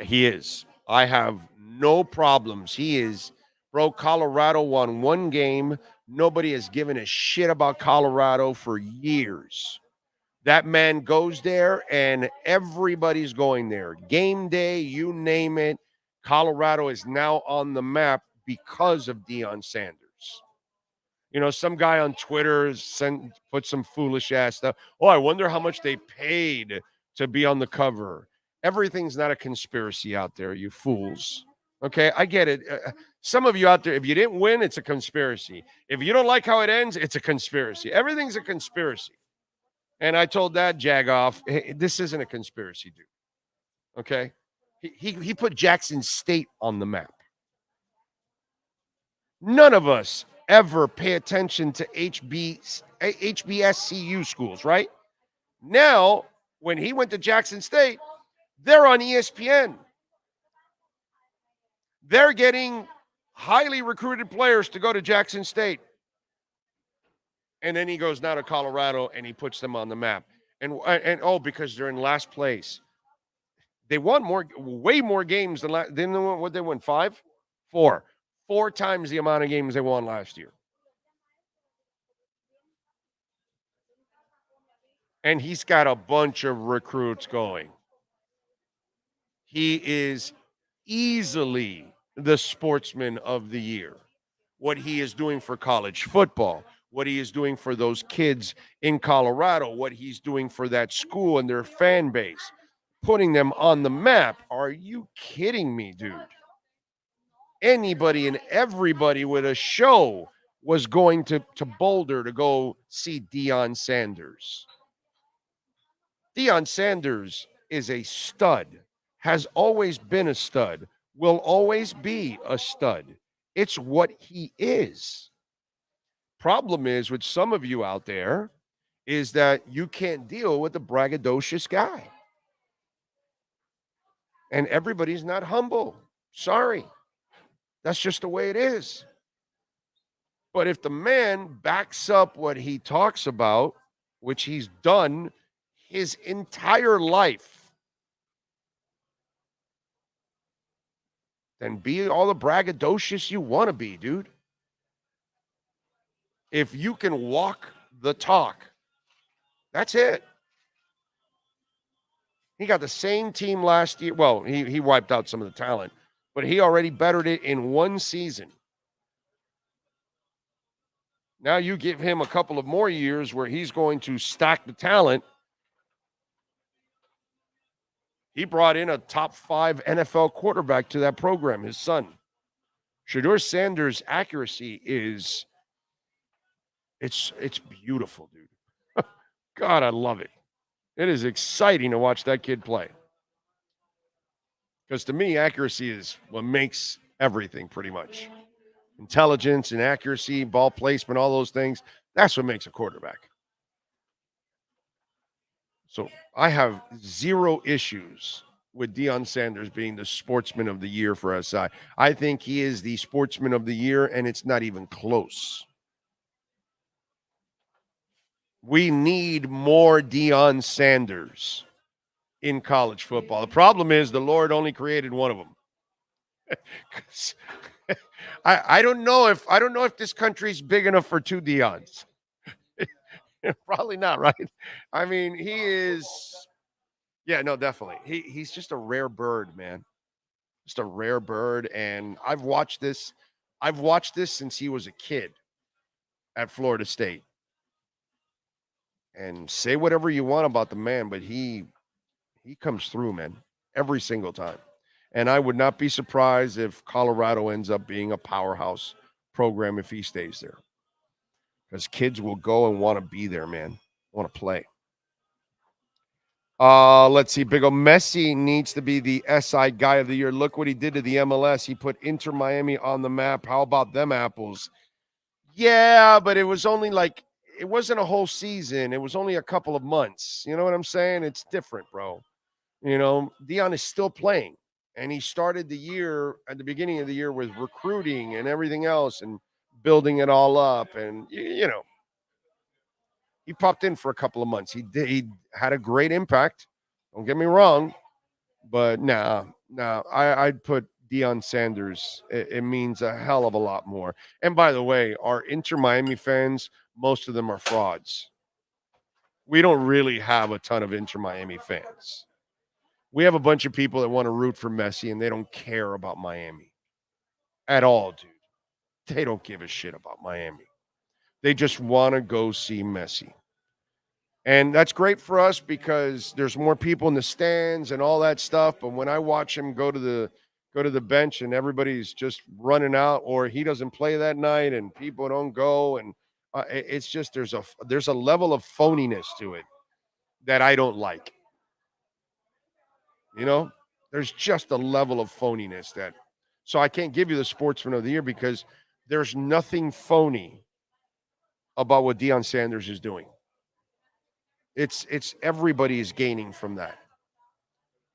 He is. I have no problems. He is. Bro, Colorado won one game. Nobody has given a shit about Colorado for years. That man goes there, and everybody's going there. Game day, you name it. Colorado is now on the map because of Deion Sanders. You know, some guy on Twitter put some foolish ass stuff. Oh, I wonder how much they paid to be on the cover. Everything's not a conspiracy out there, you fools. Okay, I get it. Some of you out there, if you didn't win, it's a conspiracy. If you don't like how it ends, it's a conspiracy. Everything's a conspiracy. And I told that jagoff, hey, this isn't a conspiracy, dude. Okay? He put Jackson State on the map. None of us ever pay attention to HBSCU schools, right? Now, when he went to Jackson State, they're on ESPN. They're getting highly recruited players to go to Jackson State. And then he goes now to Colorado and he puts them on the map. And because they're in last place. They won way more games than what they won, 5? 4 times the amount of games they won last year. And he's got a bunch of recruits going. He is easily the sportsman of the year. What he is doing for college football, what he is doing for those kids in Colorado, what he's doing for that school and their fan base. Putting them on the map. Are you kidding me, dude? Anybody and everybody with a show was going to Boulder to go see Deion Sanders. Deion Sanders is a stud, has always been a stud, will always be a stud. It's what he is. Problem is with some of you out there is that you can't deal with a braggadocious guy. And everybody's not humble. Sorry. That's just the way it is. But if the man backs up what he talks about, which he's done his entire life, and be all the braggadocious you want to be, dude. If you can walk the talk, that's it. He got the same team last year. Well, he wiped out some of the talent, but he already bettered it in one season. Now you give him a couple of more years where he's going to stack the talent. He brought in a top 5 NFL quarterback to that program, his son. Shedeur Sanders' accuracy is, it's beautiful, dude. God, I love it. It is exciting to watch that kid play. Because to me, accuracy is what makes everything pretty much. Intelligence and accuracy, ball placement, all those things, that's what makes a quarterback. So I have zero issues with Deion Sanders being the sportsman of the year for SI. I think he is the sportsman of the year, and it's not even close. We need more Deion Sanders in college football. The problem is the Lord only created one of them. I don't know if this country's big enough for 2 Deions. Probably not, right? I mean, he is. Yeah, no, definitely. He's just a rare bird, man. Just a rare bird, and I've watched this since he was a kid at Florida State. And say whatever you want about the man, but he comes through, man, every single time. And I would not be surprised if Colorado ends up being a powerhouse program if he stays there. Because kids will go and want to be there, man. Want to play. Let's see. Big O Messi needs to be the SI guy of the year. Look what he did to the MLS. He put Inter Miami on the map. How about them apples? Yeah, but it was only it wasn't a whole season. It was only a couple of months. You know what I'm saying? It's different, bro. You know, Deion is still playing. And he started the year at the beginning of the year with recruiting and everything else and building it all up. And, you know, he popped in for a couple of months. He had a great impact. Don't get me wrong. But I'd put Deion Sanders. It means a hell of a lot more. And by the way, our Inter Miami fans, most of them are frauds. We don't really have a ton of Inter Miami fans. We have a bunch of people that want to root for Messi, and they don't care about Miami at all, dude. They don't give a shit about Miami. They just want to go see Messi. And that's great for us because there's more people in the stands and all that stuff. But when I watch him go to the bench and everybody's just running out, or he doesn't play that night and people don't go, and it's just there's a level of phoniness to it that I don't like. You know, there's just a level of phoniness so I can't give you the sportsman of the year because there's nothing phony about what Deion Sanders is doing. It's everybody is gaining from that.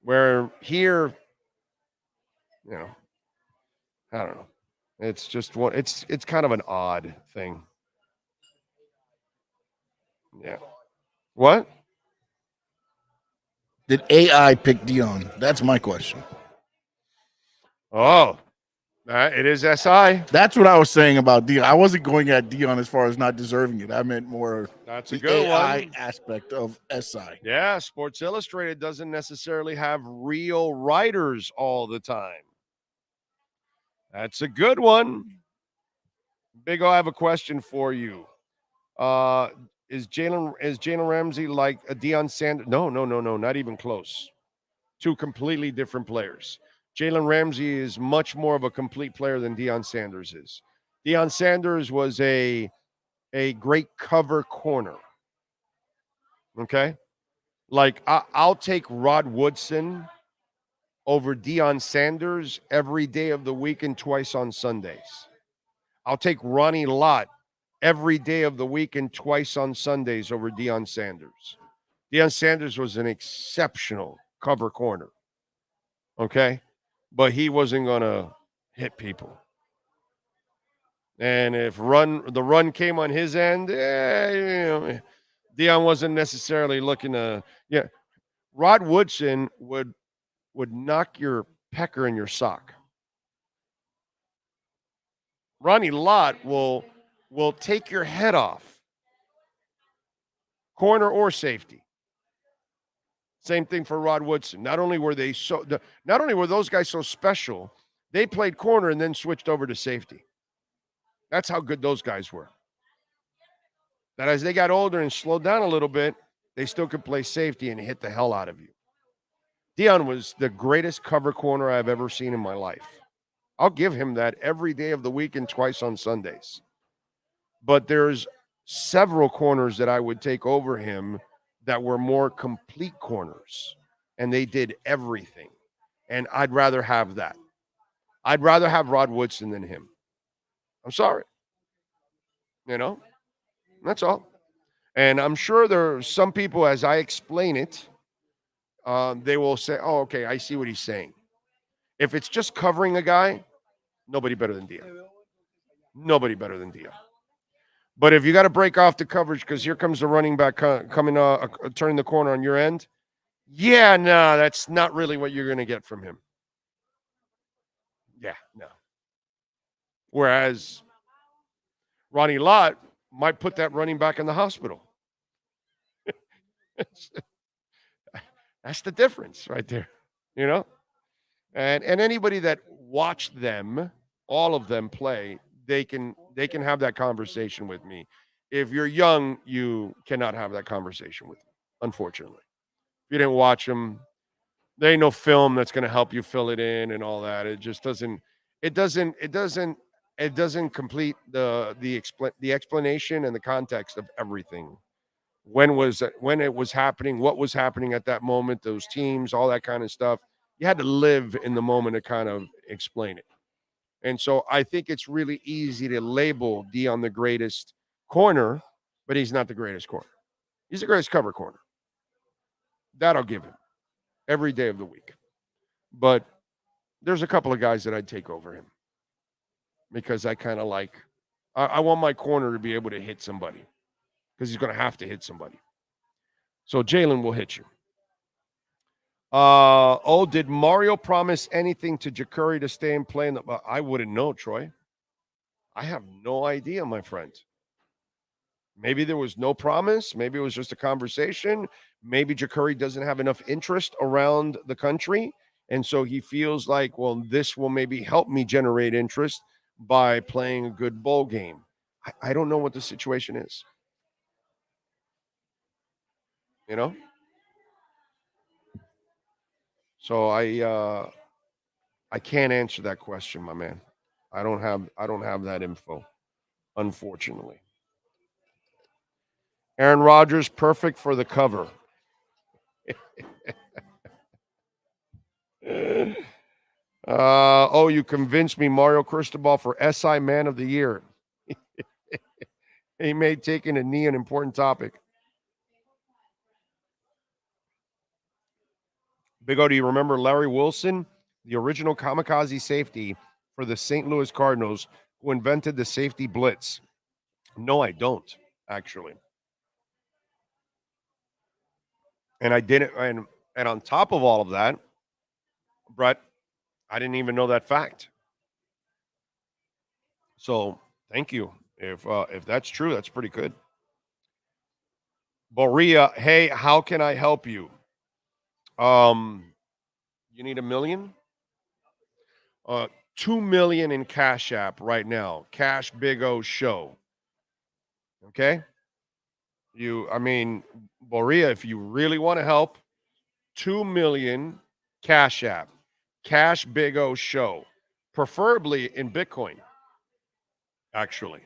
Where here, you know, I don't know. It's just it's kind of an odd thing. Yeah. What? Did AI pick Deion? That's my question. Oh, it is SI. That's what I was saying about Deion. I wasn't going at Deion as far as not deserving it. I meant more that's a the good AI one. aspect of SI. Yeah, Sports Illustrated doesn't necessarily have real writers all the time. That's a good one. Big O, I have a question for you. Is Jalen Ramsey like a Deion Sanders? No, not even close. 2 completely different players. Jalen Ramsey is much more of a complete player than Deion Sanders is. Deion Sanders was a great cover corner. Okay? Like, I'll take Rod Woodson over Deion Sanders every day of the week and twice on Sundays. I'll take Ronnie Lott every day of the week and twice on Sundays over Deion Sanders. Deion Sanders was an exceptional cover corner. Okay? But he wasn't going to hit people. And if the run came on his end, Deion wasn't necessarily looking to. Yeah, Rod Woodson would knock your pecker in your sock. Ronnie Lott will take your head off. Corner or safety. Same thing for Rod Woodson. Not only were those guys so special, they played corner and then switched over to safety. That's how good those guys were. That as they got older and slowed down a little bit, they still could play safety and hit the hell out of you. Deion was the greatest cover corner I've ever seen in my life. I'll give him that every day of the week and twice on Sundays. But there's several corners that I would take over him that were more complete corners, and they did everything. And I'd rather have that. I'd rather have Rod Woodson than him. I'm sorry. That's all. And I'm sure there are some people, as I explain it, they will say, oh, okay, I see what he's saying. If it's just covering a guy, nobody better than Deion. Nobody better than Deion. But if you got to break off the coverage because here comes the running back coming, turning the corner on your end, yeah, no, that's not really what you're going to get from him. Yeah, no. Whereas Ronnie Lott might put that running back in the hospital. That's the difference right there, And anybody that watched them, all of them play, they can have that conversation with me. If you're young, you cannot have that conversation with me, unfortunately. If you didn't watch them, there ain't no film that's going to help you fill it in and all that. It just doesn't complete the explanation and the context of everything. When it was happening, what was happening at that moment, those teams, all that kind of stuff. You had to live in the moment to kind of explain it. And so I think it's really easy to label Deion the greatest corner, but he's not the greatest corner. He's the greatest cover corner. That I'll give him every day of the week. But there's a couple of guys that I'd take over him because I kind of I want my corner to be able to hit somebody because he's going to have to hit somebody. So Jaylen will hit you. Did Mario promise anything to Jacurri to stay and play? I wouldn't know, Troy. I have no idea, my friend. Maybe there was no promise. Maybe it was just a conversation. Maybe Jacurri doesn't have enough interest around the country. And so he feels like, well, this will maybe help me generate interest by playing a good bowl game. I don't know what the situation is. So I can't answer that question, my man. I don't have that info, unfortunately. Aaron Rodgers, perfect for the cover. You convinced me, Mario Cristobal for SI Man of the Year. He made taking a knee an important topic. Big O, do you remember Larry Wilson, the original kamikaze safety for the St. Louis Cardinals, who invented the safety blitz? No, I don't, actually. And I didn't, and on top of all of that, Brett, I didn't even know that fact. So thank you. If that's true, that's pretty good. Boria, hey, how can I help you? You need $1 million? 2 million in Cash App right now. Cash Big O Show. Okay? Boria, if you really want to help, 2 million Cash App. Cash Big O Show. Preferably in Bitcoin, actually.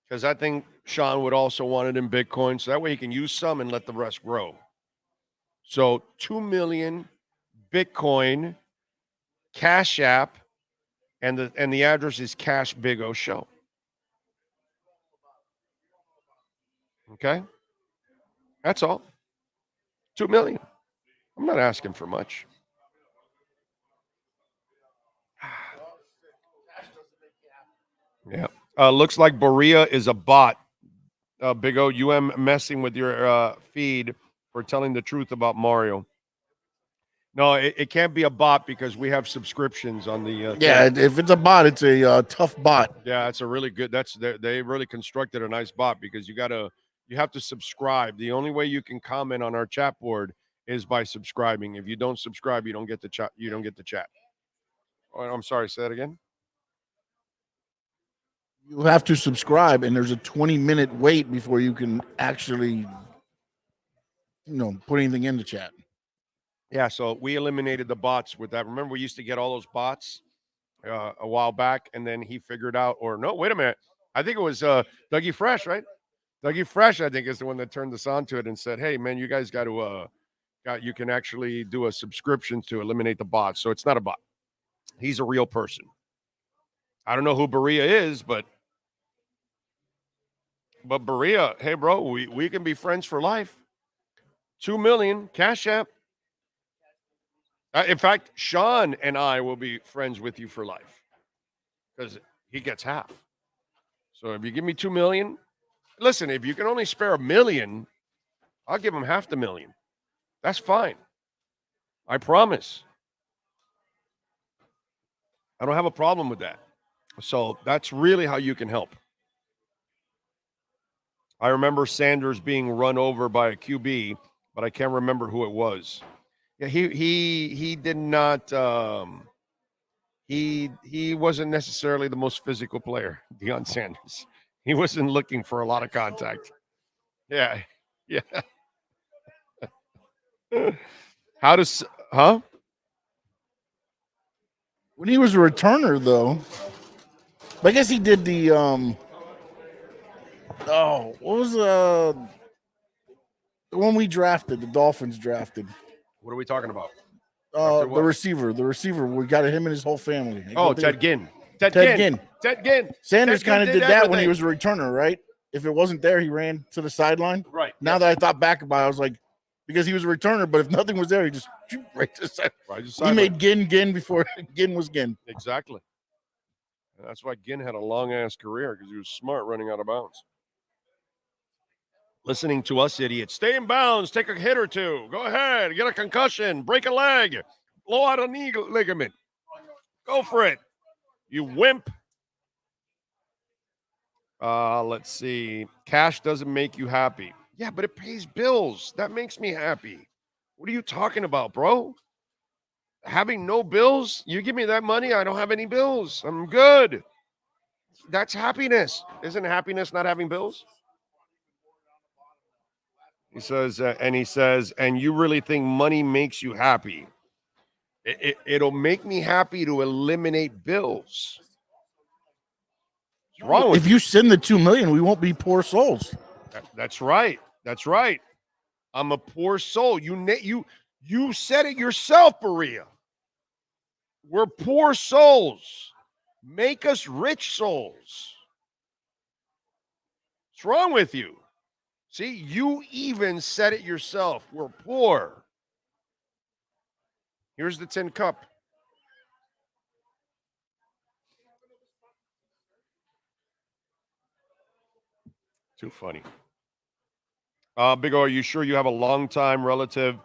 Because I think Sean would also want it in Bitcoin, so that way he can use some and let the rest grow. So 2 million Bitcoin, Cash App, and the address is Cash Big O Show. Okay? That's all. 2 million. I'm not asking for much. Yeah. Looks like Boria is a bot. Big O, you am messing with your feed for telling the truth about Mario. No, it can't be a bot because we have subscriptions on the. Yeah, if it's a bot, it's a tough bot. Yeah, it's a really good. They really constructed a nice bot because you have to subscribe. The only way you can comment on our chat board is by subscribing. If you don't subscribe, you don't get the chat. You don't get the chat. Oh, I'm sorry. Say that again. You have to subscribe, and there's a 20-minute wait before you can actually, put anything in the chat. Yeah, so we eliminated the bots with that. Remember, we used to get all those bots a while back, and then he figured out, or no, wait a minute. I think it was Dougie Fresh, right? Dougie Fresh, I think, is the one that turned us on to it and said, hey, man, you guys got to, you can actually do a subscription to eliminate the bots. So it's not a bot. He's a real person. I don't know who Berea is, but Berea, hey, bro, we can be friends for life. 2 million, Cash App. In fact, Sean and I will be friends with you for life because he gets half. So if you give me 2 million, listen, if you can only spare $1 million, I'll give him half the million. That's fine. I promise. I don't have a problem with that. So that's really how you can help. I remember Sanders being run over by a QB, but I can't remember who it was. Yeah, he did not. He wasn't necessarily the most physical player, Deion Sanders. He wasn't looking for a lot of contact. Yeah. How does When he was a returner, though, I guess he did the what was the one we drafted? The Dolphins drafted. What are we talking about? The receiver. We got him and his whole family. Ted Ginn. Ted Ginn. Sanders kind of did that everything when he was a returner, right? If it wasn't there, he ran to the sideline. Right. Now that I thought back about it, I was like, because he was a returner, but if nothing was there, he just right to the side. He made Ginn before Ginn was Ginn. Exactly. And that's why Ginn had a long-ass career, because he was smart running out of bounds. Listening to us idiots. Stay in bounds. Take a hit or two. Go ahead. Get a concussion. Break a leg. Blow out a knee ligament. Go for it. You wimp. Let's see. Cash doesn't make you happy. Yeah, but it pays bills. That makes me happy. What are you talking about, bro? Having no bills? You give me that money, I don't have any bills. I'm good. That's happiness. Isn't happiness not having bills? He says, and you really think money makes you happy? It'll make me happy to eliminate bills. What's wrong with if you send the 2 million, we won't be poor souls. That's right. That's right. I'm a poor soul. You said it yourself, Berea. We're poor souls. Make us rich souls. What's wrong with you? See, you even said it yourself. We're poor. Here's the tin cup. Too funny. Big O, are you sure you have a longtime relative,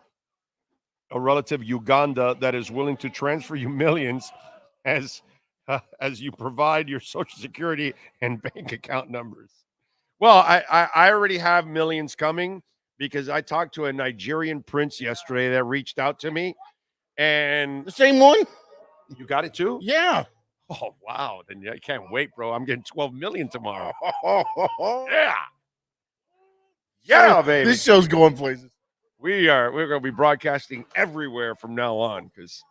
Uganda, that is willing to transfer you millions as you provide your Social Security and bank account numbers? Well, I already have millions coming because I talked to a Nigerian prince yesterday that reached out to me. And the same one? You got it too? Yeah. Oh, wow. Then I can't wait, bro. I'm getting 12 million tomorrow. Yeah. Yeah, baby. This show's going places. We're going to be broadcasting everywhere from now on because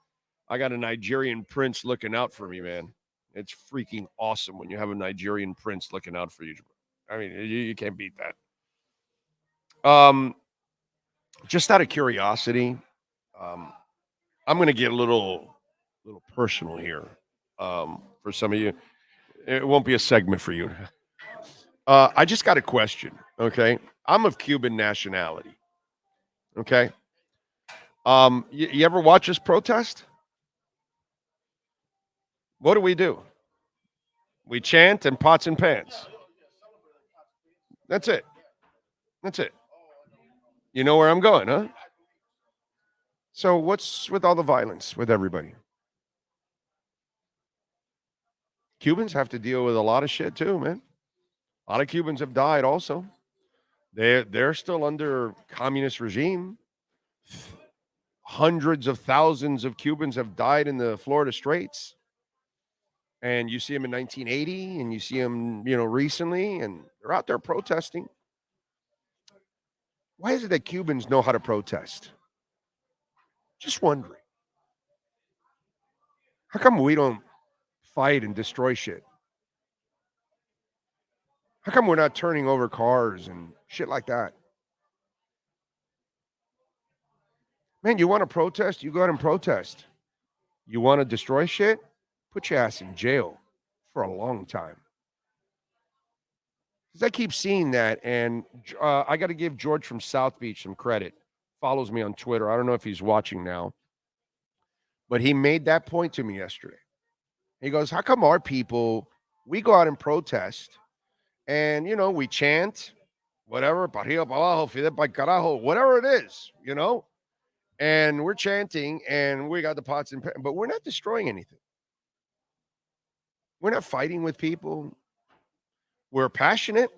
I got a Nigerian prince looking out for me, man. It's freaking awesome when you have a Nigerian prince looking out for you. I mean, you can't beat that. Just out of curiosity, I'm going to get a little personal here for some of you. It won't be a segment for you. I just got a question, okay? I'm of Cuban nationality, okay? You ever watch this protest? What do? We chant and pots and pans. That's it. You know where I'm going, huh? So what's with all the violence with everybody? Cubans have to deal with a lot of shit too, man. A lot of Cubans have died also. They're still under communist regime. Hundreds of thousands of Cubans have died in the Florida Straits. And you see them in 1980 and you see them, recently, and they're out there protesting. Why is it that Cubans know how to protest? Just wondering. How come we don't fight and destroy shit? How come we're not turning over cars and shit like that? Man, you want to protest? You go out and protest. You want to destroy shit? Put your ass in jail for a long time. Because I keep seeing that, and I got to give George from South Beach some credit. Follows me on Twitter. I don't know if he's watching now. But he made that point to me yesterday. He goes, how come our people, we go out and protest, and, we chant, whatever, whatever it is, and we're chanting, and we got the pots and pans, but we're not destroying anything. We're not fighting with people. We're passionate,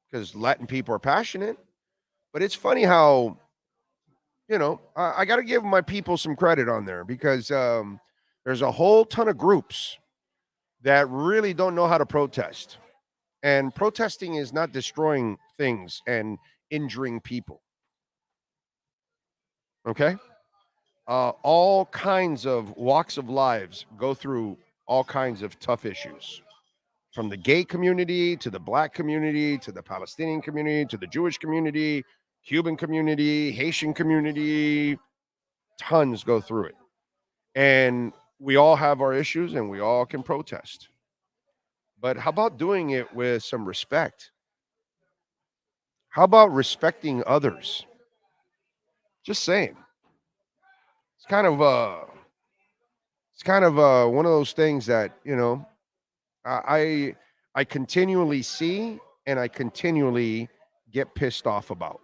because Latin people are passionate. But it's funny how, I got to give my people some credit on there, because there's a whole ton of groups that really don't know how to protest. And protesting is not destroying things and injuring people. Okay? All kinds of walks of lives go through all kinds of tough issues. From the gay community to the black community to the Palestinian community to the Jewish community, Cuban community, Haitian community, tons go through it. And we all have our issues and we all can protest. But how about doing it with some respect? How about respecting others? Just saying. It's kind of one of those things that, I continually see and I continually get pissed off about.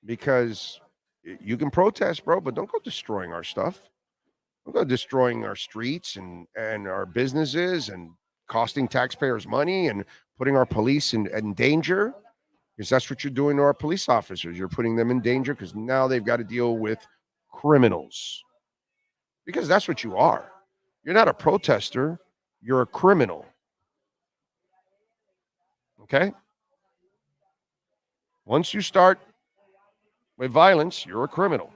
Because you can protest, bro, but don't go destroying our stuff. Don't go destroying our streets and our businesses and costing taxpayers money and putting our police in danger. Because that's what you're doing to our police officers. You're putting them in danger because now they've got to deal with criminals. Because that's what you are. You're not a protester. You're a criminal. Okay? Once you start with violence, you're a criminal.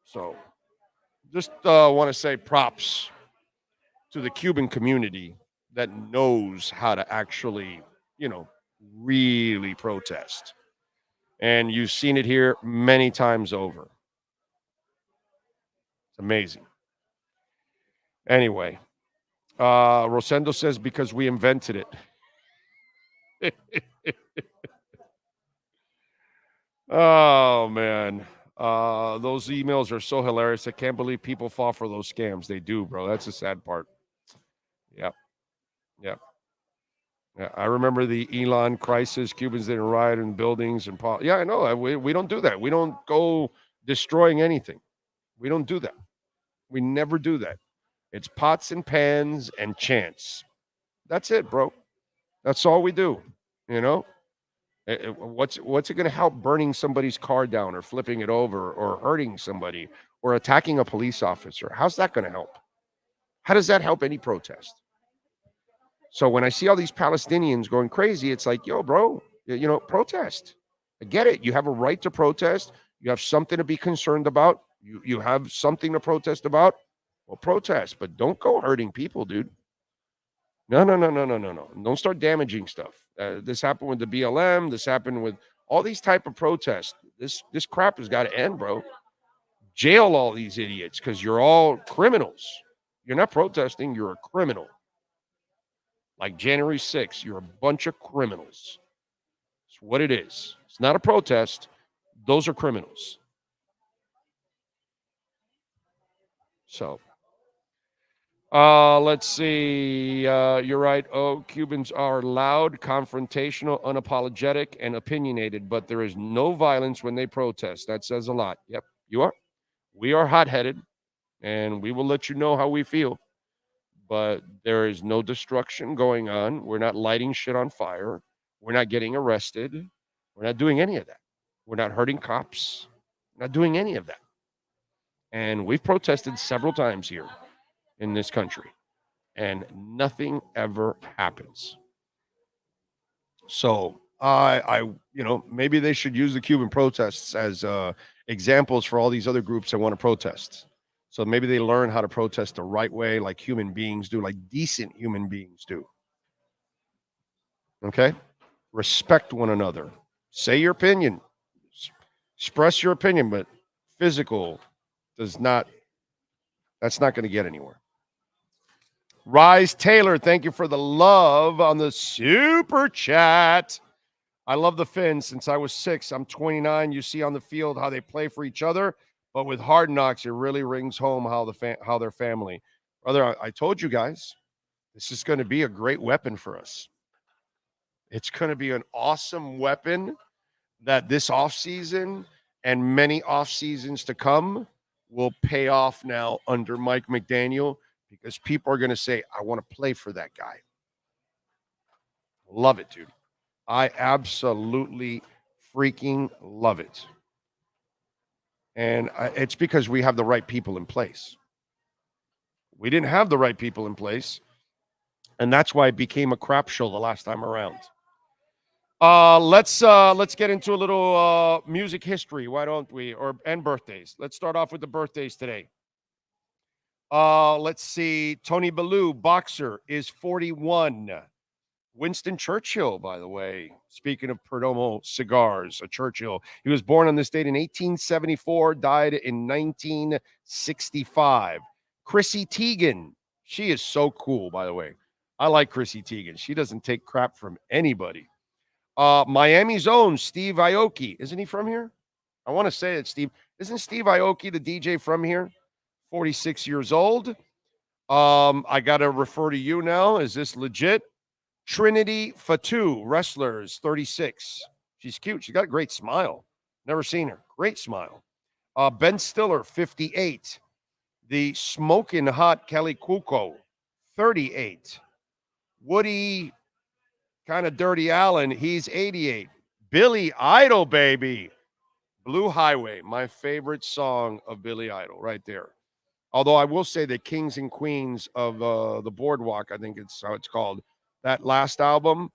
So just want to say props to the Cuban community that knows how to actually, really protest. And you've seen it here many times over. It's amazing. Anyway, Rosendo says because we invented it. Oh, man. Those emails are so hilarious. I can't believe people fall for those scams. They do, bro. That's the sad part. Yep. Yeah, I remember the Elon crisis. Cubans didn't riot in buildings and yeah, I know. We don't do that. We don't go destroying anything. We don't do that. We never do that. It's pots and pans and chants. That's it, bro. That's all we do. What's it going to help burning somebody's car down or flipping it over or hurting somebody or attacking a police officer? How's that going to help? How does that help any protest? So when I see all these Palestinians going crazy, it's like, yo, bro, protest. I get it. You have a right to protest. You have something to be concerned about. You have something to protest about. Well, protest, but don't go hurting people, dude. No. Don't start damaging stuff. This happened with the BLM. This happened with all these type of protests. This crap has got to end, bro. Jail all these idiots because you're all criminals. You're not protesting. You're a criminal. Like January 6th, you're a bunch of criminals. It's what it is. It's not a protest. Those are criminals. So, let's see. You're right. Oh, Cubans are loud, confrontational, unapologetic, and opinionated, but there is no violence when they protest. That says a lot. Yep, you are. We are hot-headed, and we will let you know how we feel. But there is no destruction going on. We're not lighting shit on fire. We're not getting arrested. We're not doing any of that. We're not hurting cops. We're not doing any of that. And we've protested several times here in this country, and nothing ever happens. So maybe they should use the Cuban protests as examples for all these other groups that want to protest. So maybe they learn how to protest the right way, like human beings do, like decent human beings do. Okay? Respect one another. Say your opinion. Express your opinion, but physical that's not going to get anywhere. Rise Taylor, thank you for the love on the super chat. I love the Finns since I was 6. I'm 29. You see on the field how they play for each other, but with Hard Knocks, it really rings home how their family. Brother, I told you guys, this is going to be a great weapon for us. It's going to be an awesome weapon that this offseason and many off seasons to come will pay off now under Mike McDaniel, because people are going to say, I want to play for that guy. Love it, dude. I absolutely freaking love it. And it's because we have the right people in place. We didn't have the right people in place, and that's why it became a crap show the last time around. Let's get into a little music history, why don't we? And birthdays. Let's start off with the birthdays today. Let's see. Tony Bellew, boxer, is 41. Winston Churchill, by the way, speaking of Perdomo cigars, a Churchill. He was born on this date in 1874, died in 1965. Chrissy Teigen, she is so cool, by the way. I like Chrissy Teigen. She doesn't take crap from anybody. Miami's own Steve Aoki. Isn't he from here? I want to say it, Steve. Isn't Steve Aoki the DJ from here? 46 years old. I got to refer to you now. Is this legit? Trinity Fatu, wrestlers, 36. She's cute. She's got a great smile. Never seen her. Great smile. Ben Stiller, 58. The smoking hot Kelly Kuko, 38. Woody, kind of dirty Allen, he's 88. Billy Idol, baby. Blue Highway, my favorite song of Billy Idol, right there. Although I will say the Kings and Queens of the Boardwalk, I think it's how it's called. That last album,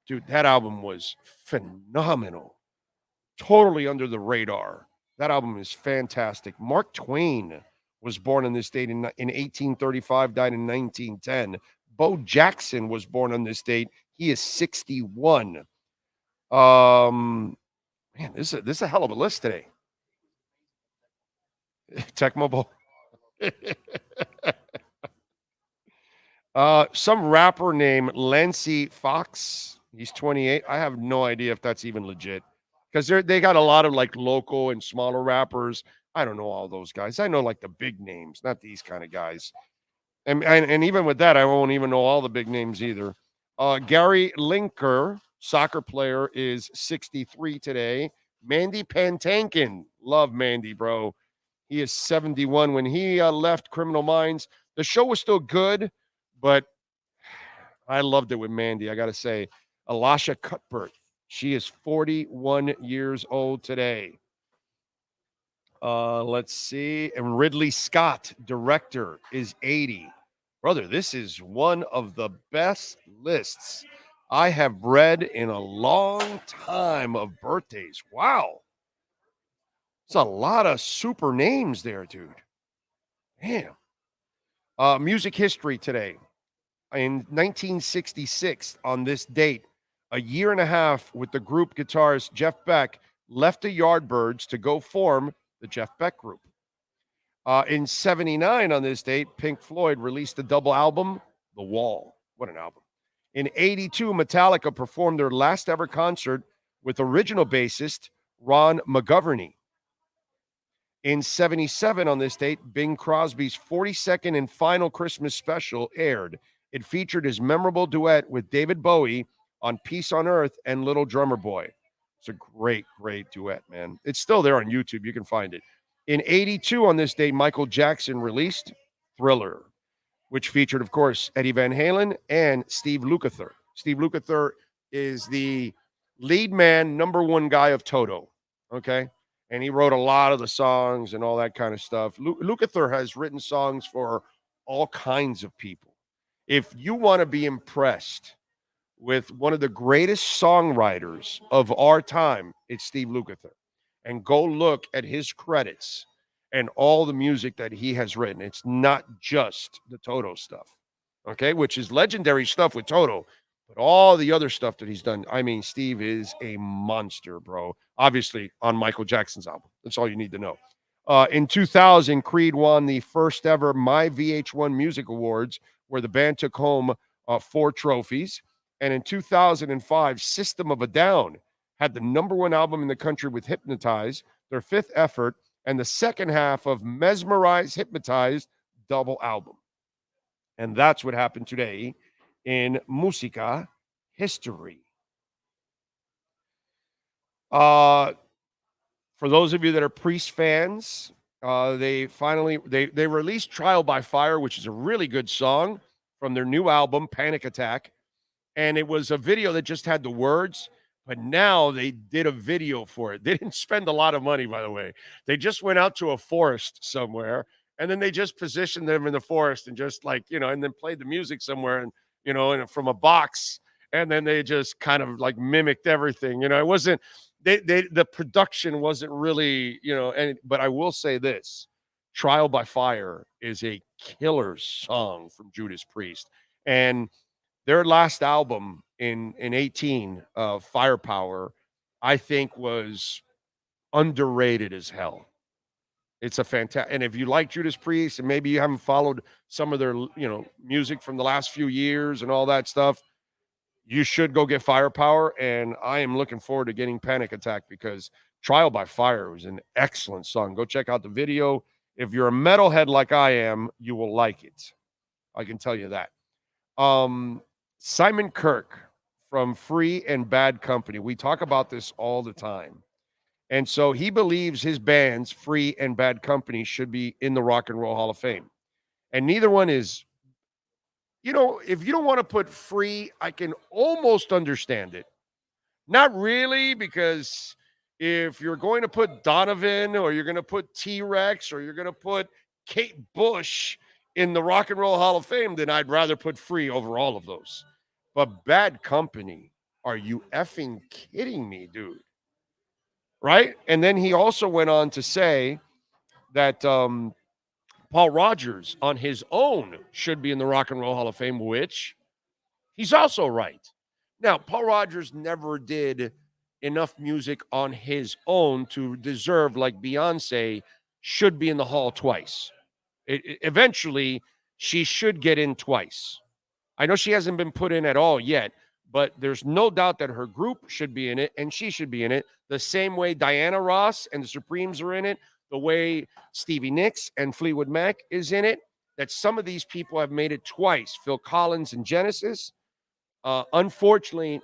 dude, that album was phenomenal. Totally under the radar. That album is fantastic. Mark Twain was born on this date in 1835, died in 1910. Bo Jackson was born on this date. He is 61. Man, this is a hell of a list today. Tecmo Bowl. Some rapper named Lancey Fox. He's 28. I have no idea if that's even legit, because they got a lot of like local and smaller rappers. I don't know all those guys. I know like the big names, not these kind of guys. And even with that, I won't even know all the big names either. Gary Lineker, soccer player, is 63 today. Mandy Patinkin, love Mandy, bro. He is 71. When he left Criminal Minds, the show was still good, but I loved it with Mandy, I got to say. Elisha Cuthbert, she is 41 years old today. Let's see. And Ridley Scott, director, is 80. Brother, this is one of the best lists I have read in a long time of birthdays. Wow. It's a lot of super names there, dude. Damn. Music history today. In 1966, on this date, a year and a half with the group guitarist Jeff Beck left the Yardbirds to go form the Jeff Beck Group. In 79, on this date, Pink Floyd released the double album, The Wall. What an album. In 82, Metallica performed their last ever concert with original bassist Ron McGoverney. In 77, on this date, Bing Crosby's 42nd and final Christmas special aired. It featured his memorable duet with David Bowie on Peace on Earth and Little Drummer Boy. It's a great, great duet, man. It's still there on YouTube. You can find it. In 82, on this day, Michael Jackson released Thriller, which featured, of course, Eddie Van Halen and Steve Lukather. Steve Lukather is the lead man, number one guy of Toto, okay? And he wrote a lot of the songs and all that kind of stuff. Lukather has written songs for all kinds of people. If you want to be impressed with one of the greatest songwriters of our time, it's Steve Lukather. And go look at his credits and all the music that he has written. It's not just the Toto stuff, okay, which is legendary stuff with Toto, but all the other stuff that he's done. I mean, Steve is a monster, bro. Obviously, on Michael Jackson's album. That's all you need to know. In 2000, Creed won the first ever My VH1 Music Awards, where the band took home 4 trophies. And in 2005, System of a Down had the number one album in the country with Hypnotize, their 5th effort, and the second half of Mesmerize, Hypnotize double album. And that's what happened today in Musica history. For those of you that are Priest fans, they released Trial by Fire, which is a really good song from their new album, Panic Attack. And it was a video that just had the words, but now they did a video for it. They didn't spend a lot of money, by the way. They just went out to a forest somewhere, and then they just positioned them in the forest and just and then played the music somewhere and from a box. And then they just kind of like mimicked everything. It wasn't, the production wasn't really, but I will say this, Trial by Fire is a killer song from Judas Priest. And their last album in 18, Firepower, I think was underrated as hell. It's a fantastic, and if you like Judas Priest and maybe you haven't followed some of their, music from the last few years and all that stuff, you should go get Firepower. And I am looking forward to getting Panic Attack because Trial by Fire was an excellent song. Go check out the video. If you're a metalhead like I am, you will like it. I can tell you that. Simon Kirk from Free and Bad Company. We talk about this all the time. And so he believes his bands, Free and Bad Company, should be in the Rock and Roll Hall of Fame. And neither one is, if you don't want to put Free, I can almost understand it. Not really, because if you're going to put Donovan or you're going to put T-Rex or you're going to put Kate Bush in the Rock and Roll Hall of Fame, then I'd rather put Free over all of those. But Bad Company, are you effing kidding me, dude? Right? And then he also went on to say that Paul Rodgers on his own should be in the Rock and Roll Hall of Fame, which he's also right. Now, Paul Rodgers never did enough music on his own to deserve, like Beyonce should be in the Hall twice. Eventually, she should get in twice. I know she hasn't been put in at all yet, but there's no doubt that her group should be in it and she should be in it the same way Diana Ross and the Supremes are in it, the way Stevie Nicks and Fleetwood Mac is in it, that some of these people have made it twice. Phil Collins and Genesis. Unfortunately,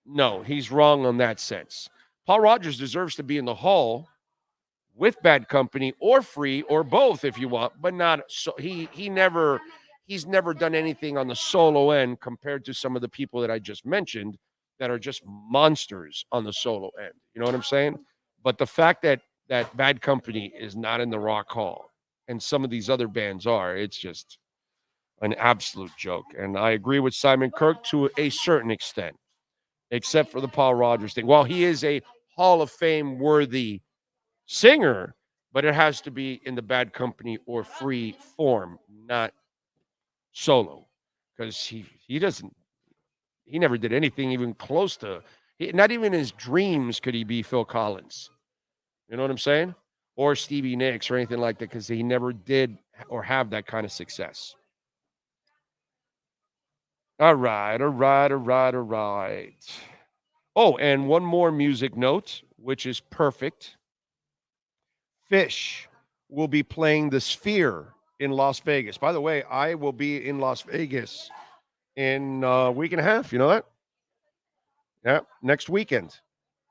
no, he's wrong on that sense. Paul Rodgers deserves to be in the Hall with Bad Company or Free or both if you want, but not so. He's never done anything on the solo end compared to some of the people that I just mentioned that are just monsters on the solo end. You know what I'm saying? But the fact that Bad Company is not in the Rock Hall and some of these other bands are, it's just an absolute joke. And I agree with Simon Kirk to a certain extent, except for the Paul Rodgers thing. While he is a Hall of Fame worthy singer, but it has to be in the Bad Company or Free form, not solo, because he never did anything even close to, not even in his dreams could he be Phil Collins. You know what I'm saying? Or Stevie Nicks or anything like that, because he never did or have that kind of success. All right. Oh, and one more music note, which is perfect. Fish will be playing the Sphere in Las Vegas. By the way, I will be in Las Vegas in a week and a half. You know that? Yeah, next weekend.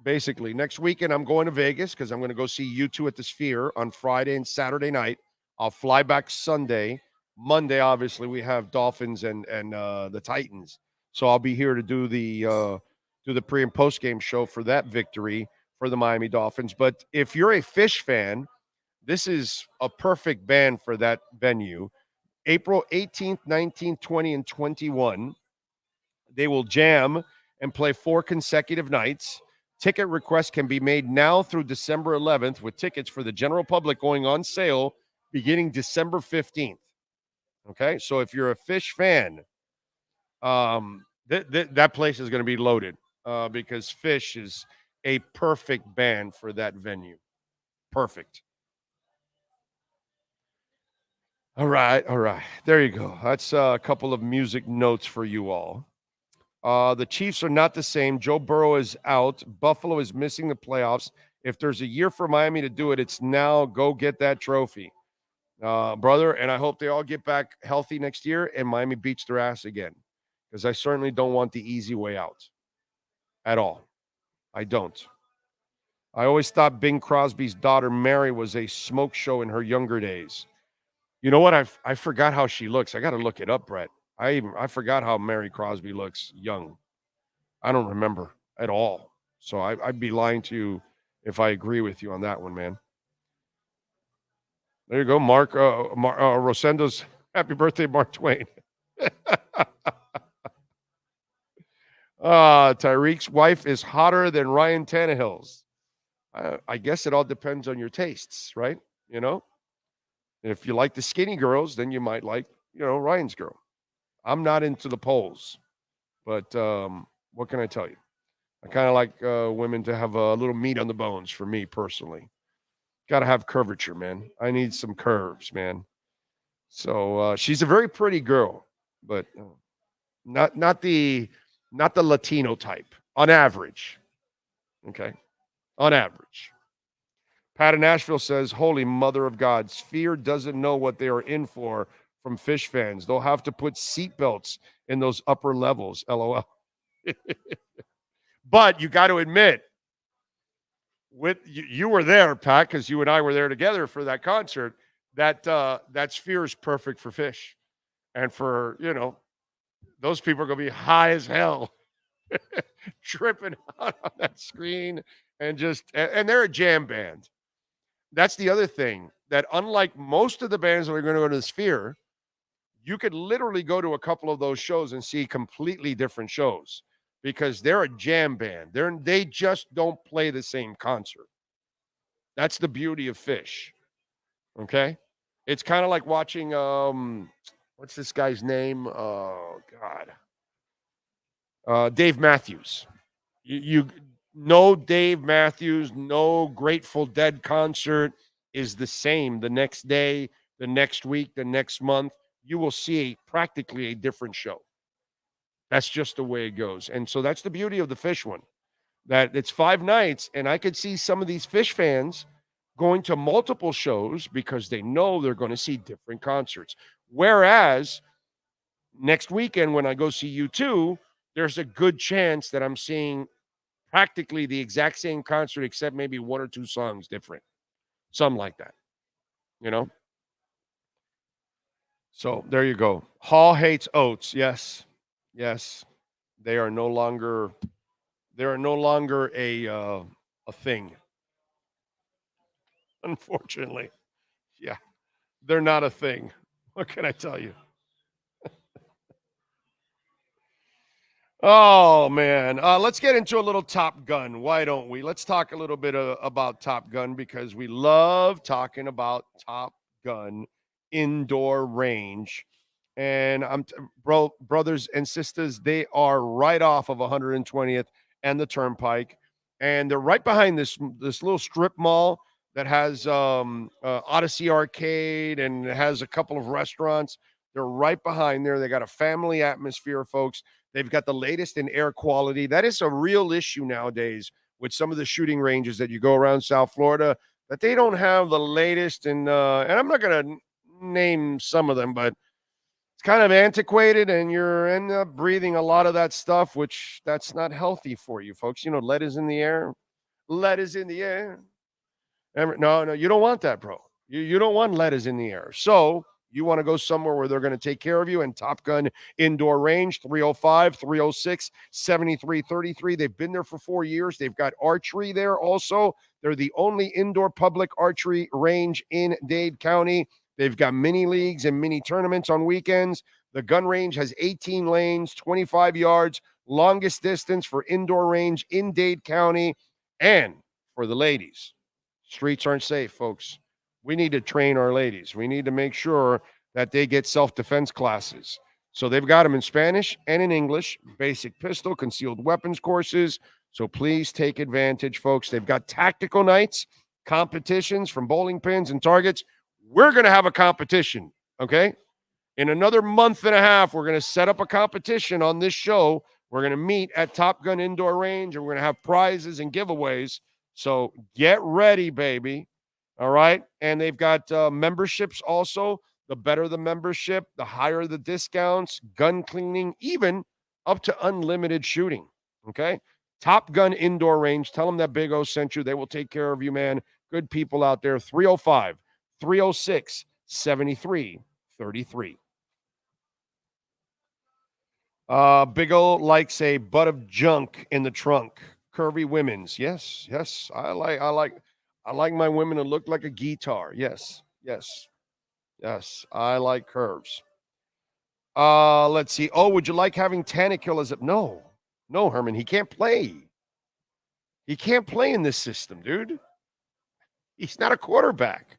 Basically, next weekend I'm going to Vegas because I'm going to go see U2 at the Sphere on Friday and Saturday night. I'll fly back Sunday. Monday, obviously, we have Dolphins and the Titans. So I'll be here to do the pre and post game show for that victory for the Miami Dolphins. But if you're a Fish fan, this is a perfect band for that venue. April 18th, 19th, 20, and 21. They will jam and play 4 consecutive nights. Ticket requests can be made now through December 11th, with tickets for the general public going on sale beginning December 15th. Okay, so if you're a Fish fan, that place is going to be loaded because Fish is a perfect band for that venue. Perfect. All right. There you go. That's a couple of music notes for you all. The Chiefs are not the same. Joe Burrow is out. Buffalo is missing the playoffs. If there's a year for Miami to do it, it's now. Go get that trophy, brother. And I hope they all get back healthy next year and Miami beats their ass again, because I certainly don't want the easy way out at all. I don't. I always thought Bing Crosby's daughter, Mary, was a smoke show in her younger days. You know what? I forgot how she looks. I got to look it up, Brett. I forgot how Mary Crosby looks young. I don't remember at all. So I'd be lying to you if I agree with you on that one, man. There you go, Mark Rosendo's happy birthday, Mark Twain. Tyreek's wife is hotter than Ryan Tannehill's. I guess it all depends on your tastes, right? You know, if you like the skinny girls, then you might like, Ryan's girl. I'm not into the poles, but what can I tell you? I kind of like women to have a little meat on the bones for me personally. Got to have curvature, man. I need some curves, man. So she's a very pretty girl, but not the Latino type on average. Okay. On average. Pat in Nashville says, holy mother of God, Sphere doesn't know what they are in for from Fish fans. They'll have to put seatbelts in those upper levels. LOL. But you got to admit, you were there, Pat, because you and I were there together for that concert, that Sphere is perfect for Fish. And for, those people are going to be high as hell, tripping out on that screen. And they're a jam band. That's the other thing, that unlike most of the bands that are going to go to the Sphere, you could literally go to a couple of those shows and see completely different shows because they're a jam band. They just don't play the same concert. That's the beauty of Fish. Okay? It's kind of like watching, what's this guy's name? Oh, God. Dave Matthews. No Dave Matthews, no Grateful Dead concert is the same the next day, the next week, the next month. You will see practically a different show. That's just the way it goes. And so that's the beauty of the Fish one, that it's 5 nights, and I could see some of these Fish fans going to multiple shows because they know they're going to see different concerts. Whereas next weekend when I go see U2, there's a good chance that I'm seeing practically the exact same concert, except maybe 1 or 2 songs different. Something like that, So there you go. Hall hates oats. Yes. They are no longer a thing. Unfortunately. Yeah. They're not a thing. What can I tell you? Oh, man. Let's get into a little Top Gun. Why don't we? Let's talk a little bit about Top Gun, because we love talking about Top Gun indoor range. And brothers and sisters, they are right off of 120th and the Turnpike. And they're right behind this little strip mall that has Odyssey Arcade, and it has a couple of restaurants. They're right behind there. They got a family atmosphere, folks. They've got the latest in air quality. That is a real issue nowadays with some of the shooting ranges that you go around South Florida, that they don't have the latest in, and I'm not going to name some of them, but it's kind of antiquated, and you're end up breathing a lot of that stuff, which that's not healthy for you, folks. Lead is in the air. Letters in the air. No, you don't want that, bro. You don't want letters in the air. So you want to go somewhere where they're going to take care of you, and Top Gun Indoor Range, 305-306-7333. They've been there for 4 years. They've got archery there also. They're the only indoor public archery range in Dade County. They've got mini leagues and mini tournaments on weekends. The gun range has 18 lanes, 25 yards, longest distance for indoor range in Dade County. And for the ladies, streets aren't safe, folks. We need to train our ladies. We need to make sure that they get self-defense classes. So they've got them in Spanish and in English, basic pistol, concealed weapons courses. So please take advantage, folks. They've got tactical nights, competitions from bowling pins and targets. We're going to have a competition, okay? In another month and a half, we're going to set up a competition on this show. We're going to meet at Top Gun Indoor Range, and we're going to have prizes and giveaways. So get ready, baby. All right. And they've got memberships also. The better the membership, the higher the discounts, gun cleaning, even up to unlimited shooting. Okay. Top Gun Indoor Range. Tell them that Big O sent you. They will take care of you, man. Good people out there. 305-306-7333. Big O likes a butt of junk in the trunk. Curvy women's. Yes. I like my women to look like a guitar. Yes. I like curves. Let's see. Oh, would you like having Tannehill as a... No, Herman. He can't play. He can't play in this system, dude. He's not a quarterback.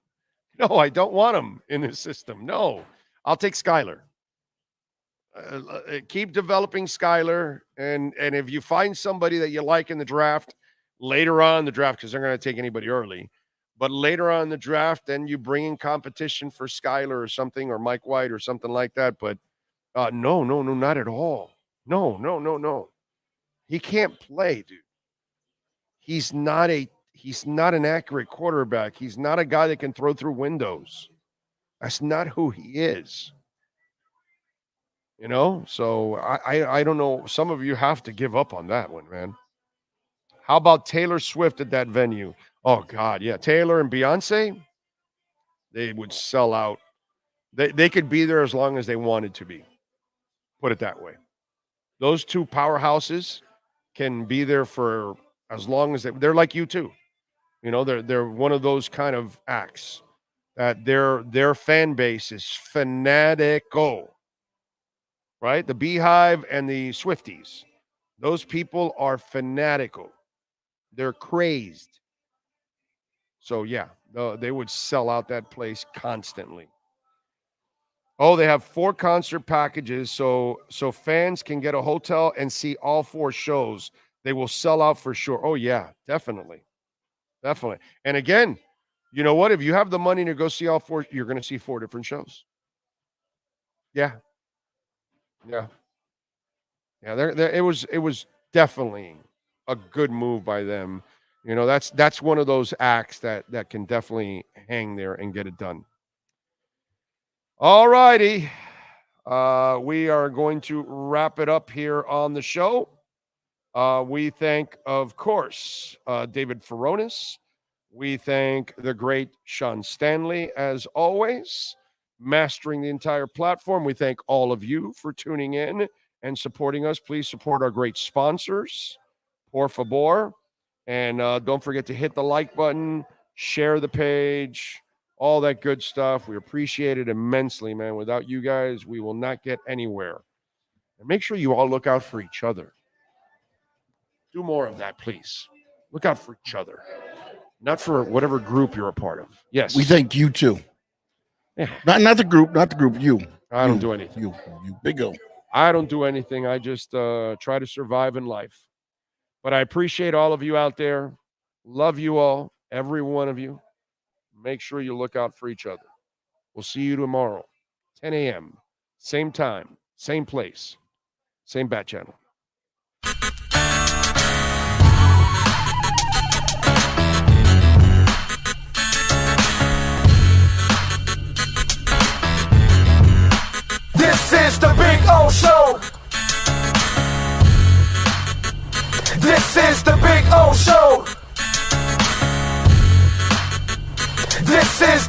No, I don't want him in this system. No, I'll take Skyler. Keep developing Skyler. And if you find somebody that you like in the draft, later on in the draft, because they're going to take anybody early, but later on in the draft, then you bring in competition for Skyler or something, or Mike White or something like that. But no, not at all. No. He can't play, dude. He's not an accurate quarterback. He's not a guy that can throw through windows. That's not who he is. You know, so I don't know. Some of you have to give up on that one, man. How about Taylor Swift at that venue? Oh, God, yeah. Taylor and Beyonce, they would sell out. They could be there as long as they wanted to be. Put it that way. Those two powerhouses can be there for as long as they're like you too. You know, they're one of those kind of acts that their fan base is fanatical. Right? The Beehive and the Swifties. Those people are fanatical. They're crazed. So, yeah, they would sell out that place constantly. Oh, they have 4 concert packages, so fans can get a hotel and see all 4 shows. They will sell out for sure. Oh, yeah, definitely. And again, you know what? If you have the money to go see all 4, you're going to see 4 different shows. Yeah. It was definitely a good move by them. You know, that's one of those acts that can definitely hang there and get it done. All righty. We are going to wrap it up here on the show. We thank, of course, David Furones. We thank the great Sean Stanley, as always, mastering the entire platform. We thank all of you for tuning in and supporting us. Please support our great sponsors, por favor. And don't forget to hit the like button, share the page, all that good stuff. We appreciate it immensely, man. Without you guys, we will not get anywhere. And make sure you all look out for each other. Do more of that, please. Look out for each other. Not for whatever group you're a part of. Yes. We thank you too. Yeah. Not the group, you. I don't do anything. You Big O. I don't do anything. I just try to survive in life. But I appreciate all of you out there. Love you all, every one of you. Make sure you look out for each other. We'll see you tomorrow, 10 a.m., same time, same place, same bat channel. This is the Big O Show. This is the Big O Show.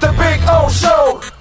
the Big O Show.